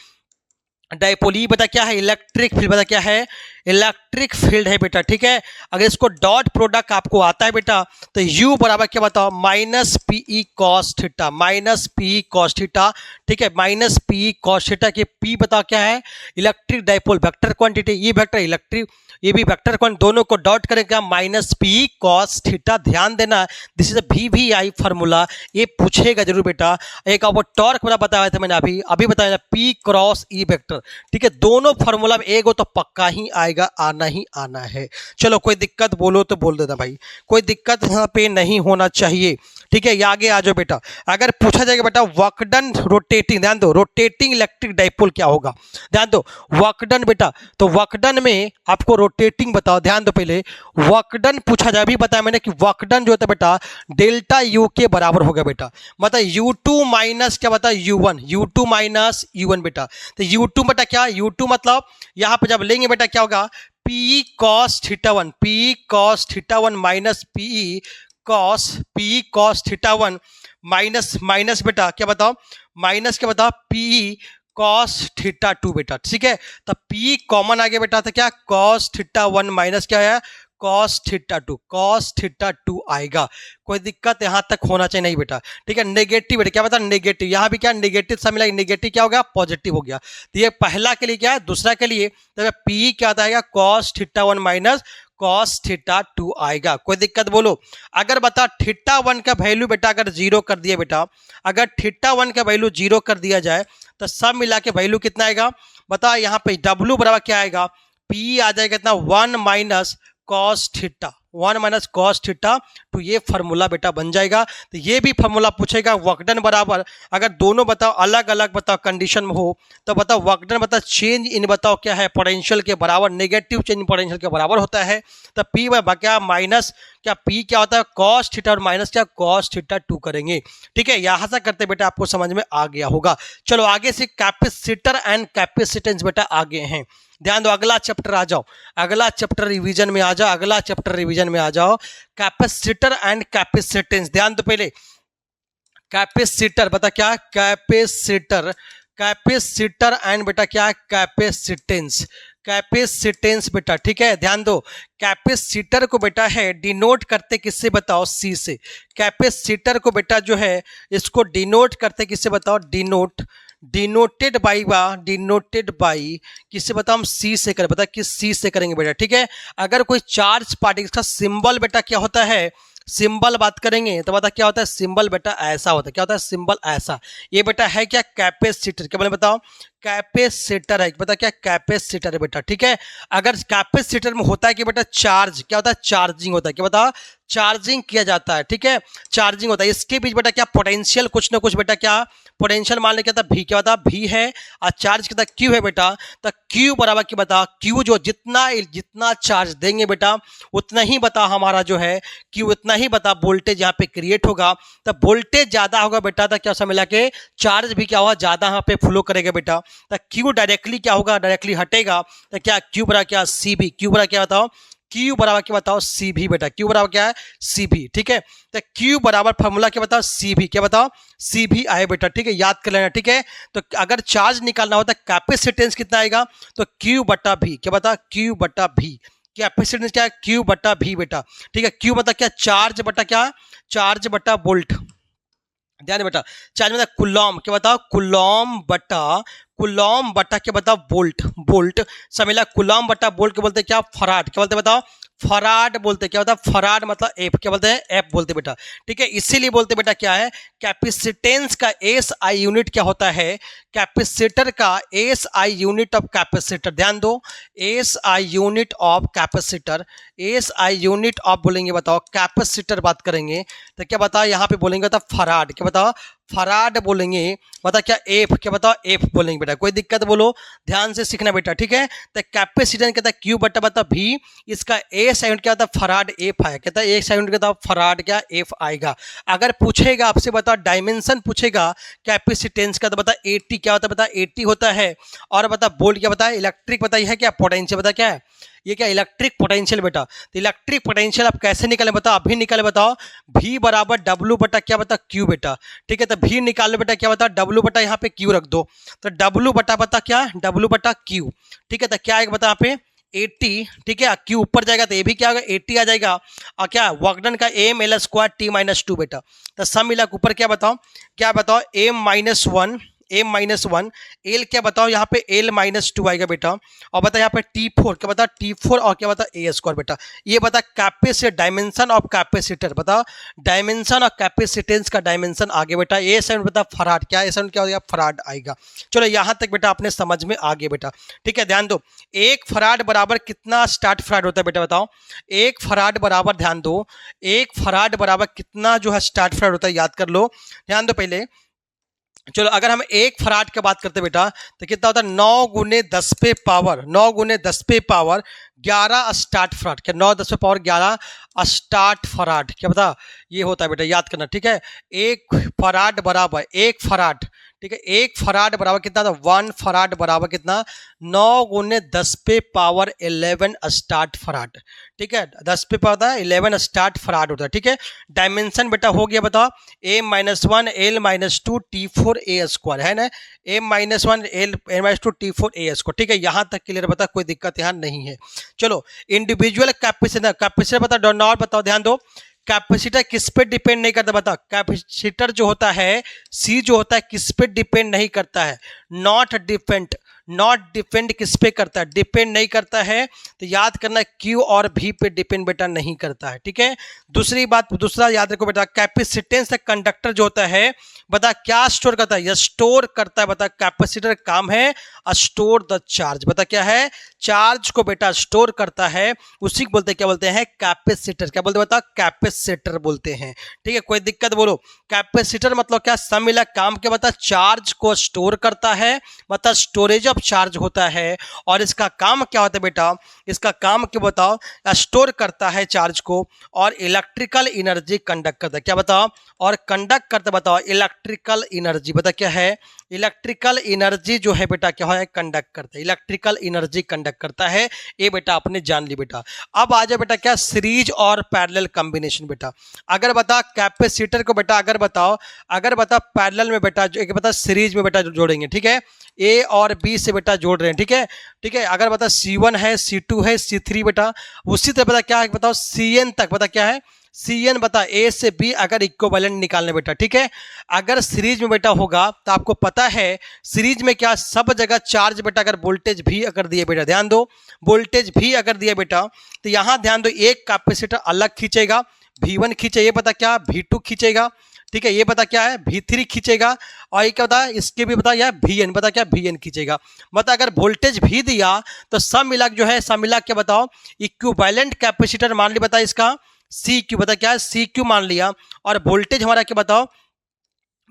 डाइपोल। ई बता क्या है? इलेक्ट्रिक फील्ड बता क्या है? इलेक्ट्रिक फील्ड है बेटा, ठीक है। अगर इसको डॉट प्रोडक्ट आपको आता है बेटा तो U बराबर क्या बताओ minus P E cos theta, minus P E cos theta, ठीक है। माइनस पीई कॉस थीटा के P बताओ क्या है, इलेक्ट्रिक डाइपोल वेक्टर क्वांटिटी, ये वेक्टर इलेक्ट्रिक, ये भी वेक्टर क्वांटिटी, दोनों को डॉट करेगा माइनस पी कॉस थीटा। ध्यान देना दिस इज VVI फार्मूला, ये पूछेगा जरूर बेटा। एक आपको टॉर्क वाला बताया था मैंने अभी बताया P क्रॉस E वेक्टर, ठीक है। दोनों फार्मूला में एक हो तो पक्का ही आएगा, आना ही आना है। चलो कोई दिक्कत बोलो तो बोल देना भाई, कोई दिक्कत यहाँ पे नहीं होना चाहिए, ठीक है। ये आगे आ जाओ बेटा। अगर पूछा जाएगा बेटा वर्क डन रोटेटिंग, ध्यान दो रोटेटिंग इलेक्ट्रिक डाइपोल क्या होगा, ध्यान दो वर्क डन बेटा, तो वर्क डन में आपको रोटेटिंग बताओ, ध्यान दो पहले वर्क डन पूछा जाए, अभी बताया मैंने कि वर्क डन जो होता है बेटा डेल्टा U के बराबर होगा बेटा, मतलब U2 माइनस क्या बता U1, U2 माइनस U1 बेटा। तो U2 बेटा क्या, U2 मतलब यहाँ पे जब लेंगे बेटा क्या होगा P cos theta 1, P cos theta 1 minus P cos theta 1 minus minus बेटा क्या बताओ, माइनस क्या बताओ P cos थीटा 2 बेटा, ठीक है। तो P कॉमन आ गया बेटा, तो क्या cos थीटा 1 माइनस क्या है cos थीटा 2, cos थीटा 2 आएगा। कोई दिक्कत यहां तक होना चाहिए नहीं बेटा, ठीक है। नेगेटिव बेटा क्या बता नेगेटिव, यहां भी क्या नेगेटिव सब मिला, नेगेटिव क्या हो गया पॉजिटिव हो गया। तो ये पहला के लिए क्या है, दूसरा के लिए तो P क्या आता है cos theta 1 minus cos theta 2 आएगा। कोई दिक्कत बोलो। अगर बता थीटा 1 का वैल्यू बेटा अगर जीरो कर दिया बेटा, अगर थीटा 1 का वैल्यू जीरो कर दिया जाए तो सब मिला के वैल्यू कितना आएगा बता, यहाँ पे W बराबर क्या आएगा, P आ जाएगा कितना 1 minus cos theta, 1 minus cos theta, तो ये फार्मूला बेटा बन जाएगा। तो ये भी फार्मूला पूछेगा वर्कडन बराबर, अगर दोनों बताओ अलग अलग बताओ कंडीशन में हो तो बताओ वर्कडन बताओ चेंज इन बताओ क्या है पोटेंशियल के बराबर, नेगेटिव चेंज इन पोटेंशियल के बराबर होता है। तो P क्या माइनस क्या P क्या होता है कॉस थीटा और माइनस क्या कॉस थीटा 2 करेंगे, ठीक है। यहां से करते बेटा आपको समझ में आ गया होगा। चलो आगे से कैपेसिटर एंड कैपेसिटेंस बेटा आगे हैं, ध्यान दो अगला चैप्टर आ जाओ, अगला चैप्टर रिवीजन में आ जाओ, अगला चैप्टर रिवीजन में आ जाओ कैपेसिटर एंड कैपेसिटेंस। ध्यान दो पहले कैपेसिटर बता क्या कैपेसिटर, कैपेसिटर एंड बेटा क्या कैपेसिटेंस, कैपेसिटेंस बेटा, ठीक है। ध्यान दो कैपेसिटर को बेटा है डिनोट करते किससे बताओ C से, कैपेसिटर को बेटा जो है इसको डिनोट करते किससे बताओ डिनोटेड बाई किससे बताओ हम C से करें, बता किस C से करेंगे बेटा, ठीक है। अगर कोई चार्ज पार्टिकल का सिंबल बेटा क्या होता है, सिंबल बात करेंगे तो बता क्या होता है सिंबल बेटा ऐसा होता है, क्या होता है सिंबल ऐसा, ये बेटा है क्या कैपेसिटर, क्या बोले बताओ कैपेसिटर है, बता क्या कैपेसिटर है बेटा, ठीक है। अगर कैपेसिटर में होता है कि बेटा चार्ज क्या होता है चार्जिंग होता है, क्या बता चार्जिंग किया जाता है, ठीक है चार्जिंग होता है। इसके बीच बेटा क्या पोटेंशियल कुछ ना कुछ बेटा क्या पोटेंशियल मान ले क्या था V, क्या बता V है और चार्ज कितना Q है बेटा, तो Q बराबर क्या बता Q जो जितना चार्ज देंगे बेटा उतना ही बता हमारा जो है Q उतना ही बता वोल्टेज यहाँ पे क्रिएट होगा। तो वोल्टेज ज्यादा होगा बेटा तो क्या समझ के चार्ज भी क्या होगा ज्यादा यहाँ पे फ्लो करेगा बेटा, तो Q डायरेक्टली क्या होगा डायरेक्टली हटेगा, तो क्या Q बराबर क्या CB, Q बराबर क्या बताओ Q बराबर क्या बताओ CB बेटा, Q बराबर क्या है CB, ठीक है। तो Q बराबर फॉर्मूला क्या बताओ CB, क्या बताओ CB आए बेटा, ठीक है याद कर लेना, ठीक है। तो अगर चार्ज निकालना होता है कैपेसिटेंस कितना आएगा तो Q बटा V, क्या बता Q बटा V, कैपेसिटेंस क्या है Q बटा V बेटा, ठीक है। Q बता क्या चार्ज बटा क्या चार्ज बटा वोल्ट, ध्यान बेटा चार्ज मतलब कुलॉम, क्या बताओ कुलॉम बटा क्या बताओ वोल्ट समझला, कुलॉम बटा वोल्ट क्या बोलते हैं क्या फराड, क्या बोलते हैं बताओ फराड बोलते, क्या होता है फराड मतलब एफ, क्या बोलते हैं एफ बोलते बेटा, ठीक है। इसीलिए बोलते बेटा क्या है कैपेसिटेंस का SI यूनिट क्या होता है, कैपेसिटर का SI यूनिट ऑफ कैपेसिटर, ध्यान दो SI unit of capacitor, SI unit of बोलेंगे बताओ कैपेसिटर बात करेंगे तो क्या बताओ यहाँ पे बोलेंगे बताओ फराड, क्या बताओ फराड बोलेंगे, बता क्या एफ, क्या बताओ एफ बोलेंगे बेटा, कोई दिक्कत बोलो ध्यान से सीखना बेटा, ठीक है। तो कैपेसिटेंस कहता है Q बटा बता V, इसका SI यूनिट क्या होता है फराड एफ आया, कहता है SI यूनिट कहता है फराड क्या एफ आएगा। अगर पूछेगा आपसे बता डायमेंशन पूछेगा कैपेसिटेंस का तो बता 80 क्या होता है बता 80 होता है, और बता वोल्ट क्या बता इलेक्ट्रिक बताइए है क्या पोटेंशियल बता क्या है ये क्या इलेक्ट्रिक पोटेंशियल बेटा। तो इलेक्ट्रिक पोटेंशियल आप कैसे निकाले बताओ अभी निकाले बताओ V बराबर W बटा क्या बता Q बेटा, ठीक है। तो V निकाले बेटा क्या बता W बटा यहाँ पे Q रख दो, तो W बटा बता क्या W बटा Q, ठीक है। तो क्या आएगा बता यहाँ पे 80, ठीक है, क्यू ऊपर जाएगा तो ये भी क्या होगा 80 आ जाएगा। और क्या वर्क डन का M L square T minus 2 बेटा। तो सब मिला के ऊपर क्या बताओ एम माइनस वन एल क्या बताओ यहाँ पे एल माइनस 2 आएगा बेटा। और बता यहाँ पे T4 क्या बता T4 और क्या बता ए स्क्वायर बेटा। ये बता कैपेसिटर डायमेंशन ऑफ कैपेसिटर बता डायमेंशन और कैपेसिटेंस का डायमेंशन आगे बेटा। ए साउंड बता फराड क्या हो गया फराड आएगा। चलो यहाँ तक बेटा आपने समझ में आ गया बेटा। ठीक है ध्यान दो एक फराड बराबर कितना स्टार्ट फराड होता है बेटा बताओ। एक फराड बराबर ध्यान दो एक फराड बराबर कितना जो है स्टार्ट फराड होता है याद कर लो ध्यान दो पहले। चलो अगर हम एक फराड की बात करते बेटा तो कितना होता है 9 गुने 10 पे पावर 11 स्टार्ट फराड। क्या 9 10 पे पावर 11 स्टार्ट फराड क्या बता ये होता है बेटा याद करना। ठीक है एक फराड बराबर एक फराड ठीक है एक फराड बराबर कितना था 1 फराड बराबर कितना 9 गुने 10 पे पावर 11 स्टार्ट फराड। ठीक है 10 पे पावर 11 स्टार्ट फराड होता है। ठीक है डायमेंशन बेटा हो गया बताओ m-1 l-2 T4 a square है ना m-1 l-2 T4 a square. ठीक है यहाँ तक क्लियर बता कोई दिक्कत यहाँ नहीं है। चलो इंडिविजुअल कैपेसिटर बता डॉट बताओ ध्यान दो कैपेसिटर किस पे डिपेंड नहीं करता बता कैपेसिटर जो होता है सी जो होता है किस पे डिपेंड नहीं करता है नॉट डिपेंड किस पे करता है डिपेंड नहीं करता है। तो याद करना क्यू और भी पे डिपेंड बेटा नहीं करता है। ठीक है दूसरा याद रखो बेटा कैपेसिटेंस कंडक्टर जो होता है बता क्या स्टोर करता है स्टोर करता है बता कैपेसिटर काम है स्टोर द चार्ज बता क्या है चार्ज को बेटा स्टोर करता है उसी को बोलते हैं क्या बोलते हैं कैपेसिटर क्या बोलते हैं बता कैपेसिटर बोलते हैं। ठीक है कोई दिक्कत बोलो कैपेसिटर मतलब क्या सब मिला काम क्या बता चार्ज को स्टोर करता है मतलब स्टोरेज ऑफ चार्ज होता है। और इसका काम क्या होता है बेटा इसका काम क्या बताओ स्टोर करता है चार्ज को और इलेक्ट्रिकल एनर्जी कंडक्ट करता है क्या बताओ और कंडक्ट करता बताओ इलेक्ट्रिकल एनर्जी बता क्या है इलेक्ट्रिकल एनर्जी जो है बेटा क्या है कंडक्ट करता है इलेक्ट्रिकल एनर्जी कंडक्ट करता है। ये बेटा आपने जान ली बेटा। अब आ जाए बेटा क्या सीरीज और पैरेलल कॉम्बिनेशन बेटा। अगर बता कैपेसिटर को बेटा अगर बता पैरेलल में बेटा जो एक बता सीरीज में बेटा जोड़ेंगे। ठीक है ए और बी से बेटा जोड़ रहे हैं। ठीक है अगर बता C1 है C2 है C3 बेटा उसी तरह बता क्या है बताओ CN तक बता क्या है CN बता ए से बी अगर इक्विवेलेंट निकालने बेटा। ठीक है अगर सीरीज में बेटा होगा तो आपको पता है सीरीज में क्या सब जगह चार्ज बेटा अगर वोल्टेज भी अगर दिए बेटा ध्यान दो वोल्टेज भी अगर दिए बेटा तो यहाँ ध्यान दो एक कैपेसिटर अलग खींचेगा V1 खींचे ये बता क्या V2 खींचेगा। ठीक है ये बता क्या है V3 खींचेगा और ये क्या बता इसके भी बता यह VN बता क्या VN खींचेगा। बता अगर वोल्टेज भी दिया तो सब मिला जो है सब मिला क्या बताओ इक्विवेलेंट कैपेसिटर मान ली बता इसका CQ बता क्या है CQ मान लिया और वोल्टेज हमारा क्या बताओ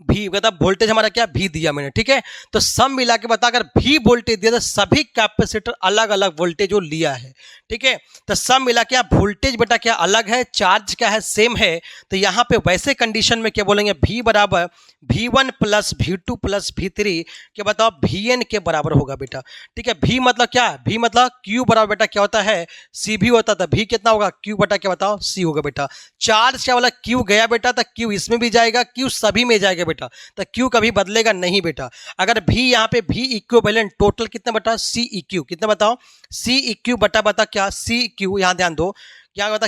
भी बता वोल्टेज हमारा क्या भी दिया मैंने। ठीक है तो सब मिला के बता अगर भी वोल्टेज दिया तो सभी कैपेसिटर अलग अलग वोल्टेज जो लिया है। ठीक है तो सब मिला के वोल्टेज बेटा क्या अलग है चार्ज क्या है सेम है। तो यहाँ पे वैसे कंडीशन में क्या बोलेंगे V बराबर V1 plus V2 plus V3 क्या बताओ VN के बराबर होगा बेटा। ठीक है V मतलब क्या V मतलब Q बराबर बेटा क्या होता है C भी होता था V कितना होगा Q बटा क्या बताओ C होगा बेटा। चार्ज क्या बोला Q गया बेटा तो Q इसमें भी जाएगा Q सभी में जाएगा बेटा तो Q कभी बदलेगा नहीं बेटा। अगर V यहाँ पे V इक्विवेलेंट टोटल कितना बता CEQ कितना बताओ CEQ बता क्या CEQ यहाँ ध्यान दो क्या बता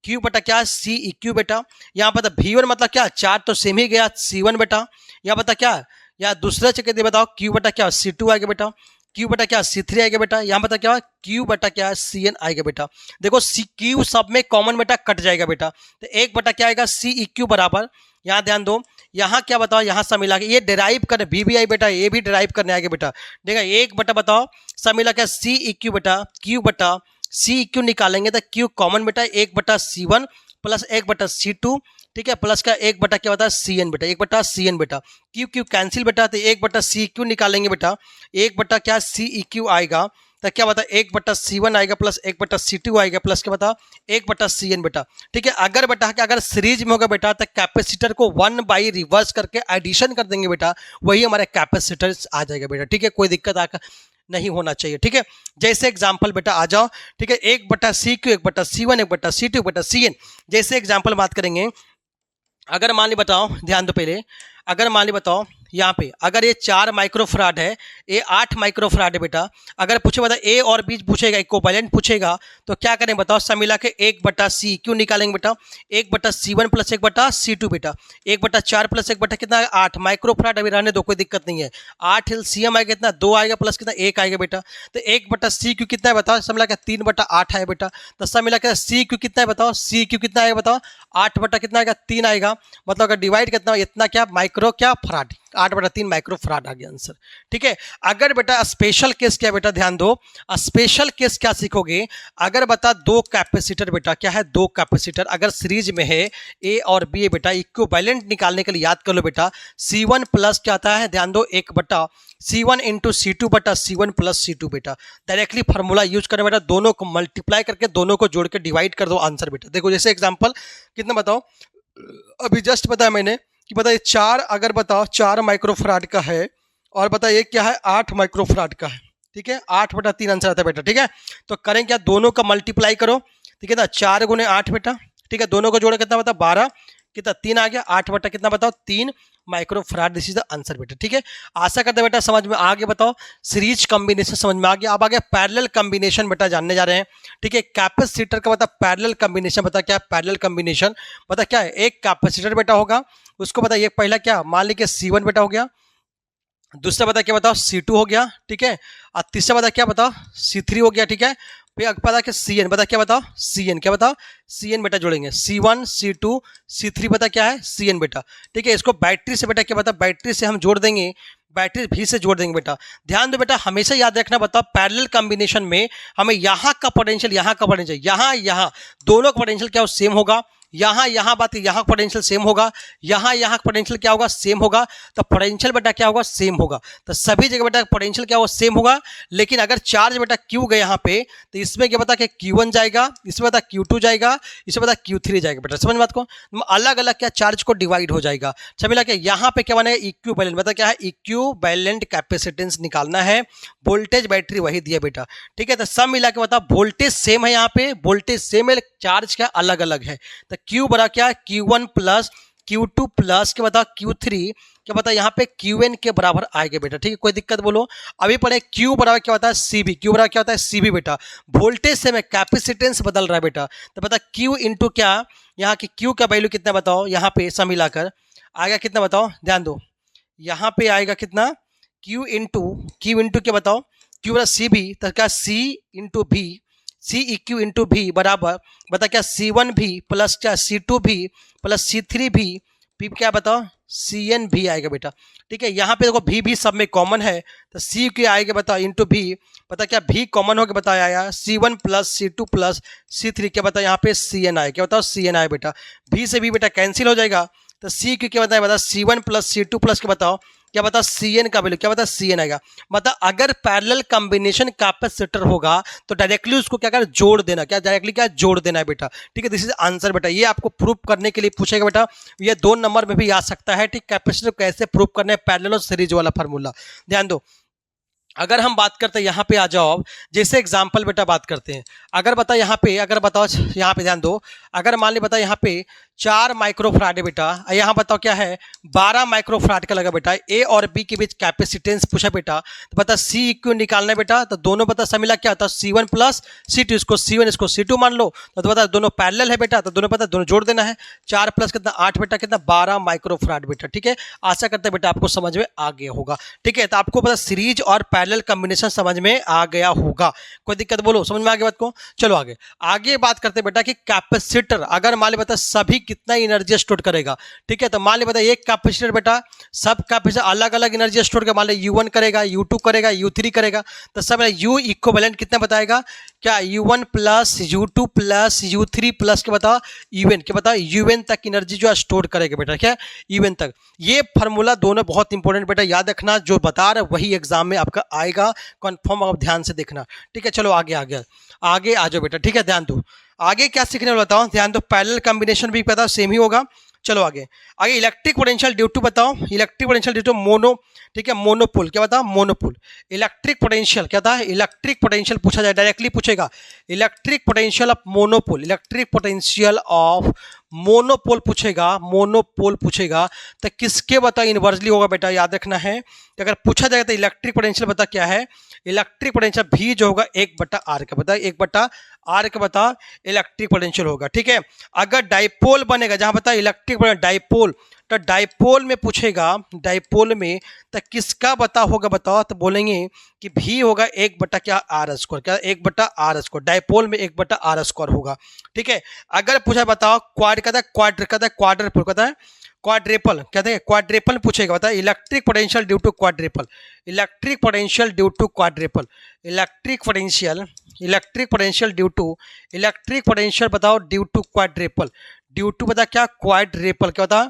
Q बटा क्या CEQ बेटा। यहाँ बता V1 मतलब क्या चार्ज तो सेम ही गया C1 बेटा। यहाँ बता क्या या दूसरा चक्कर दे बताओ Q बटा क्या C2 आएगा बेटा Q बटा क्या C3 आएगा बेटा। यहाँ बता क्या Q बटा क्या CN आएगा बेटा। देखो Q सब में कॉमन बेटा कट जाएगा बेटा तो एक बटा क्या आएगा CEQ बराबर यहाँ ध्यान दो यहाँ क्या बताओ यहाँ सब मिला के ये डिराइव कर VBI बेटा ये भी डिराइव करने आएगा बेटा। देखा एक बटा बताओ सब मिला क्या CEQ बेटा Q बटा CEQ निकालेंगे तो Q कॉमन बेटा एक बटा C1 प्लस एक बटा C2 ठीक है प्लस का एक बटा क्या होता है CN बेटा एक बटा CN बेटा Q कैंसिल बेटा तो एक बटा CQ निकालेंगे बेटा एक बटा क्या CEQ आएगा तो क्या बता एक बटा C1 आएगा प्लस एक बटा C2 आएगा प्लस क्या बता एक बटा CN बेटा। ठीक है अगर बेटा क्या अगर सीरीज में होगा बेटा तो कैपेसिटर को 1 बाई रिवर्स करके एडिशन कर देंगे बेटा वही हमारे कैपेसिटर आ जाएगा बेटा। ठीक है कोई दिक्कत आकर नहीं होना चाहिए। ठीक है जैसे एग्जांपल बेटा आ जाओ। ठीक है एक बटा CQ एक बटा C1 एक बटा C2 एक बटा CN जैसे एग्जांपल बात करेंगे। अगर मान ली बताओ ध्यान दो पहले अगर मान ली बताओ यहाँ पे अगर ये 4 माइक्रोफराड है, ये 8 माइक्रोफराड है बेटा। अगर पूछे बता ए और बी पूछेगा, इक्विवेलेंट पूछेगा, तो क्या करें बताओ, सब मिला के 1/c क्यों निकालेंगे बेटा, 1/c1 प्लस 1/c2 बेटा, 1/4 प्लस 1 कितना 8 माइक्रोफराड। अभी रहने दो, कोई दिक्कत नहीं है। 8 LCM आएगा कितना 2 आएगा प्लस कितना 1 आएगा बेटा। तो 1/c क्यू कितना है बताओ, सब मिला के 3/8 है बेटा। तो सब मिला के c क्यू कितना है बताओ, c क्यू कितना आएगा बताओ, 8 कितना आएगा 3 आएगा। मतलब अगर डिवाइड कितना इतना क्या माइक्रो क्या फराड, 8/3 माइक्रोफराड आ गया आंसर। ठीक है। अगर बेटा स्पेशल केस क्या बेटा, ध्यान दो, स्पेशल केस क्या सीखोगे, अगर बता 2 कैपेसिटर बेटा, क्या है 2 कैपेसिटर अगर सीरीज में है ए और बी है बेटा, इक्विवेलेंट निकालने के लिए याद कर लो बेटा, C1 प्लस क्या आता है, ध्यान दो 1/C1 into C2/C1 plus C2 बेटा। डायरेक्टली फार्मूला यूज करें बेटा, दोनों को मल्टीप्लाई करके दोनों को जोड़ के डिवाइड कर दो आंसर बेटा। देखो जैसे एग्जांपल कितना बताओ, अभी जस्ट बताया मैंने कि बताइए 4 अगर बताओ 4 माइक्रोफराड का है और बताइए क्या है 8 माइक्रोफराड का है। ठीक है, 8/3 आंसर आता है बेटा। ठीक है, तो करें क्या, दोनों का मल्टीप्लाई करो। ठीक है ना, 4 गुने 8 बेटा। ठीक है, दोनों को जोड़े कितना बता 12, कितना 3 आ गया, 8 कितना बताओ 3 microfarad. This is the answer बेटा। ठीक है, आशा करते बेटा समझ में आ गया। बताओ सीरीज कॉम्बिनेशन समझ में आ गया। अब आ गया पैरेलल कॉम्बिनेशन बेटा, जानने जा रहे हैं। ठीक है, कैपेसिटर का बता पैरेलल कॉम्बिनेशन, बता क्या है पैरेलल कॉम्बिनेशन, बता क्या है। एक कैपेसिटर बेटा होगा, उसको बता ये पहला क्या मान लीजिए C1 बेटा हो गया, दूसरा बता क्या बताओ C2 हो गया। ठीक है, और तीसरा बता क्या बताओ C3 हो गया। ठीक है, फिर पता क्या CN, बता क्या बताओ CN, क्या बताओ CN बेटा जोड़ेंगे, C1 C2 C3 बता क्या है CN बेटा। ठीक है, इसको बैटरी से बेटा क्या बता, बैटरी से हम जोड़ देंगे, बैटरी भी से जोड़ देंगे बेटा। ध्यान दो बेटा, हमेशा याद रखना बताओ पैरेलल कॉम्बिनेशन में हमें यहाँ का पोटेंशियल, यहाँ का पोटेंशियल, यहाँ दोनों का पोटेंशियल क्या हो सेम होगा, यहाँ बात यहाँ पोटेंशियल सेम होगा, यहाँ पोटेंशियल क्या होगा सेम होगा। तो पोटेंशियल बेटा क्या होगा सेम होगा। तो सभी जगह बेटा पोटेंशियल क्या होगा सेम होगा। लेकिन अगर चार्ज बेटा Q गए यहाँ पे, तो इसमें क्या बता कि Q1 जाएगा, इसमें बता Q2 जाएगा, इसमें बता Q3 जाएगा बेटा। समझ बात को, अलग अलग क्या चार्ज को डिवाइड हो जाएगा। सब मिला के यहाँ पे क्या बनेगा इक्विवेलेंट, बता क्या है इक्विवेलेंट कैपेसिटेंस निकालना है। वोल्टेज बैटरी वही दिया बेटा। ठीक है, तो सब मिला के बता वोल्टेज सेम है, यहाँ पे वोल्टेज सेम है, चार्ज क्या अलग अलग है। तो Q बड़ा क्या है Q1 प्लस Q2 प्लस क्या बता Q3 क्या बता यहाँ पे QN के बराबर आएगा बेटा। ठीक है, कोई दिक्कत बोलो। अभी पढ़े Q बराबर क्या होता है CB, Q बराबर क्या होता है CB बेटा। वोल्टेज से में कैपेसिटेंस बदल रहा है बेटा, तो बता Q इंटू क्या, यहाँ की Q का वैल्यू कितना बताओ, यहाँ पे सब मिलाकर आएगा कितना बताओ, ध्यान दो यहाँ पे आएगा कितना Q इंटू क्या बताओ Q बराबर CB, तो क्या C into B, CEQ into भी बराबर बता क्या C1 भी प्लस क्या C2 भी प्लस C3 भी, P क्या बताओ CN भी आएगा बेटा। ठीक है, यहाँ पे देखो भी सब में कॉमन है, तो C क्या आएगा बताओ इंटू भी, पता क्या भी कॉमन हो गया बताया आया C1 plus C2 plus C3 क्या बताओ यहाँ पे CN आए, क्या बताओ CN आए बेटा। भी से भी बेटा कैंसिल हो जाएगा, तो C क्या बताया बता C1 प्लस C2 प्लस क्या बताओ क्या बता CN का वैल्यू क्या बता CN आएगा। मतलब अगर पैरेलल कॉम्बिनेशन कैपेसिटर होगा तो डायरेक्टली उसको क्या कर जोड़ देना, क्या डायरेक्टली क्या जोड़ देना है बेटा। ठीक है, दिस इज आंसर बेटा। ये आपको प्रूफ करने के लिए पूछेगा बेटा, ये 2 नंबर में भी आ सकता है। ठीक, कैपेसिटर कैसे प्रूफ करना है पैरेलल और सीरीज वाला फार्मूला ध्यान दो। अगर हम बात करते हैं यहाँ पे आ जाओ, जैसे एग्जाम्पल बेटा बात करते हैं, अगर बता यहाँ पे अगर बताओ यहाँ पे ध्यान दो, अगर मान ली बता यहाँ पे 4 माइक्रोफराड है बेटा, यहाँ बताओ क्या है 12 माइक्रोफराड का लगा बेटा। ए और बी के बीच कैपेसिटेंस पूछा बेटा, तो बता सी इक्वल निकालना है बेटा। तो दोनों बता सब मिला क्या होता है C1 प्लस C2, इसको C1 इसको C2 मान लो, तो बता दोनों पैरेलल है बेटा, तो दोनों पता दोनों जोड़ देना है। 4 प्लस कितना 8 बेटा, कितना 12 माइक्रोफराड बेटा। ठीक है, आशा करते हैं बेटा आपको समझ में आ गया होगा। ठीक है, तो आपको पता सीरीज और पैरेलल कॉम्बिनेशन समझ में आ गया होगा, कोई दिक्कत बोलो, समझ में आ गया बात को। चलो आगे बात करते हैं बेटा कि कैपेसिटर अगर मान ले बता सभी कितना एनर्जी स्टोर करेगा। ठीक है, तो मान ले बता एक कैपेसिटर बेटा सब कैपेसिटर अलग अलग एनर्जी स्टोर कर, मान ले U1 करेगा, U2 करेगा, U3 करेगा, तो सब U इक्विवेलेंट कितना बताएगा, क्या U1 plus U2 plus U3 plus के बताओ UN के बताओ UN तक एनर्जी जो स्टोर करेगा बेटा, क्या UN तक। ये फार्मूला दोनों बहुत इंपॉर्टेंट बेटा, याद रखना, जो बता रहा वही एग्जाम में आपका आएगा, कंफर्म आप ध्यान से देखना। ठीक है, चलो आगे आ जाओ बेटा। ठीक है, ध्यान दो आगे क्या सीखने वाला बताओ, ध्यान दो। पैरेलल कॉम्बिनेशन भी पता सेम ही होगा, चलो आगे आगे इलेक्ट्रिक पोटेंशियल ड्यू टू बताओ, electric potential due to mono, ठीक है, मोनोपोल, क्या बताओ, मोनोपोल। इलेक्ट्रिक पोटेंशियल क्या था, इलेक्ट्रिक पोटेंशियल पूछा जाए, डायरेक्टली पूछेगा, electric potential of monopole, electric potential of monopole पूछेगा, मोनोपोल पूछेगा तो किसके बताओ इनवर्सली होगा बेटा, याद रखना है कि अगर पूछा जाएगा तो इलेक्ट्रिक पोटेंशियल बता क्या है, इलेक्ट्रिक पोटेंशियल भी जो होगा 1/r का बता, 1/r का बता इलेक्ट्रिक पोटेंशियल होगा, ठीक है। अगर डाइपोल बनेगा, जहां बता इलेक्ट्रिक डाइपोल, तो डाइपोल में पूछेगा, डाइपोल में तो किसका बता होगा बताओ, तो बोलेंगे कि भी होगा 1/r², क्या 1/r², डाइपोल में 1/r² होगा, ठीक है। अगर पूछा बताओ क्वाड कहता है, क्वाड्रपल कहता है, क्वाड्रेपल कहते हैं, क्वाड्रेपल पूछेगा, बताओ electric potential due to quadrupole, electric potential due to quadrupole, electric potential, electric potential due to, electric potential बताओ due to quadrupole, due to बता क्या, क्वाड्रेपल, क्या बता,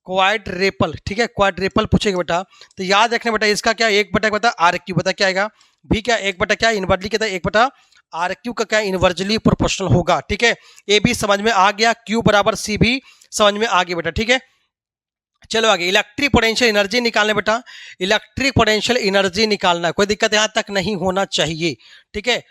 क्वाड्रेपल, ठीक है, क्वाड्रेपल पूछेगा बेटा। तो याद रखना बेटा इसका क्या 1/, बता r³ बता क्या आएगा, भी क्या 1/, क्या इनवर्सली कहता है 1/r³ का क्या इनवर्सली प्रोपोर्शनल होगा, ठीक है। ए भी समझ में आ गया, Q बराबर C भी समझ में आ गया बेटा, ठीक है। चलो आगे इलेक्ट्रिक पोटेंशियल एनर्जी निकालना बेटा, इलेक्ट्रिक पोटेंशियल एनर्जी निकालना, कोई दिक्कत यहां तक नहीं होना चाहिए, ठीक है।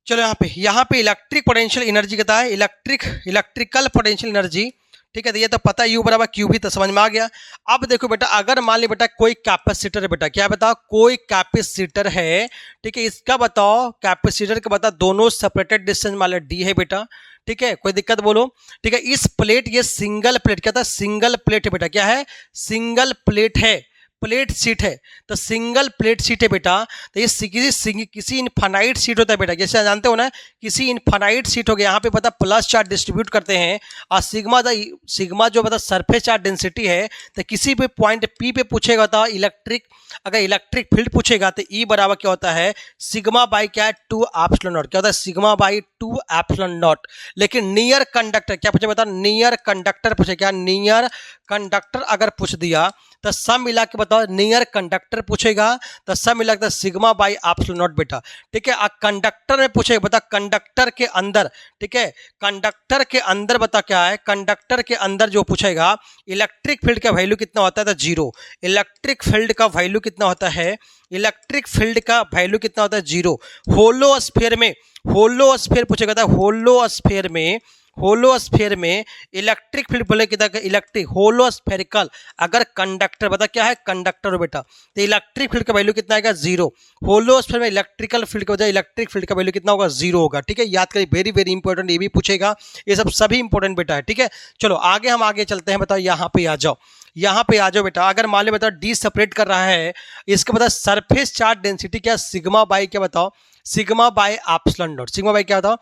चलो यहाँ पे इलेक्ट्रिक पोटेंशियल एनर्जी कहता है, इलेक्ट्रिकल पोटेंशियल एनर्जी, ठीक है। तो ये तो पता है U बराबर Q भी तो समझ में आ गया। अब देखो बेटा अगर मान ली बेटा कोई कैपेसिटर है बेटा, क्या बताओ, कोई कैपेसिटर है, ठीक है, इसका बताओ कैपेसिटर का बता दोनों सेपरेटेड डिस्टेंस मान लो D है बेटा, ठीक है, कोई दिक्कत बोलो, ठीक है। इस प्लेट, ये सिंगल प्लेट, क्या था, सिंगल प्लेट है बेटा, क्या है, सिंगल प्लेट है, प्लेट सीट है, तो सिंगल प्लेट सीट है बेटा। तो ये किसी इनफाइनाइट सीट होता है बेटा, जैसे जानते हो ना, किसी इनफाइनाइट सीट हो गया, यहाँ पे पता प्लस चार्ज डिस्ट्रीब्यूट करते हैं, और सिग्मा जो बता सरफेस चार्ज डेंसिटी है, तो किसी भी पॉइंट P पे पूछेगा था इलेक्ट्रिक, अगर इलेक्ट्रिक फील्ड पूछेगा तो E बराबर क्या होता है, सिग्मा बाई क्या है 2ε0, क्या होता है, सिग्मा बाई 2ε0। लेकिन नियर कंडक्टर क्या पूछे बता, नियर कंडक्टर पूछे, क्या नियर कंडक्टर अगर पूछ दिया तो सब मिला के बताओ, नियर कंडक्टर पूछेगा तो सब मिला के सिग्मा बाई ε0 बेटा, ठीक है। कंडक्टर में पूछेगा बता, कंडक्टर के अंदर, ठीक है, कंडक्टर के अंदर बता क्या है, कंडक्टर के अंदर जो पूछेगा इलेक्ट्रिक फील्ड का वैल्यू कितना होता है, तो 0, इलेक्ट्रिक फील्ड का वैल्यू कितना होता है, इलेक्ट्रिक फील्ड का वैल्यू कितना होता है 0। होलो स्फीयर में, होलो स्फीयर पूछेगा था, होलो स्फीयर में, होलो स्फीयर में इलेक्ट्रिक फील्ड बोले कितना, इलेक्ट्रिक होलो स्फेरिकल, अगर कंडक्टर बता क्या है, कंडक्टर हो बेटा, तो इलेक्ट्रिक फील्ड का वैल्यू कितना आएगा 0। होलो स्फीयर में इलेक्ट्रिकल फील्ड का बजाय इलेक्ट्रिक फील्ड का वैल्यू कितना होगा 0 होगा, ठीक है। याद करिए, वेरी वेरी इंपॉर्टेंट, ये भी पूछेगा, ये सब सभी इंपॉर्टेंट बेटा है, ठीक है। चलो आगे हम आगे चलते हैं, बताओ यहाँ पे आ जाओ, यहाँ पे आ जाओ बेटा। अगर मान लो बताओ डी सेपरेट कर रहा है, इसका बताओ सरफेस चार्ज डेंसिटी क्या, सिग्मा बाई क्या बताओ, sigma by epsilon not, sigma by क्या बताओ,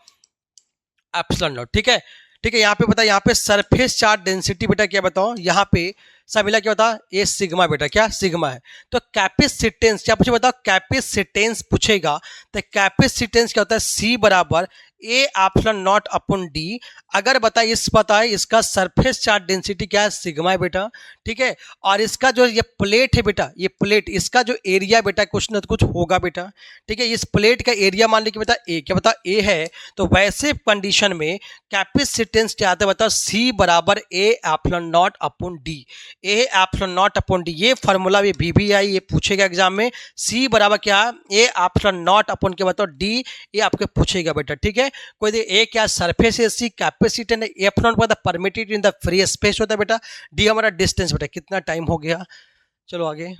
एप्सिलॉन नॉट, ठीक है, ठीक है। यहाँ पे बता, यहाँ पे सरफेस चार्ज डेंसिटी बेटा क्या बताओ, यहाँ पे सब मिला क्या बता, ये सिग्मा बेटा, क्या सिग्मा है। तो कैपेसिटेंस क्या पूछे बताओ, कैपेसिटेंस पूछेगा, तो कैपेसिटेंस क्या होता है, C बराबर A∈0 अपॉन D। अगर बता इस पता है इसका सरफेस चार्ज डेंसिटी क्या है, सिग्मा है बेटा, ठीक है। और इसका जो ये प्लेट है बेटा, ये प्लेट, इसका जो एरिया बेटा कुछ न कुछ होगा बेटा, ठीक है। इस प्लेट का एरिया मान लीजिए बेटा A, क्या बता A है, तो वैसे कंडीशन में कैपेसिटेंस क्या आता है बता, C बराबर A∈0 upon D, A∈0 upon D। ये फार्मूला ये VBI ये पूछेगा एग्जाम में, C बराबर क्या है A∈0 अपॉन क्या बताओ D, ये आपके पूछेगा बेटा, ठीक है। कोई ए क्या सरफेस है, सी कैपेसिटेंस है, एप्सिलॉन पता permitted in the free space होता है बेटा, डी हमारा डिस्टेंस बेटा। कितना टाइम हो गया, चलो आगे,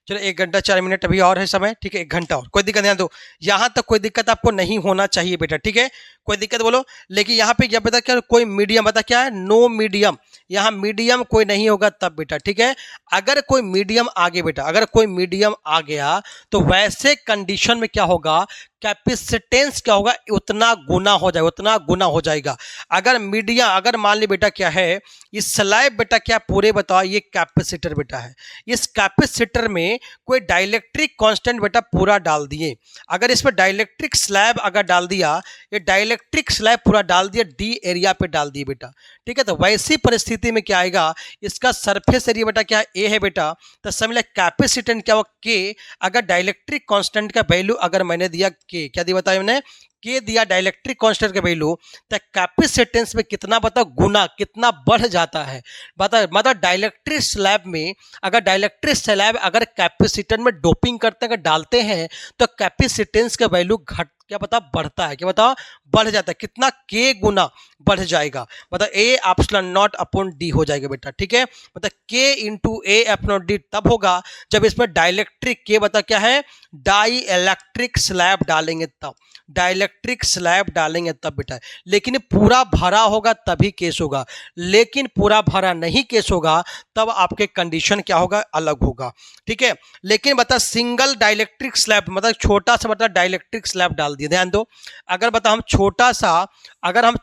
चलो 1 घंटा 4 मिनट अभी और है समय, ठीक है, 1 घंटा और, कोई दिक्कत, ध्यान दो, यहाँ तक कोई दिक्कत आपको नहीं होना चाहिए बेटा, ठीक है, कोई दिक्कत बोलो। लेकिन यहाँ पे क्या बता, क्या कोई मीडियम बता क्या है, नो मीडियम, यहाँ मीडियम कोई नहीं होगा तब बेटा, ठीक है। अगर कोई मीडियम आगे बेटा, अगर कोई मीडियम आ गया तो वैसे कंडीशन में क्या होगा, कैपेसिटेंस क्या होगा, उतना गुना हो जाएगा, उतना गुना हो जाएगा। अगर मीडियम, अगर मान ली बेटा क्या है, इस स्लैब बेटा क्या पूरे बताओ, ये कैपेसिटर बेटा है, इस कैपेसिटर में कोई डाइलेक्ट्रिक कांस्टेंट बेटा पूरा डाल दिए। अगर इस पर डाइलेक्ट्रिक स्लैब अगर डाल दिया, ये डाइलेक्ट्रिक स्लैब पूरा डाल दिया, डी एरिया पे डाल दिए बेटा, ठीक है। तो वैसी परिस्थिति में क्या आएगा, इसका सरफेस एरिया बेटा क्या ए है बेटा, तो समझ लिया कैपेसिटेंस क्या हुआ के। अगर डाइलेक्ट्रिक कांस्टेंट का वैल्यू अगर मैंने दिया के, क्या दिया बताया मैंने, के दिया डाइलेक्ट्रिक कांस्टेंट का वैल्यू, तो कैपेसिटेंस में कितना बताओ गुना कितना बढ़ जाता है। बता मतलब डाइलेक्ट्रिक स्लैब में अगर डाइलेक्ट्रिक स्लैब अगर कैपेसिटेंस में डोपिंग करते अगर डालते हैं तो कैपेसिटेंस का वैल्यू घट क्या बता बढ़ता है, क्या बता बढ़ जाता है, कितना के गुना बढ़ जाएगा, मतलब A epsilon not upon D हो जाएगा बेटा। ठीक है, मतलब के इंटू ए एप्सिलॉन डी तब होगा जब इसमें डाइलेक्ट्रिक के बता क्या है डाई इलेक्ट्रिक स्लैब डालेंगे तब, डाइलेक्ट्रिक स्लैब डालेंगे तब बेटा। लेकिन पूरा भरा होगा तभी केस होगा, लेकिन पूरा भरा नहीं केस होगा तब आपके कंडीशन क्या होगा अलग होगा। ठीक है, लेकिन बता सिंगल डाइलेक्ट्रिक स्लैब मतलब छोटा सा मतलब डाइलेक्ट्रिक स्लैब डाल दिया, ध्यान दो। अगर बता हम छोटा सा अगर हम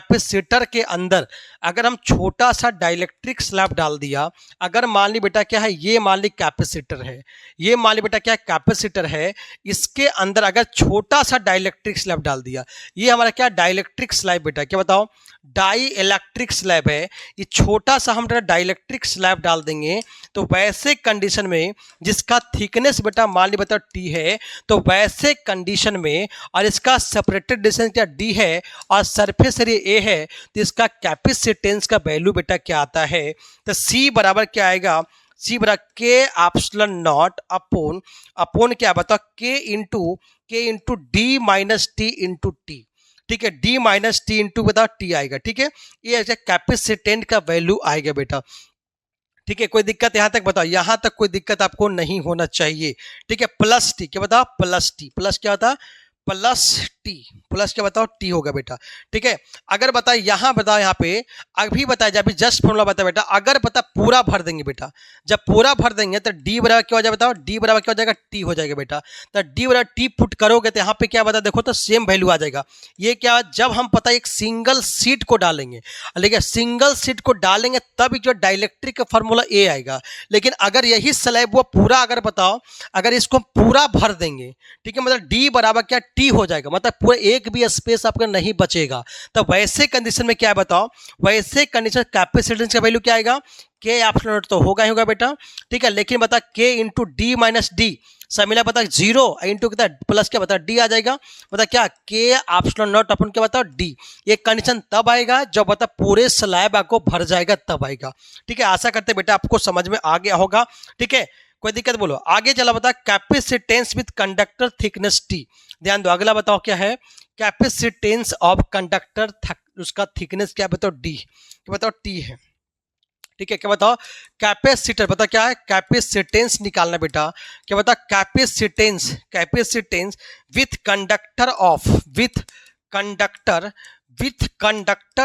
कैपेसिटर के अंदर अगर हम छोटा सा डाइलेक्ट्रिक स्लैब डाल दिया, अगर मान ली बेटा क्या है ये मान ली कैपेसिटर है, ये मान ली बेटा क्या कैपेसिटर है, इसके अंदर अगर छोटा सा डाइलेक्ट्रिक स्लैब डाल दिया, ये हमारा क्या डाइलेक्ट्रिक स्लैब बेटा क्या बताओ डाई इलेक्ट्रिक स्लैब है, ये छोटा सा हम डाइलेक्ट्रिक स्लैब डाल देंगे तो वैसे कंडीशन में जिसका थिकनेस बेटा मान ली बेटा टी है, तो वैसे कंडीशन में और इसका सेपरेटेड डिस्टेंस क्या डी है और सरफेस एरिया ए है, तो इसका कैपेसिटेंस का वैल्यू बेटा क्या आता है, तो सी बराबर क्या आएगा, सी बराबर के एप्सिलॉन नॉट अपॉन अपॉन क्या बताओ के into D minus T into T. ठीक है, डी माइनस टी इंटू बताओ टी आएगा। ठीक है, ये कैपेसिटेंट का वैल्यू आएगा बेटा। ठीक है, कोई दिक्कत यहां तक बताओ, यहां तक कोई दिक्कत आपको नहीं होना चाहिए। ठीक है, प्लस टी क्या बताओ प्लस टी, प्लस क्या होता प्लस टी, प्लस क्या बताओ टी होगा बेटा। ठीक है, अगर बता यहाँ बताओ यहाँ पे अभी बताया जब जस्ट फॉर्मूला बता बेटा, अगर बता पूरा भर देंगे बेटा, जब पूरा भर देंगे तो डी बराबर क्या हो जाएगा बताओ, डी बराबर क्या हो जाएगा टी हो जाएगा बेटा। तो डी बराबर टी पुट करोगे तो यहाँ पे क्या बता देखो तो सेम वैल्यू आ जाएगा। ये क्या जब हम पता एक सिंगल सीट को डालेंगे, लेकिन सिंगल सीट को डालेंगे तब जो डाइलेक्ट्रिक का फॉर्मूला ए आएगा, लेकिन अगर यही स्लैब वो पूरा अगर बताओ अगर इसको पूरा भर देंगे, ठीक है, मतलब डी बराबर क्या टी हो जाएगा, मतलब पूरा एक भी स्पेस आपका नहीं बचेगा। तो वैसे कंडीशन में क्या है बताओ, वैसे कंडीशन कैपेसिटेंस का वैल्यू क्या आएगा, के एप्सिलॉन नॉट तो होगा ही होगा बेटा। ठीक है, लेकिन बता के इंटू डी माइनस डी सब मिला बता जीरो इंटू कितना प्लस क्या बता डी आ जाएगा, बता क्या के एप्सिलॉन नॉट अपन क्या बताओ डी। ये कंडीशन तब आएगा जब बता पूरे स्लैब आपको भर जाएगा तब आएगा। ठीक है, आशा करते बेटा आपको समझ में आ गया होगा। ठीक है, कोई दिक्कत बोलो आगे चला बता capacitance with conductor thickness T. ध्यान दो अगला बताओ क्या है, कैपेसिटेंस ऑफ कंडक्टर उसका थिकनेस क्या बताओ डी, क्या बताओ टी है। ठीक है, क्या बताओ कैपेसिटर बता क्या है कैपेसिटेंस निकालना बेटा, क्या बता capacitance, capacitance with conductor of with conductor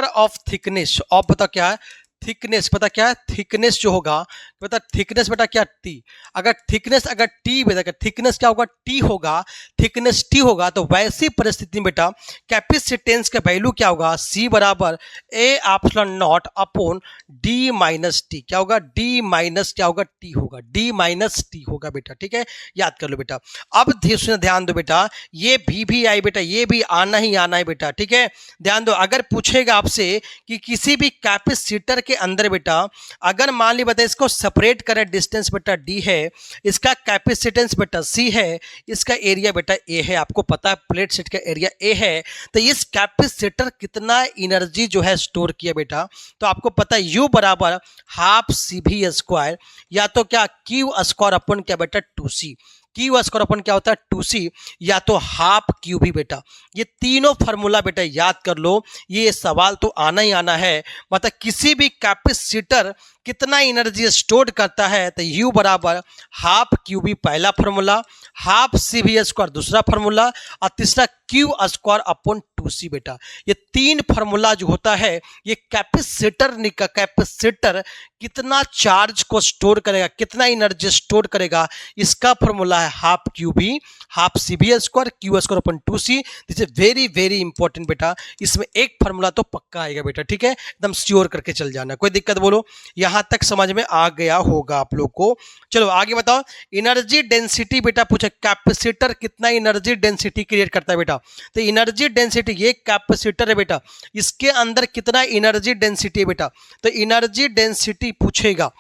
of thickness of बता क्या है थिकनेस, पता क्या है थिकनेस जो होगा बता थिकनेस बेटा क्या टी, अगर थिकनेस अगर टी बेटा थिकनेस क्या होगा टी होगा, थिकनेस टी होगा तो वैसी परिस्थिति में बेटा कैपेसिटेंस का वैल्यू क्या होगा सी बराबर A epsilon not upon D minus T, क्या होगा डी माइनस क्या होगा टी होगा, डी माइनस टी होगा बेटा। ठीक है, याद कर लो बेटा। अब ध्यान दो बेटा, ये भी आई बेटा, ये भी आना ही आना है बेटा। ठीक है, ध्यान दो अगर पूछेगा आपसे कि किसी भी कैपेसिटर के अंदर बेटा अगर मान ली बता इसको सेपरेट करें डिस्टेंस बेटा डी है, इसका कैपेसिटेंस बेटा सी है, इसका एरिया बेटा ए है, आपको पता है प्लेट सेट का एरिया ए है, तो इस कैपेसिटर कितना एनर्जी जो है स्टोर किया बेटा, तो आपको पता है यू बराबर हाफ सी भी स्क्वायर या तो क्या क्यू स्क्वायर अपन क्या बेटा 2c, क्यू स्क्वायर अपन क्या होता है 2c या तो हाफ क्यू भी बेटा। ये तीनों फार्मूला बेटा याद कर लो, ये सवाल तो आना ही आना है। मतलब किसी भी कैपेसिटर कितना एनर्जी स्टोर करता है तो यू बराबर हाफ क्यू भी पहला फार्मूला, हाफ सी भी स्क्वायर दूसरा फार्मूला और तीसरा क्यू स्क्वायर अपॉन 2c बेटा। ये तीन फार्मूला जो होता है ये कैपेसिटर कितना चार्ज को स्टोर करेगा, कितना एनर्जी स्टोर करेगा, इसका फार्मूला है half Q B half C B square Q square upon 2c। This is very very important बेटा, इसमें एक फार्मूला तो पक्का आएगा बेटा। ठीक है, एकदम श्योर करके चल जाना, कोई दिक्कत बोलो। यहाँ यहां तक समझ में आ गया होगा आप लोग को। चलो आगे बताओ, एनर्जी डेंसिटी बेटा पूछे, कैपेसिटर कितना एनर्जी डेंसिटी क्रिएट करता है बेटा। तो एनर्जी डेंसिटी, ये कैपेसिटर है बेटा, इसके अंदर कितना एनर्जी डेंसिटी है बेटा। तो एनर्जी डेंसिटी पूछेगा,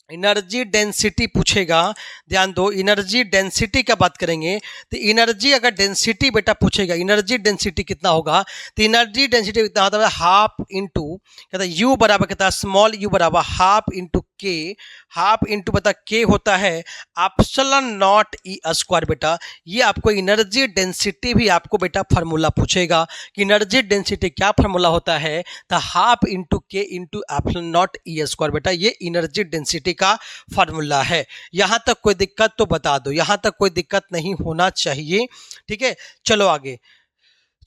एनर्जी डेंसिटी पूछेगा, ध्यान दो, एनर्जी डेंसिटी का बात करेंगे तो एनर्जी अगर डेंसिटी बेटा पूछेगा, एनर्जी डेंसिटी कितना होगा, तो एनर्जी डेंसिटी कितना होता है, हाफ इंटू कहता है यू बराबर, कहता है स्मॉल यू बराबर हाफ इंटू के, हाफ इंटू बता के होता है एप्सिलॉन नॉट ई स्क्वायर बेटा। ये आपको एनर्जी डेंसिटी भी आपको बेटा फार्मूला पूछेगा कि एनर्जी डेंसिटी क्या फार्मूला होता है, तो हाफ इंटू के into epsilon not E square बेटा, ये एनर्जी डेंसिटी का फार्मूला है। यहां तक कोई दिक्कत तो बता दो, यहां तक कोई दिक्कत नहीं होना चाहिए, ठीक है। चलो आगे,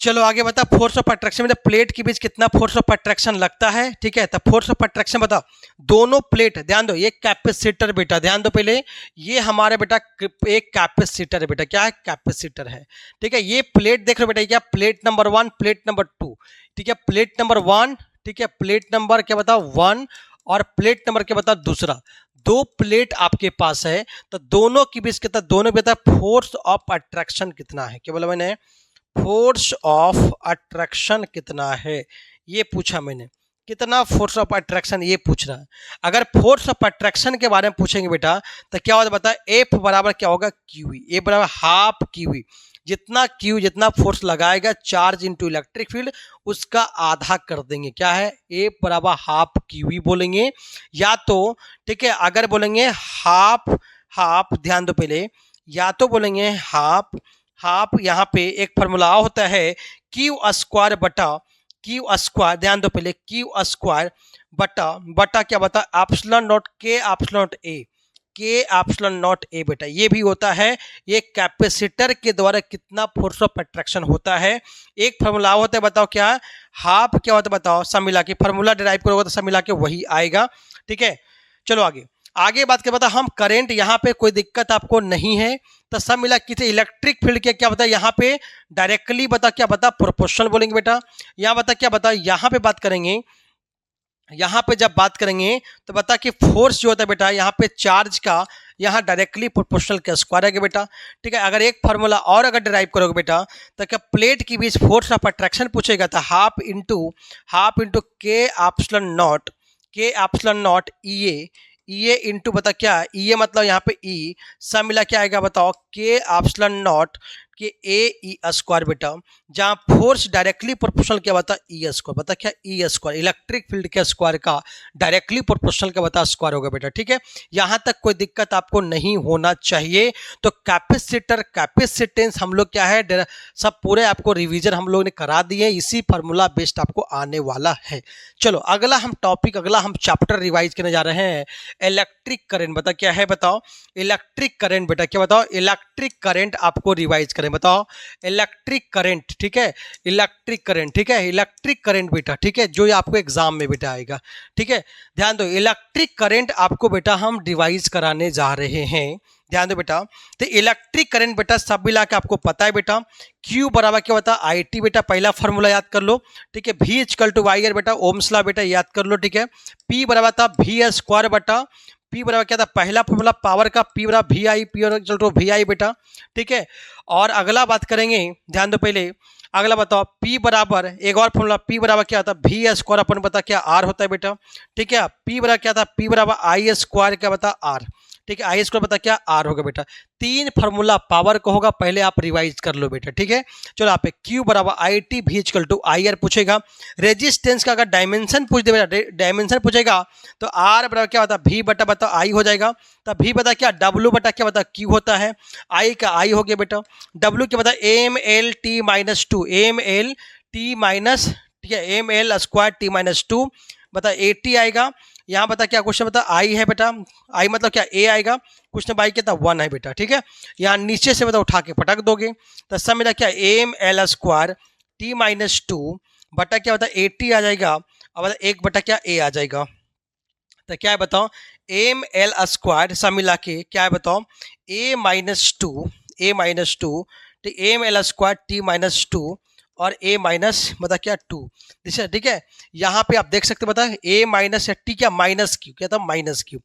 चलो आगे बता, फोर्स ऑफ अट्रैक्शन मतलब प्लेट के बीच कितना फोर्स ऑफ अट्रैक्शन लगता है, ठीक है। तो फोर्स ऑफ अट्रैक्शन बता, दोनों प्लेट, ध्यान दो, ये कैपेसिटर बेटा, ध्यान दो पहले, ये हमारे बेटा एक कैपेसिटर है बेटा, क्या है, कैपेसिटर है, ठीक है। ये प्लेट देख लो बेटा, क्या प्लेट नंबर 1, प्लेट नंबर 2, ठीक है, प्लेट नंबर 1, ठीक है, प्लेट नंबर क्या बताओ 1, और प्लेट नंबर क्या बताओ दूसरा। दो प्लेट आपके पास है, तो दोनों के बीच कितना, दोनों के बीच फोर्स ऑफ अट्रैक्शन कितना है, क्या बोला मैंने, फोर्स ऑफ अट्रैक्शन कितना है, ये पूछा मैंने, कितना फोर्स ऑफ अट्रैक्शन ये पूछ रहा है। अगर फोर्स ऑफ अट्रैक्शन के बारे में पूछेंगे बेटा तो क्या होता है बता, एफ बराबर क्या होगा क्यू, ए बराबर हाफ क्यू, जितना क्यू जितना फोर्स लगाएगा चार्ज इनटू इलेक्ट्रिक फील्ड उसका आधा कर देंगे, क्या है, ए बराबर हाफ क्यू बोलेंगे, या तो ठीक है, अगर बोलेंगे हाफ, हाफ ध्यान दो पहले, या तो बोलेंगे हाफ, हाफ यहाँ पे एक फार्मूला होता है क्यू स्क्वायर बटा क्यू स्क्वायर, ध्यान दो पहले, क्यू स्क्वायर बटा बटा क्या बता एप्सिलॉन नॉट के एप्सिलॉन नॉट ए, के एप्सिलॉन नॉट ए बेटा, ये भी होता है, ये कैपेसिटर के द्वारा कितना फोर्स ऑफ अट्रैक्शन होता है। एक फार्मूला होता है बताओ क्या, हाफ क्या होता है बताओ, सब मिला के फार्मूला डिराइव करोगे तो सब मिला के वही आएगा, ठीक है। चलो आगे, आगे बात कर बता, हम करंट यहाँ पे कोई दिक्कत आपको नहीं है, तो सब मिला किसी इलेक्ट्रिक फील्ड के क्या बता, यहाँ पे डायरेक्टली बता क्या बता प्रोपोर्शनल बोलेंगे बेटा, यहाँ बता क्या बता, यहाँ पे बात करेंगे, यहाँ पे जब बात करेंगे तो बता कि फोर्स जो होता है बेटा यहाँ पे चार्ज का, यहाँ डायरेक्टली प्रोपोर्शनल के स्क्वायर है बेटा, ठीक है। अगर एक फार्मूला और अगर डिराइव करोगे बेटा तो क्या प्लेट के बीच फोर्स ऑफ अट्रैक्शन पूछेगा तो हाफ इंटू के एप्सिलॉन नॉट, के epsilon not E A into बता क्या, ई ए मतलब यहाँ पे ई, सब मिला क्या आएगा बताओ, के एप्सिलॉन नॉट के ए ई स्क्वायर बेटा, जहाँ फोर्स डायरेक्टली प्रोपोर्शनल क्या बता ई स्क्वायर, बता क्या ई स्क्वायर, इलेक्ट्रिक फील्ड के स्क्वायर का डायरेक्टली प्रोपोर्शनल क्या बता स्क्वायर होगा बेटा, ठीक है। यहाँ तक कोई दिक्कत आपको नहीं होना चाहिए। तो कैपेसिटर कैपेसिटेंस हम लोग क्या है सब पूरे आपको रिवीजन हम लोग ने करा दिए, इसी फार्मूला बेस्ड आपको आने वाला है। चलो अगला हम टॉपिक, अगला हम चैप्टर रिवाइज करने जा रहे हैं, इलेक्ट्रिक करंट, बता क्या है बताओ, इलेक्ट्रिक करंट बेटा, क्या बताओ, इलेक्ट्रिक करंट आपको रिवाइज करें, बताओ इलेक्ट्रिक करंट, ठीक है, इलेक्ट्रिक करंट, ठीक है, इलेक्ट्रिक करंट बेटा, ठीक है, जो आपको एग्जाम में बेटा आएगा, ठीक है। ध्यान दो, इलेक्ट्रिक करंट आपको बेटा हम रिवाइज कराने जा रहे हैं, ध्यान दो बेटा। तो इलेक्ट्रिक करंट बेटा सब मिला के आपको पता है बेटा, Q बराबर क्या होता है IT बेटा, पहला फॉर्मूला याद कर लो, ठीक है। V इक्वल टू वाई बेटा, ओम्स लॉ बेटा याद कर लो, ठीक है। P बराबर था V स्क्वायर बटा, P बराबर क्या था, पहला फॉर्मूला पावर का, P बराबर VI, P equal to VI बेटा, ठीक है। और अगला बात करेंगे, ध्यान दो पहले, अगला बताओ P बराबर, एक और फॉर्मूला P बराबर क्या होता है, V स्क्वायर अपन बता क्या R होता है बेटा, ठीक है। P बराबर क्या था, P बराबर I स्क्वायर क्या बता R, ठीक है, आई स्क्वायर बता क्या आर होगा बेटा। तीन फार्मूला पावर को होगा, पहले आप रिवाइज कर लो बेटा, ठीक है। चलो आप क्यू बराबर आई टी भी इक्वल टू आई आर पूछेगा, रेजिस्टेंस का अगर डायमेंशन पूछ दे बेटा, डायमेंशन पूछेगा तो आर बराबर क्या होता है भी बटा बता आई हो जाएगा, तब भी बता क्या डब्ल्यू बटा क्या बता क्यू होता है, आई का आई हो गया बेटा, डब्ल्यू क्या बता M L T minus two, M L T minus, ठीक है, M L square T minus two बता 80 आएगा। यहाँ बता क्या क्वेश्चन बता आई है बेटा, आई मतलब क्या ए आएगा, क्वेश्चन बाई क्या था 1 है बेटा, ठीक है। यहाँ नीचे से बता उठा के पटक दोगे तो सब मेरा क्या M L square T minus two बटा क्या बता 80 आ जाएगा, और बता 1 बटा क्या ए आ जाएगा। तो क्या है बताओ एम एल स्क्वायर सब मिला के क्या है बताओ A minus two, A minus two, M L square T minus two और a माइनस बता क्या 2, ठीक है। यहाँ पे आप देख सकते बता a माइनस या t क्या माइनस क्यू, क्या था minus Q,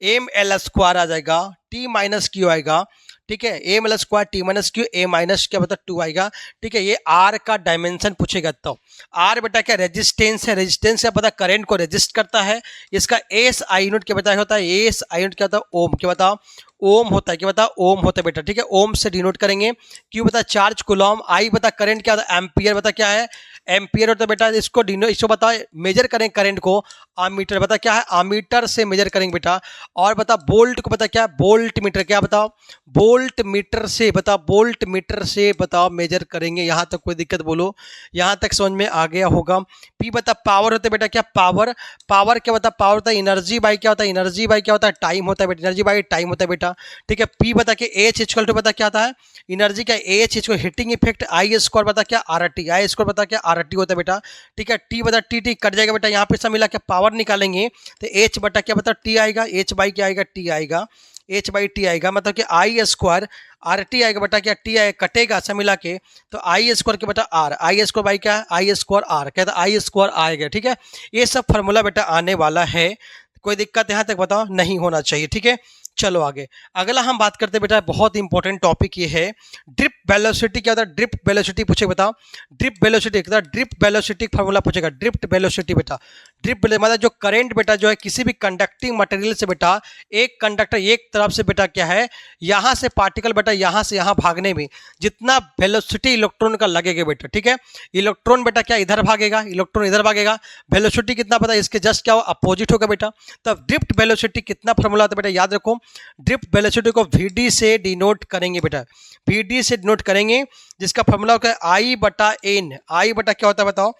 M L square आ जाएगा, t माइनस क्यू आएगा, ठीक है, A L square T minus Q, A minus क्या बता 2 आएगा, ठीक है। ये आर का डायमेंशन पूछेगा, तो आर बेटा क्या रेजिस्टेंस है, रेजिस्टेंस क्या पता करंट को रेजिस्ट करता है। इसका एस आई यूनिट क्या बता होता है, एस आई यूनिट क्या होता है ओम, क्या बताओ ओम होता है, क्या बता ओम होता है बेटा, ठीक है। ओम से डिनोट करेंगे, क्यू बता चार्ज कूलम, आई बता करंट क्या होता है एम्पियर, बता क्या है एम्पियर होता है बेटा। इसको बता मेजर करें करंट को आमीटर, बता क्या है आमीटर से मेजर करेंगे बेटा। और बता बोल्ट को बता क्या है बोल्ट मीटर, क्या बताओ बोल्ट मीटर से, बता बोल्ट मीटर से बताओ मेजर करेंगे। यहाँ तक कोई दिक्कत बोलो, यहाँ तक समझ में आ गया होगा। पी बता पावर होता है बेटा, क्या पावर, पावर क्या बता पावर होता है एनर्जी बाई क्या होता है, एनर्जी बाई क्या होता है टाइम होता है बेटा, एनर्जी बाई टाइम होता है बेटा, ठीक है। पी बता के एच इक्वल टू बता क्या आता है एनर्जी क्या, एच इक्वल हीटिंग इफेक्ट, आई स्क्वायर बता क्या आर टी, आई स्क्वायर बता क्या आर टी होता है बेटा, ठीक है। टी बता टी टी कट जाएगा बेटा, यहाँ पे सब मिला के पावर निकालेंगे तो एच बटा क्या बता टी आएगा, एच बाई क्या आएगा टी आएगा, एच बाई टी आएगा, मतलब कि आई स्क्वायर आर टी आएगा बटा क्या टी आएगा, कटेगा सब मिला के तो आई स्क्वायर के बटा आर, आई स्क्वायर बाई क्या आई स्क्वायर आर, कहता आई स्क्वायर आएगा, ठीक है। ये सब फार्मूला बेटा आने वाला है, कोई दिक्कत यहाँ तक बताओ नहीं होना चाहिए, ठीक है। चलो आगे अगला हम बात करते हैं बेटा, बहुत इंपॉर्टेंट टॉपिक ये है ड्रिप वेलोसिटी, क्या होता है ड्रिप वेलोसिटी पूछेगा बताओ, drip velocity drip velocity formula पूछेगा, ड्रिप वेलोसिटी बेटा, ड्रिप मतलब जो करंट बेटा जो है किसी भी कंडक्टिंग मटेरियल से बेटा, एक कंडक्टर एक तरफ से बेटा क्या है यहाँ से पार्टिकल बेटा यहाँ से यहाँ भागने में जितना वेलोसिटी इलेक्ट्रॉन का लगेगा बेटा, ठीक है। इलेक्ट्रॉन बेटा क्या इधर भागेगा, इलेक्ट्रॉन इधर भागेगा, वेलोसिटी कितना पता इसके जस्ट क्या हो अपोजिट होगा बेटा। तब ड्रिफ्ट वेलोसिटी कितना फार्मूला होता है बेटा याद रखो, ड्रिफ्ट वेलोसिटी को वीडी से डिनोट करेंगे बेटा, वीडी से डिनोट करेंगे, जिसका फार्मूला होगा आई बटा एन, आई बटा क्या होता है बताओ,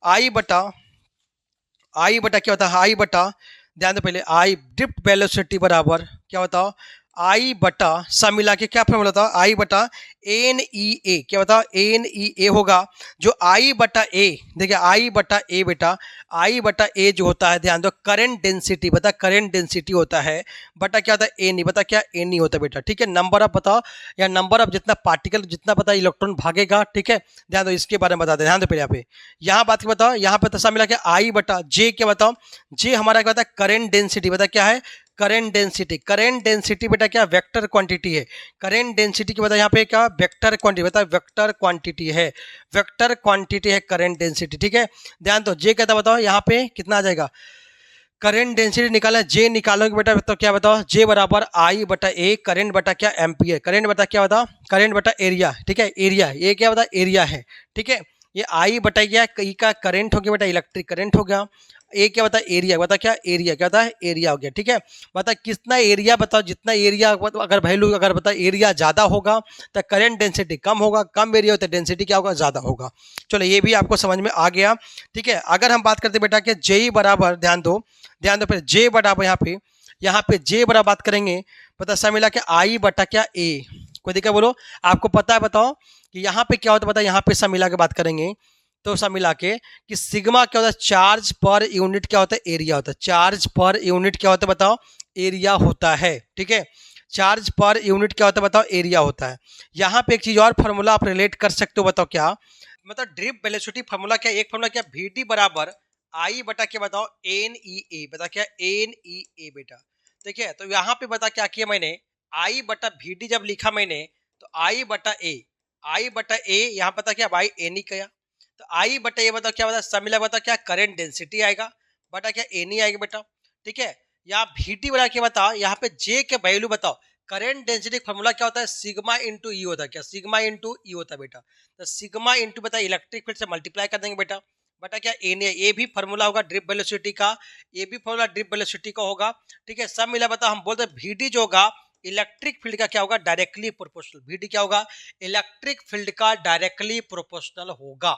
आई बटा क्या होता है आई बटा, ध्यान दो पहले आई ड्रिफ्ट वेलोसिटी बराबर क्या बताओ आई बटा सब मिला के क्या फॉर्मूला था आई बटा एन ई ए, क्या बताओ एन ई ए होगा, जो आई बटा ए देखिए आई बटा ए बेटा, आई बटा ए जो होता है ध्यान दो करंट डेंसिटी, बता करंट डेंसिटी होता है बटा क्या होता है एन ई, बता क्या एन ई होता है बेटा, ठीक है। नंबर ऑफ बताओ या नंबर ऑफ जितना पार्टिकल जितना पता इलेक्ट्रॉन भागेगा, ठीक है। ध्यान दो इसके बारे में बता दे, ध्यान दो पहले यहाँ बात बताओ, यहाँ पे सब मिला के आई बटा जे, क्या बताओ जे हमारा क्या होता है करंट डेंसिटी, बता क्या है करंट डेंसिटी, करंट डेंसिटी बेटा क्या वेक्टर क्वांटिटी है, करंट डेंसिटी की बता यहाँ पे क्या वेक्टर क्वांटिटी, बता वेक्टर क्वांटिटी है, वेक्टर क्वांटिटी है करंट डेंसिटी, ठीक है। ध्यान दो जे कहता बताओ यहाँ पे कितना आ जाएगा, करंट डेंसिटी निकाला जे निकालोगे बेटा तो क्या बताओ जे बराबर आई बटा ए करंट बटा क्या एम्पियर, करंट बटा क्या बताओ करंट बटा एरिया, ठीक है एरिया ये क्या बता एरिया है, ठीक है। ये आई बटा क्या कई का करंट हो गया बेटा इलेक्ट्रिक करंट हो गया, ए क्या बता एरिया, बता क्या एरिया, क्या होता है एरिया हो गया, ठीक है। बता कितना एरिया बताओ, जितना एरिया अगर वैल्यू अगर बता एरिया ज़्यादा होगा तो करंट डेंसिटी कम होगा, कम एरिया होता है डेंसिटी क्या होगा ज़्यादा होगा। चलो ये भी आपको समझ में आ गया, ठीक है। अगर हम बात करते बेटा कि जे बराबर ध्यान दो फिर जे बराबर यहाँ पे जे बराबर बात करेंगे पता सब मिला के आई बटा क्या ए, कोई दिक्कत बोलो आपको पता है बताओ कि यहाँ पे क्या होता है, बता यहाँ पे सब मिला के बात करेंगे तो सब मिला के कि सिग्मा क्या होता है चार्ज पर यूनिट क्या होता है एरिया होता है, चार्ज पर यूनिट क्या होता है बताओ एरिया होता है, ठीक है। चार्ज पर यूनिट क्या होता है बताओ एरिया होता है। यहाँ पे एक चीज और फार्मूला आप रिलेट कर सकते हो, बताओ क्या मतलब ड्रिप वेलोसिटी फार्मूला क्या, एक फार्मूला क्या वी डी बराबर आई बटा क्या बताओ एन ई ए, बता क्या एन ई ए बेटा, ठीक है। तो यहाँ पे बता क्या किया मैंने आई बटा वी डी जब लिखा मैंने तो आई बटा ए यहाँ पता क्या भाई एन ई किया तो आई बटा ये बताओ क्या बता सब मिला बता क्या करंट डेंसिटी आएगा बटा क्या एन ई आएगा बेटा, ठीक है। यहाँ वी डी बता के बताओ यहाँ पे जे के वैल्यू बताओ, करंट डेंसिटी फॉर्मूला क्या होता है सिग्मा इंटू ई होता है, क्या सिग्मा इंटू ई होता है बेटा, तो सिग्मा इंटू बता इलेक्ट्रिक फील्ड से मल्टीप्लाई कर देंगे बेटा बटा क्या एन ए भी फॉर्मूला होगा ड्रिप वेलोसिटी का, ये भी फॉर्मूला ड्रिप वेलोसिटी का होगा, ठीक है। सब मिला बता हम बोलते हैं वी डी जो होगा इलेक्ट्रिक फील्ड का क्या होगा डायरेक्टली प्रोपोर्शनल, वी डी क्या होगा इलेक्ट्रिक फील्ड का डायरेक्टली प्रोपोर्शनल होगा,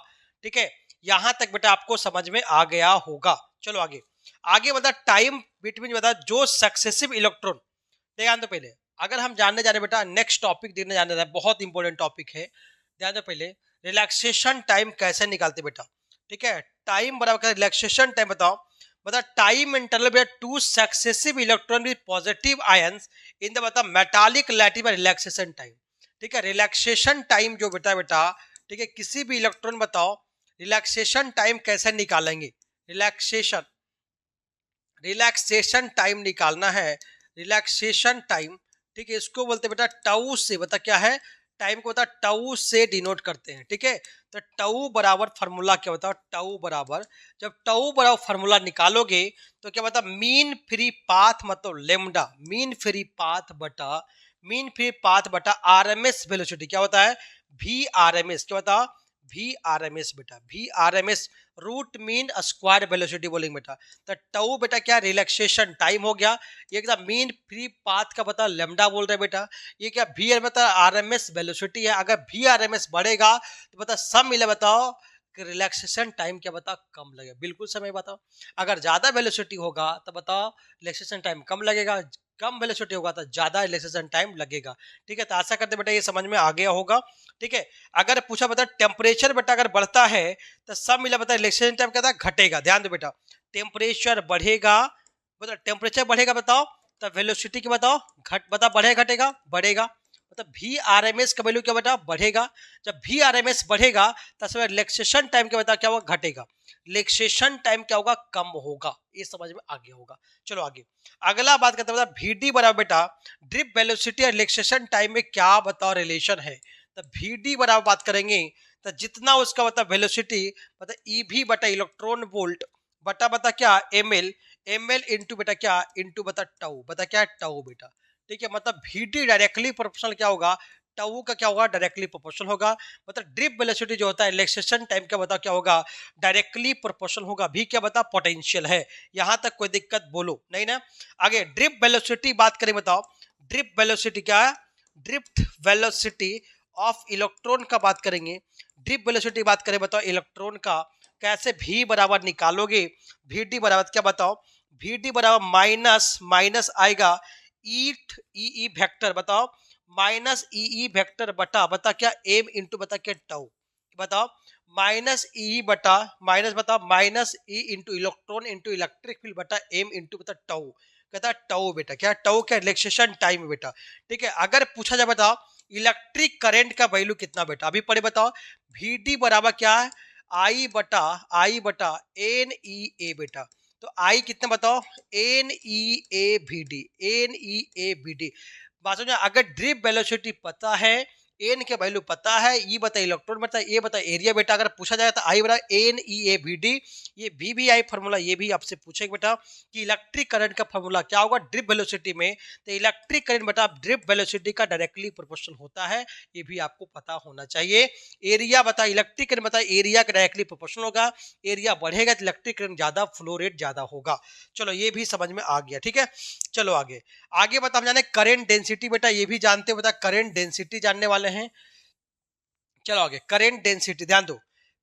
ठीक है। यहां तक बेटा आपको समझ में आ गया होगा। चलो आगे बता टाइम बिटवीन बता जो सक्सेसिव इलेक्ट्रॉन, ध्यान दो पहले अगर हम जानने जा रहे बेटा नेक्स्ट टॉपिक देखने जाने रहे बहुत इंपॉर्टेंट टॉपिक है, ध्यान दो पहले रिलैक्सेशन टाइम कैसे निकालते बेटा, ठीक है। टाइम बराबर रिलैक्सेशन टाइम बताओ बता टाइम इंटरवल में two successive electron with positive ions in the बता मेटालिक लैटिस रिलैक्सेशन टाइम, ठीक है। रिलैक्सेशन टाइम जो बेटा ठीक है, किसी भी इलेक्ट्रॉन बताओ रिलैक्सेशन टाइम कैसे निकालेंगे, रिलैक्सेशन रिलैक्सेशन टाइम निकालना है, रिलैक्सेशन टाइम, ठीक है, इसको बोलते हैं बेटा टाउ से, बता क्या है, टाइम को बता टाउ से डिनोट करते हैं, ठीक है। तो टाउ बराबर फार्मूला क्या बताओ, टाउ बराबर, जब टाउ बराबर फार्मूला निकालोगे तो क्या बता, मीन फ्री पाथ मतलब लेमडा, मीन फ्री पाथ बटा आरएमएस वेलोसिटी क्या होता है, वी आरएमएस, क्या बताओ, वी आरएमएस बेटा, V RMS root mean square velocity बोलेंगे बेटा। तो टाउ बेटा क्या रिलैक्सेशन टाइम हो गया, ये क्या मीन फ्री पाथ का बता लेमडा बोल रहे बेटा, ये क्या वी बता आरएमएस वेलोसिटी है, अगर वी आरएमएस बढ़ेगा तो बता सब मिले बताओ कि रिलैक्सेशन टाइम क्या बता कम लगेगा, बिल्कुल समय बताओ। अगर ज्यादा वेलोसिटी होगा तो बताओ रिलैक्सेशन टाइम कम लगेगा, कम वेलोसिटी होगा तो ज्यादा रिलैक्सेशन टाइम लगेगा, ठीक है। तो आशा करते बेटा ये समझ में आ गया होगा, ठीक है। अगर पूछा बता टेम्परेचर बेटा अगर बढ़ता है तो सब मिला बता रिलैक्सेशन टाइम क्या था घटेगा, ध्यान दो बेटा, टेम्परेचर बढ़ेगा, बता टेम्परेचर बढ़ेगा बताओ तो वेलोसिटी क्या बताओ घट, बता बढ़ेगा घटेगा, बढ़ेगा, मतलब वी आर एम एस का वैल्यू क्या बेटा बढ़ेगा, जब वी आर एम एस बढ़ेगा तब रिलैक्सेशन टाइम क्या बता क्या होगा घटेगा, रिलैक्सेशन टाइम क्या होगा कम होगा, ये समझ में आगे होगा। चलो आगे अगला बात करते हैं, वी डी बराबर बेटा ड्रिप वेलोसिटी और रिलैक्सेशन टाइम में क्या बताओ रिलेशन है, तो वी डी बराबर बात करेंगे तो जितना उसका बता वेलोसिटी बता ई भी बटा इलेक्ट्रॉन वोल्ट बटा बता क्या एम एल इंटू बेटा क्या इंटू बता टाउ, बता क्या टाउ बेटा, ठीक है, मतलब वीडी डायरेक्टली प्रोपोर्शनल क्या होगा टाउ का क्या होगा डायरेक्टली प्रोपोर्शनल होगा, मतलब ड्रिप वेलोसिटी जो होता है रिलैक्सेशन टाइम क्या बता क्या होगा डायरेक्टली प्रोपोर्शनल होगा, भी क्या बता पोटेंशियल है, यहां तक कोई दिक्कत बोलो नहीं ना। आगे ड्रिप वेलोसिटी बात करें बताओ, ड्रिप वेलोसिटी क्या है, ड्रिप वेलोसिटी ऑफ इलेक्ट्रॉन का बात करेंगे, ड्रिप वेलोसिटी बात करें बताओ इलेक्ट्रॉन का कैसे भी बराबर निकालोगे, वी डी बराबर क्या बताओ, वी डी बराबर माइनस माइनस आएगा ईट ई वेक्टर बताओ माइनस ई वेक्टर बटा बता क्या एम इंटू बता क्या टाउ, बताओ माइनस ई बटा माइनस बता minus E into electron into electric field बटा एम इंटू बता टाउ, कहता टाउ बेटा क्या टाउ क्या रिलैक्सेशन टाइम बेटा, ठीक है। अगर पूछा जाए बताओ इलेक्ट्रिक करंट का वैल्यू कितना बेटा, अभी पढ़े बताओ वी डी बराबर क्या है आई बटा एन ई ए बेटा, तो आई कितना बताओ N E A B D बात समझो, अगर ड्रिप वेलोसिटी पता है एन के वैल्यू पता है, ई बता इलेक्ट्रॉन बता ए बता एरिया बेटा, अगर पूछा जाए तो आई बता N E A B D, ये वी भी आई फार्मूला ये भी आपसे पूछेगा बेटा कि इलेक्ट्रिक करंट का फार्मूला क्या होगा ड्रिप वेलोसिटी में, तो इलेक्ट्रिक करंट बेटा ड्रिप वेलोसिटी का डायरेक्टली प्रोपोर्शनल होता है, ये भी आपको पता होना चाहिए। एरिया बता इलेक्ट्रिक करंट बता एरिया का डायरेक्टली प्रोपोर्शनल होगा, एरिया बढ़ेगा तो इलेक्ट्रिक करंट ज्यादा फ्लो रेट ज्यादा होगा, चलो ये भी समझ में आ गया, ठीक है। चलो आगे आगे बता हम जाने करंट डेंसिटी बेटा, ये भी जानते हो बता करंट डेंसिटी जानने वाले हैं। चलो आगे करंट डेंसिटी ध्यान दो,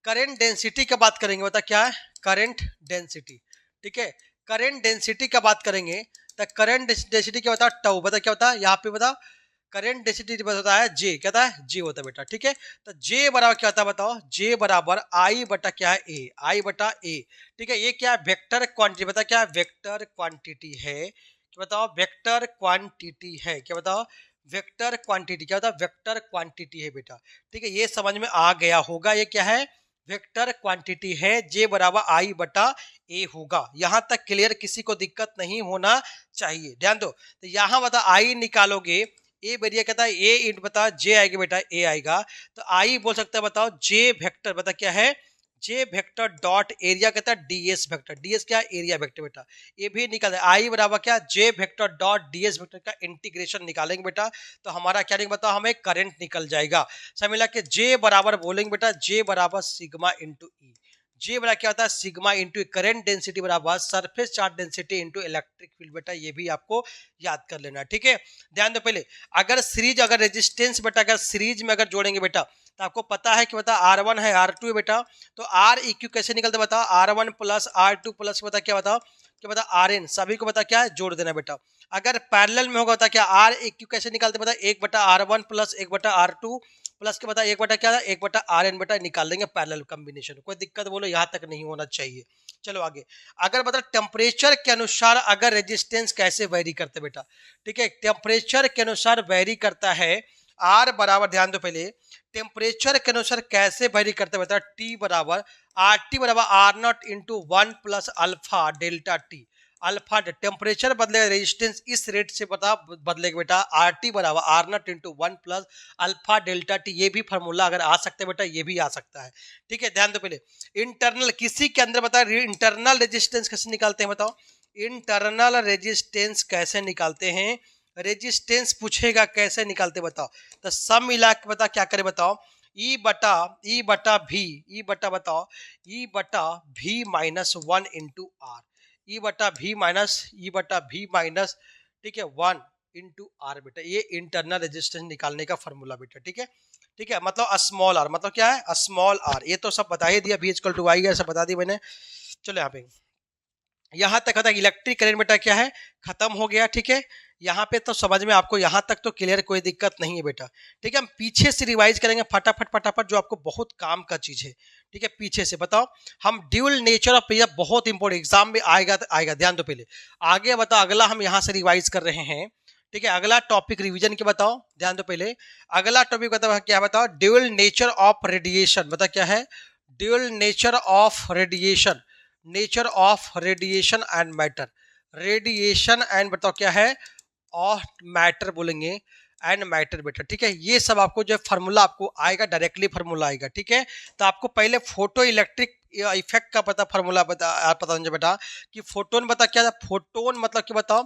करंट डेंसिटी का बात करेंगे बता क्या है करंट डेंसिटी, ठीक है, करंट डेंसिटी का बात करेंगे तो करंट डेंसिटी क्या होता है टाउ, बता क्या होता है यहाँ पे बता करंट डेंसिटी होता है जे, क्या होता है जे होता है बेटा, ठीक है। तो जे बराबर क्या होता है बताओ, जे बराबर आई बटा क्या है ए, आई बटा ए, ठीक है, ये क्या है वेक्टर क्वांटिटी, बता क्या वेक्टर क्वांटिटी है, क्या बताओ वेक्टर क्वांटिटी है, क्या बताओ वेक्टर क्वांटिटी, क्या होता है वेक्टर क्वांटिटी है बेटा, ठीक है, ये समझ में आ गया होगा, ये क्या है वेक्टर क्वांटिटी है, जे बराबर आई बटा ए होगा, यहां तक क्लियर, किसी को दिक्कत नहीं होना चाहिए, ध्यान दो। तो यहां बता आई निकालोगे ए बेरिया कहता है ए इंट बता जे आएगा बेटा ए आएगा, तो आई बोल सकता है बताओ जे वेक्टर बता क्या है जे वेक्टर डॉट एरिया कहता है डीएस वेक्टर, डीएस क्या एरिया वेक्टर बेटा, ये भी निकाल आई बराबर क्या जे वेक्टर डॉट डीएस वेक्टर का इंटीग्रेशन निकालेंगे बेटा, तो हमारा क्या निकल बताओ हमें करंट निकल जाएगा, सब मिला के जे बराबर बोलेंगे बेटा जे बराबर सिग्मा इंटू ई, जे बराबर क्या होता है सिग्मा इंटू करंट डेंसिटी बराबर surface charge density into electric field बेटा, ये भी आपको याद कर लेना, ठीक है। ध्यान दो पहले अगर सीरीज अगर रेजिस्टेंस बेटा अगर सीरीज में अगर जोड़ेंगे बेटा तो आपको पता है कि बता R1 है R2 है बेटा, तो R EQ कैसे निकलते बता R1 प्लस R2 प्लस बता क्या बताओ क्या बता RN, सभी को बता क्या है जोड़ देना बेटा। अगर पैरेलल में होगा बता क्या R EQ कैसे निकालते बता 1/R1 प्लस 1/R2 प्लस के बता 1 बटा क्या था 1/RN बेटा निकाल देंगे पैरेलल कॉम्बिनेशन, कोई दिक्कत बोलो यहाँ तक नहीं होना चाहिए। चलो आगे अगर बता टेम्परेचर के अनुसार अगर रेजिस्टेंस कैसे वेरी करते बेटा, ठीक है, टेम्परेचर के अनुसार वेरी करता है आर बराबर, ध्यान दो पहले, टेम्परेचर के अनुसार कैसे वेरी करते हैं, बता टी बराबर आर टी बराबर R naught into 1 plus alpha delta T. Alpha temperature बदलेगा, रेजिस्टेंस इस रेट से बता बदलेगा बेटा, आर टी बराबर R naught into 1 plus alpha delta T. ये भी फार्मूला अगर आ सकता है बेटा, ये भी आ सकता है, ठीक है। ध्यान दो पहले, इंटरनल किसी के अंदर बता इंटरनल रेजिस्टेंस कैसे निकालते हैं, बताओ इंटरनल रेजिस्टेंस कैसे निकालते हैं, रेजिस्टेंस पूछेगा कैसे निकालते बताओ। तो सब मिला के बता क्या करे बताओ, ई बटा भी, ई बटा बताओ, ई बटा भी माइनस 1 इंटू आर, ई बटा भी माइनस, ठीक है, 1 इंटू आर बेटा। ये इंटरनल रेजिस्टेंस निकालने का फॉर्मूला बेटा, ठीक है, ठीक है। मतलब स्मॉल आर मतलब क्या है, स्मॉल आर। ये तो सब बता ही दिया, भी इक्वल टू आई है, सब बता दी मैंने। चलो यहाँ पे, यहाँ तक था इलेक्ट्रिक करंट बेटा क्या है, खत्म हो गया, ठीक है। यहाँ पे तो समझ में आपको यहाँ तक तो क्लियर, कोई दिक्कत नहीं है बेटा, ठीक है। हम पीछे से रिवाइज करेंगे फटाफट फटाफट, जो आपको बहुत काम का चीज है, ठीक है। पीछे से बताओ, हम ड्यूल नेचर ऑफ प्रेशर, बहुत इंपॉर्टेंट, एग्जाम में आएगा तो आएगा, ध्यान दो पहले। आगे बताओ, अगला हम यहाँ से रिवाइज कर रहे हैं, ठीक है। अगला टॉपिक रिवीजन के बताओ, ध्यान दो पहले। अगला टॉपिक बताओ क्या, बताओ ड्यूल नेचर ऑफ रेडिएशन, बता क्या है, dual nature of radiation, nature of radiation and matter, radiation and बताओ क्या है, और मैटर बोलेंगे, एंड मैटर बेटा, ठीक है। ये सब आपको जो फार्मूला आपको आएगा, डायरेक्टली फार्मूला आएगा, ठीक है। तो आपको पहले फोटो इलेक्ट्रिक इफेक्ट का पता फार्मूला पता मुझे बेटा, कि फोटोन बता क्या था, फोटोन मतलब कि बताओ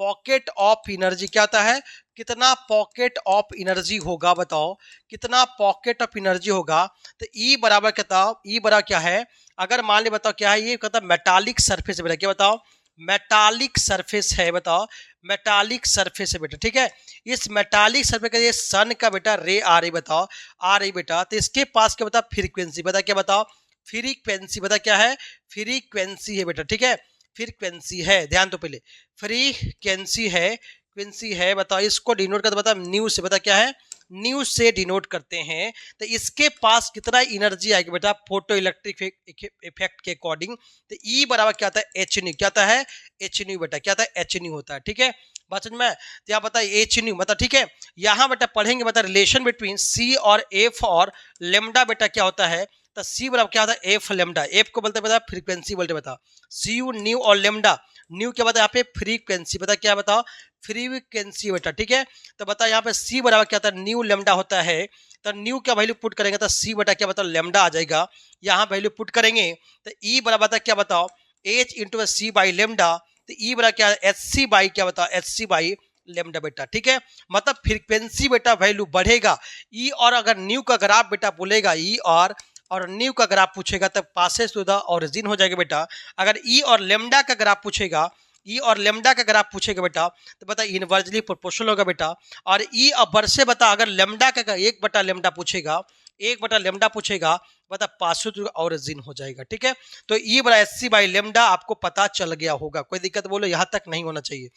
पॉकेट ऑफ एनर्जी, क्या होता है, कितना पॉकेट ऑफ एनर्जी होगा, बताओ कितना पॉकेट ऑफ एनर्जी होगा। तो ई बराबर क्या, ई बराबर क्या है, अगर मान ले बताओ क्या है, ये कहता है मेटालिक सरफेस बेटा, क्या बताओ मेटालिक सरफेस है, बताओ मेटालिक सरफेस है बेटा, ठीक है। इस मेटालिक सरफेस का ये सन का बेटा रे आ रही, बताओ आ रही बेटा, तो इसके पास क्या बता फ्रीक्वेंसी, बता क्या बताओ फ्रीक्वेंसी, बता क्या है फ्रीक्वेंसी है बेटा, ठीक है, फ्रीक्वेंसी है। ध्यान तो पहले, फ्रीक्वेंसी है, क्वेंसी है, बताओ इसको डिनोट करते बता न्यू से, बता क्या है न्यू से डिनोट करते हैं। तो इसके पास कितना एनर्जी आएगी बेटा फोटो इलेक्ट्रिक इफेक्ट के अकॉर्डिंग। तो ई बराबर क्या आता है एच न्यू, क्या आता है एच न्यू बेटा, क्या आता है एच न्यू होता है, ठीक है। बात समझ में, तो यहाँ बता एच न्यू मतलब, ठीक है। यहाँ बेटा पढ़ेंगे बता रिलेशन बिटवीन सी और एफ और लेमडा बेटा क्या होता है। तो सी बराबर क्या होता है एफ लेमडा, एफ को बोलते बता फ्रीक्वेंसी बोलते बता, सी यू न्यू और लेमडा, न्यू क्या बता यहाँ पे फ्रीक्वेंसी, बता क्या बताओ फ्रीक्वेंसी बेटा, ठीक है। तो बता यहाँ पे सी बराबर क्या होता है न्यू लेमडा होता है। तो न्यू क्या वैल्यू पुट करेंगे तो सी बटा क्या बताओ लेमडा आ जाएगा, यहाँ वैल्यू पुट करेंगे तो ई बराबर क्या बताओ H into C by lambda. तो ई बराबर क्या एच सी बाई क्या बताओ एच सी बाई लेमडा बेटा, ठीक है। मतलब फ्रीक्वेंसी बेटा वैल्यू बढ़ेगा। ई और अगर न्यू का ग्राफ बेटा बोलेगा ई और न्यू का ग्राफ पूछेगा तब पासेस टू द ओरिजिन हो जाएगा बेटा। अगर ई और लेमडा का ग्राफ पूछेगा, ई और लेमडा का ग्राफ पूछेगा बेटा तो बता इनवर्सली प्रोपोर्शनल होगा बेटा। और ई और वर्से बता अगर लेमडा का एक बटा लेमडा पूछेगा, एक बटा लेमडा पूछेगा बता पासो टू ओरिजिन हो जाएगा, ठीक है। तो ई बड़ा एस सी बाई लेमडा आपको पता चल गया होगा, कोई दिक्कत बोलो यहाँ तक नहीं होना चाहिए,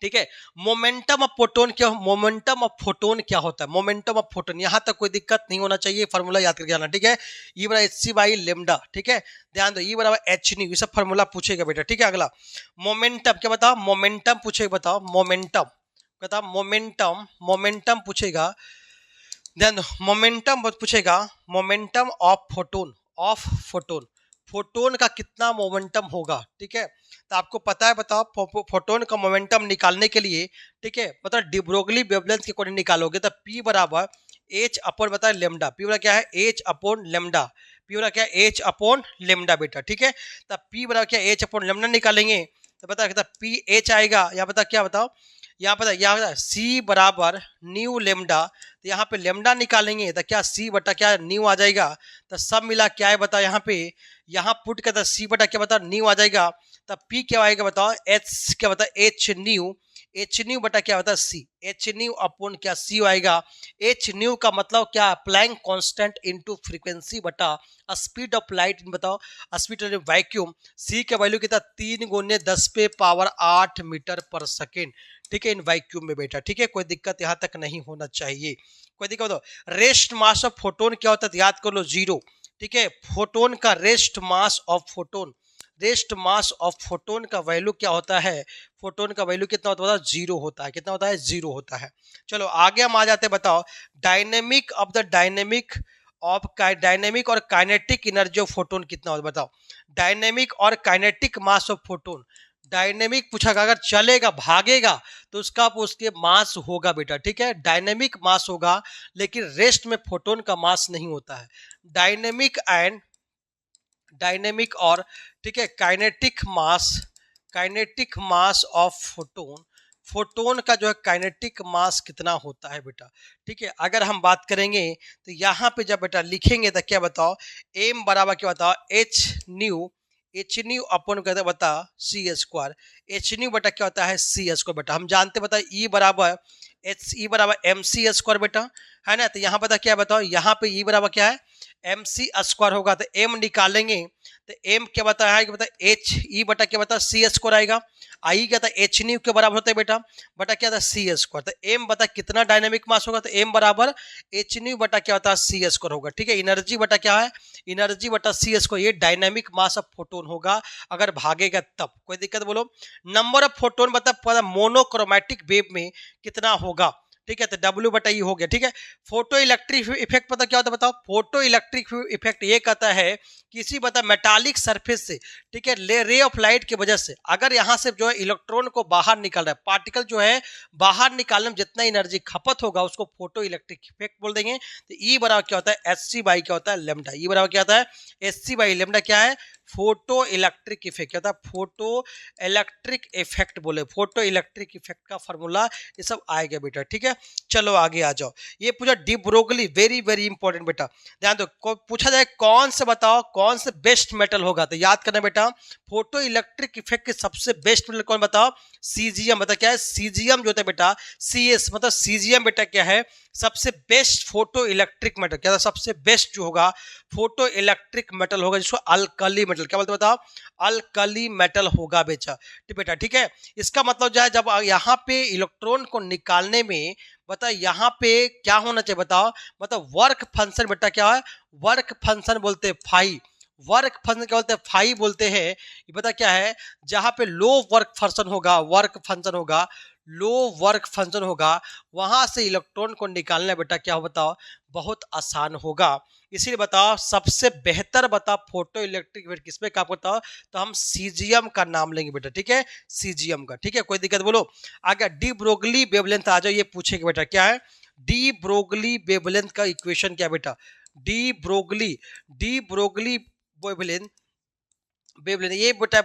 ठीक है। मोमेंटम ऑफ फोटोन क्या, मोमेंटम ऑफ फोटोन क्या होता है, मोमेंटम ऑफ फोटोन, यहां तक कोई दिक्कत नहीं होना चाहिए, फार्मूला याद करके जाना, ठीक है। ई बराबर एच सी बाई लेमडा, ठीक है। ध्यान दो ई बराबर एच न्यू, ये सब फार्मूला पूछेगा बेटा, ठीक है। अगला मोमेंटम क्या बताओ, मोमेंटम पूछेगा, बताओ मोमेंटम, बताओ मोमेंटम, मोमेंटम पूछेगा। ध्यान दो मोमेंटम पूछेगा, momentum of photon, of photon, photon का कितना मोमेंटम होगा, ठीक है। तो आपको पता है बताओ फोटोन का मोमेंटम निकालने के लिए, ठीक है, मतलब डी ब्रोगली वेवलेंथ के अकॉर्डिंग निकालोगे तो पी बराबर एच अपॉन बताए लेमडा, पी बराबर क्या है एच अपॉन लेमडा, पी बराबर क्या है एच अपॉन लेमडा बेटा, ठीक है। तब पी बराबर क्या एच अपॉन लेमडा निकालेंगे तो बता पी एच आएगा, या बता क्या बताओ यहाँ पता यहाँ बता सी बराबर न्यू लेमडा, तो यहाँ पे लेमडा निकालेंगे तो क्या सी बटा क्या न्यू आ जाएगा। तो सब मिला क्या है बता यहाँ पे, यहाँ पुट कर तो सी बटा क्या बता न्यू आ जाएगा। तब पी क्या आएगा बताओ एच क्या बता एच न्यू, एच न्यू बटा क्या होता है सी, एच न्यू अपॉन क्या सी आएगा। एच न्यू का मतलब क्या प्लैंक कांस्टेंट इनटू फ्रीक्वेंसी बटा स्पीड ऑफ लाइट, बताओ स्पीड ऑफ वैक्यूम। सी का वैल्यू कितना 3 गुने 10 पे पावर 8 मीटर पर सेकेंड, ठीक है, इन वैक्यूम में बेटा, ठीक है। कोई दिक्कत यहाँ तक नहीं होना चाहिए, कोई दिक्कत बताओ। रेस्ट मास ऑफ फोटोन क्या होता है याद कर लो जीरो, ठीक है। फोटोन का rest mass of photon, rest mass of photon का वैल्यू क्या होता है, फोटोन का वैल्यू कितना होता है, जीरो होता है। कितना होता है, जीरो होता है। चलो आगे हम आ जाते हैं, बताओ डायनेमिक और काइनेटिक एनर्जी ऑफ फोटोन कितना होता है, बताओ डायनेमिक और kinetic mass of photon. Dynamic पूछा अगर चलेगा भागेगा तो उसके मास होगा बेटा, ठीक है, डायनेमिक मास होगा, लेकिन रेस्ट में फोटोन का मास नहीं होता है। डायनेमिक और ठीक है काइनेटिक मास ऑफ फोटोन का जो है काइनेटिक मास कितना होता है बेटा, ठीक है। अगर हम बात करेंगे तो यहाँ पे जब बेटा लिखेंगे तो क्या बताओ, एम बराबर क्या बताओ, एच न्यू अपन कहते हैं बता सी स्क्वायर। एच न्यू बेटा क्या होता है, सी स्क्वायर बेटा। हम जानते बता ई बराबर एम सी स्क्वायर बेटा, है ना। तो यहाँ बता क्या बताओ, यहाँ पे ई बराबर क्या है, एम सी स्क्वायर होगा, तो एम निकालेंगे तो एम क्या बता है, बता एच ई बटा क्या बता सी स्क्वायर आएगा। आई क्या था, एच न्यू के बराबर होता है बेटा, बटा क्या था सी स्क्वायर। तो एम बता कितना डायनेमिक मास होगा, तो एम बराबर एच न्यू बटा क्या होता है सी स्क्वायर होगा, ठीक है। एनर्जी बटा क्या है, एनर्जी बटा सी स्क्वायर, ये डायनेमिक मास ऑफ फोटोन होगा अगर भागेगा तब। कोई दिक्कत बोलो। नंबर ऑफ फोटोन बता मोनोक्रोमैटिक वेव में कितना होगा, ठीक है, तो W बटा ई हो गया, ठीक है। फोटो इलेक्ट्रिक इफेक्ट पता क्या होता है, बताओ फोटो इलेक्ट्रिक इफेक्ट ये कहता है किसी बता मेटालिक सरफेस से, ठीक है, रे ऑफ लाइट की वजह से अगर यहाँ से जो है इलेक्ट्रॉन को बाहर निकल रहा है, पार्टिकल जो है बाहर निकालने में जितना एनर्जी खपत होगा उसको फोटो इलेक्ट्रिक इफेक्ट बोल देंगे। तो ई बराबर क्या होता है, एच सी बाई क्या होता है लेमडा। ई बराबर क्या होता है, एच सी बाई लेमडा क्या है, फोटो इलेक्ट्रिक इफेक्ट। क्या होता है, फोटो इलेक्ट्रिक इफेक्ट बोले, फोटो इलेक्ट्रिक इफेक्ट का फॉर्मूला ये सब आएगा बेटा, ठीक है। चलो आगे आ जाओ, ये पूछा de Broglie, very very important बेटा, ध्यान दो। पूछा जाए कौन से बताओ कौन से बेस्ट मेटल होगा, तो याद करना बेटा फोटो इलेक्ट्रिक इफेक्ट के सबसे बेस्ट मेटल कौन बताओ, सीजियम। बता क्या है, सीजियम जो होता है बेटा, सी एस मतलब सीजियम बेटा क्या है, सबसे बेस्ट फोटो इलेक्ट्रिक मेटल। क्या था, सबसे बेस्ट जो होगा फोटो इलेक्ट्रिक मेटल होगा, जिसको अल्कली मेटल क्या बोलते बताओ, अल्कली मेटल होगा बेटा, ठीक है। इसका मतलब जो है जब यहाँ पे इलेक्ट्रॉन को निकालने में बता यहाँ पे क्या होना चाहिए बताओ, मतलब वर्क फंक्शन बेटा क्या है, वर्क फंक्शन बोलते हैं फाई, वर्क फंक्शन क्या बोलते हैं, फाई बोलते हैं। ये पता क्या है, जहां पे लो वर्क फंक्शन होगा, लो वर्क फंक्शन होगा, वहां से इलेक्ट्रॉन को निकालना बेटा क्या हो बताओ, बहुत आसान होगा। इसीलिए बताओ सबसे बेहतर बताओ फोटो इलेक्ट्रिक इफेक्ट किसमें का बताओ, तो हम सीजियम का नाम लेंगे बेटा, ठीक है, सीजियम का, ठीक है। कोई दिक्कत बोलो। आगे डी ब्रोगली वेवलेंथ आ जाओ, ये पूछेगा बेटा क्या है, डी ब्रोगली वेवलेंथ का इक्वेशन क्या बेटा, डी ब्रोगली वेवलेंथ ये बेटा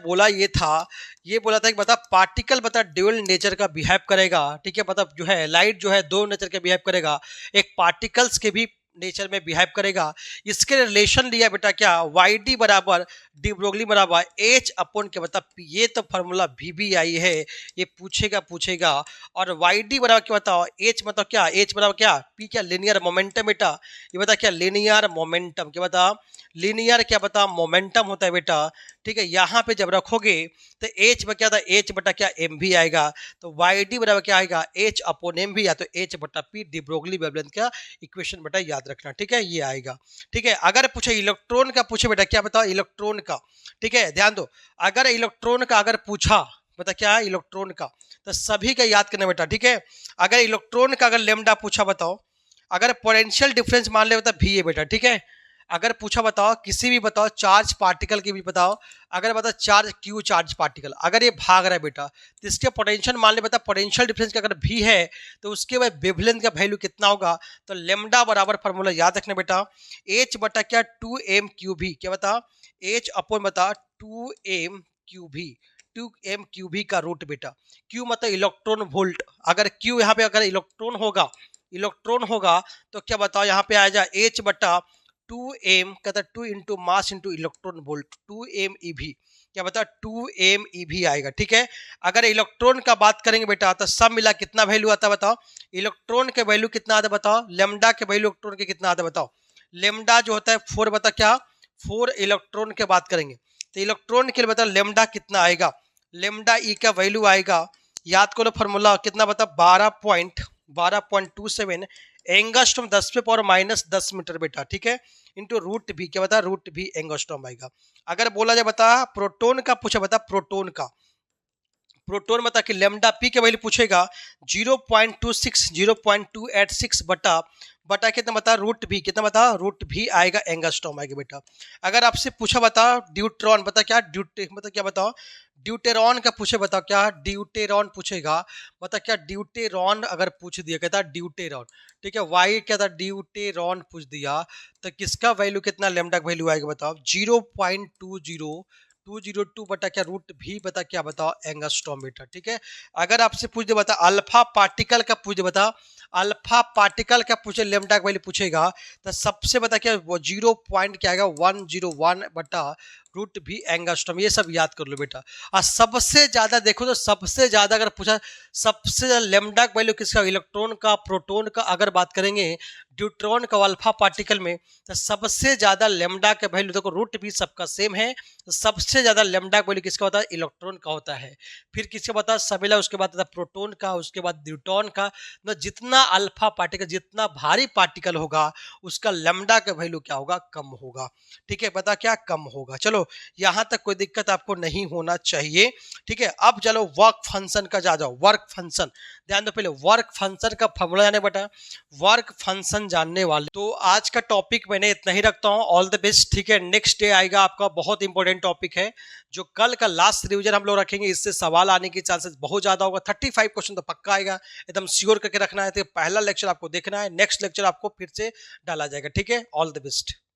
ये बोला था कि बता पार्टिकल बता ड्यूअल नेचर का बिहेव करेगा, ठीक है, मतलब जो है लाइट जो है दो नेचर के बिहेव करेगा, एक पार्टिकल्स के भी नेचर में बिहेव करेगा। इसके रिलेशन लिया बेटा क्या, वाई डी बराबर डी ब्रोगली बराबर एच अपॉन के बता पी, ये तो फॉर्मूला भी आई है, ये पूछेगा। और वाई डी बराबर क्या बताओ, एच मतलब क्या, एच बराबर क्या, पी क्या लीनियर मोमेंटम बेटा, ये बता क्या लीनियर मोमेंटम, क्या बता लीनियर क्या बता मोमेंटम होता है बेटा, ठीक है। यहाँ पे जब रखोगे तो एच में क्या था, एच बटा क्या एम भी आएगा, तो वाई डी बराबर क्या आएगा, एच अपॉन एम भी, या तो एच बटा पी, डी ब्रोगली वेवलेंथ का इक्वेशन बेटा याद रखना, ठीक है, ये आएगा, ठीक है। अगर पूछे इलेक्ट्रॉन का पूछे बेटा क्या बताओ, इलेक्ट्रॉन का, ठीक है, ध्यान दो, अगर इलेक्ट्रॉन का अगर पूछा बता क्या है इलेक्ट्रॉन का, तो सभी का याद करना बेटा, ठीक है। अगर इलेक्ट्रॉन का अगर लेमडा पूछा बताओ, अगर पोटेंशियल डिफरेंस मान ले बता भी है बेटा, ठीक है। अगर पूछा बताओ किसी भी बताओ चार्ज पार्टिकल की भी बताओ, अगर बता चार्ज क्यू चार्ज पार्टिकल अगर ये भाग रहा है बेटा, तो इसके पोटेंशियल मान ले बता पोटेंशियल डिफरेंस का अगर भी है तो उसके बाद वेवलेंथ का वैल्यू कितना होगा, तो लेमडा बराबर फॉर्मूला याद रखना बेटा, एच बटा क्या 2m क्यू भी, क्या बता एच अपॉन बता 2m क्यू भी का रूट बेटा, क्यू मतलब इलेक्ट्रॉन वोल्ट, अगर क्यू यहाँ पे अगर इलेक्ट्रॉन होगा तो क्या बताओ यहाँ पे आ जाए एच बटा 2m कहता 2 into mass into electron volt 2m EV, क्या बता 2m ईवी आएगा, ठीक है। अगर इलेक्ट्रॉन का बात करेंगे बेटा तो सब मिला कितना वैल्यू आता है बताओ, इलेक्ट्रॉन के वैल्यू कितना आता है बताओ, लेमडा के वैल्यू इलेक्ट्रॉन के कितना आता है बताओ, लेमडा जो होता है 4 बता क्या 4 इलेक्ट्रॉन के बात करेंगे तो इलेक्ट्रॉन के लिए बता लेमडा कितना आएगा, लेमडा ई का वैल्यू आएगा, याद करो फॉर्मूला कितना बता 12.27 एंगस्ट्रॉम 10 पे पावर माइनस 10 मीटर बेटा, ठीक है, इंटू रूट भी, क्या बता, रूट भी एंगस्ट्रॉम आएगा। अगर बोला जाए बता प्रोटोन का पूछा, बता प्रोटोन का, प्रोटोन बता कि लेमडा पी के वैल्यू पूछेगा 0.26 0.286 बटा बटा कितना बता, रूट भी, कितना बता, रूट भी आएगा, एंगस्ट्रॉम आएगा बेटा। अगर आपसे पूछा बता ड्यूट्रॉन, बता क्या बता क्या बताओ, ड्यूटेरॉन का पूछे, बता क्या ड्यूटेरॉन पूछेगा, बता क्या ड्यूटेरॉन अगर पूछ दिया, कहता ड्यूटेरॉन, ठीक है, वाई क्या था, ड्यूटेरॉन पूछ दिया, तो किसका वैल्यू कितना, लेमडा का वैल्यू आएगा बताओ 0.202 बटा क्या, रूट भी, बता क्या बताओ, एंगस्ट्रॉम बेटा, ठीक है। अगर आपसे पूछ दे बता अल्फा पार्टिकल का पूछ दे, बता अल्फा पार्टिकल का पूछे, लेमडा का वैल्यू पूछेगा, तो सबसे बता क्या वो 0 क्या आएगा 101 बटा रूट भी एंगस्ट्रॉम, ये सब याद कर लो बेटा। और सबसे ज्यादा देखो तो सबसे ज्यादा अगर पूछा, सबसे ज्यादा लेमडा का वैल्यू किसका, इलेक्ट्रॉन का, प्रोटोन का, अगर बात करेंगे ड्यूट्रॉन का अल्फा पार्टिकल में, तो सबसे ज्यादा लेमडा का वैल्यू, देखो रूट भी सबका सेम है, तो सबसे ज्यादा लेमडा का वैल्यू किसका होता है, इलेक्ट्रॉन का होता है। फिर किसका बता, सबेला, उसके बाद आता प्रोटोन का, उसके बाद न्यूट्रॉन का। तो जितना अल्फा पार्टिकल, जितना भारी पार्टिकल होगा, उसका लेमडा का वैल्यू क्या होगा, कम होगा, ठीक है, पता क्या, कम होगा। चलो यहां तक कोई दिक्कत आपको नहीं होना चाहिए, ठीक है। अब चलो वर्क फंक्शन का जा जाओ, वर्क फंक्शन ध्यान दो, पहले वर्क फंक्शन का फॉर्मूला जाने बेटा, वर्क फंक्शन जानने वाले। तो आज का टॉपिक मैंने इतना ही रखता हूं, ऑल द बेस्ट, ठीक है। नेक्स्ट डे आएगा आपका बहुत इंपॉर्टेंट टॉपिक है, जो कल का लास्ट रिवीजन हम लोग रखेंगे, इससे सवाल आने की चांसेस बहुत ज्यादा होगा, 35 क्वेश्चन तो पक्का आएगा, एकदम श्योर करके रखना है। तो पहला लेक्चर आपको देखना है, नेक्स्ट लेक्चर आपको फिर से डाला जाएगा, ठीक है। All the best.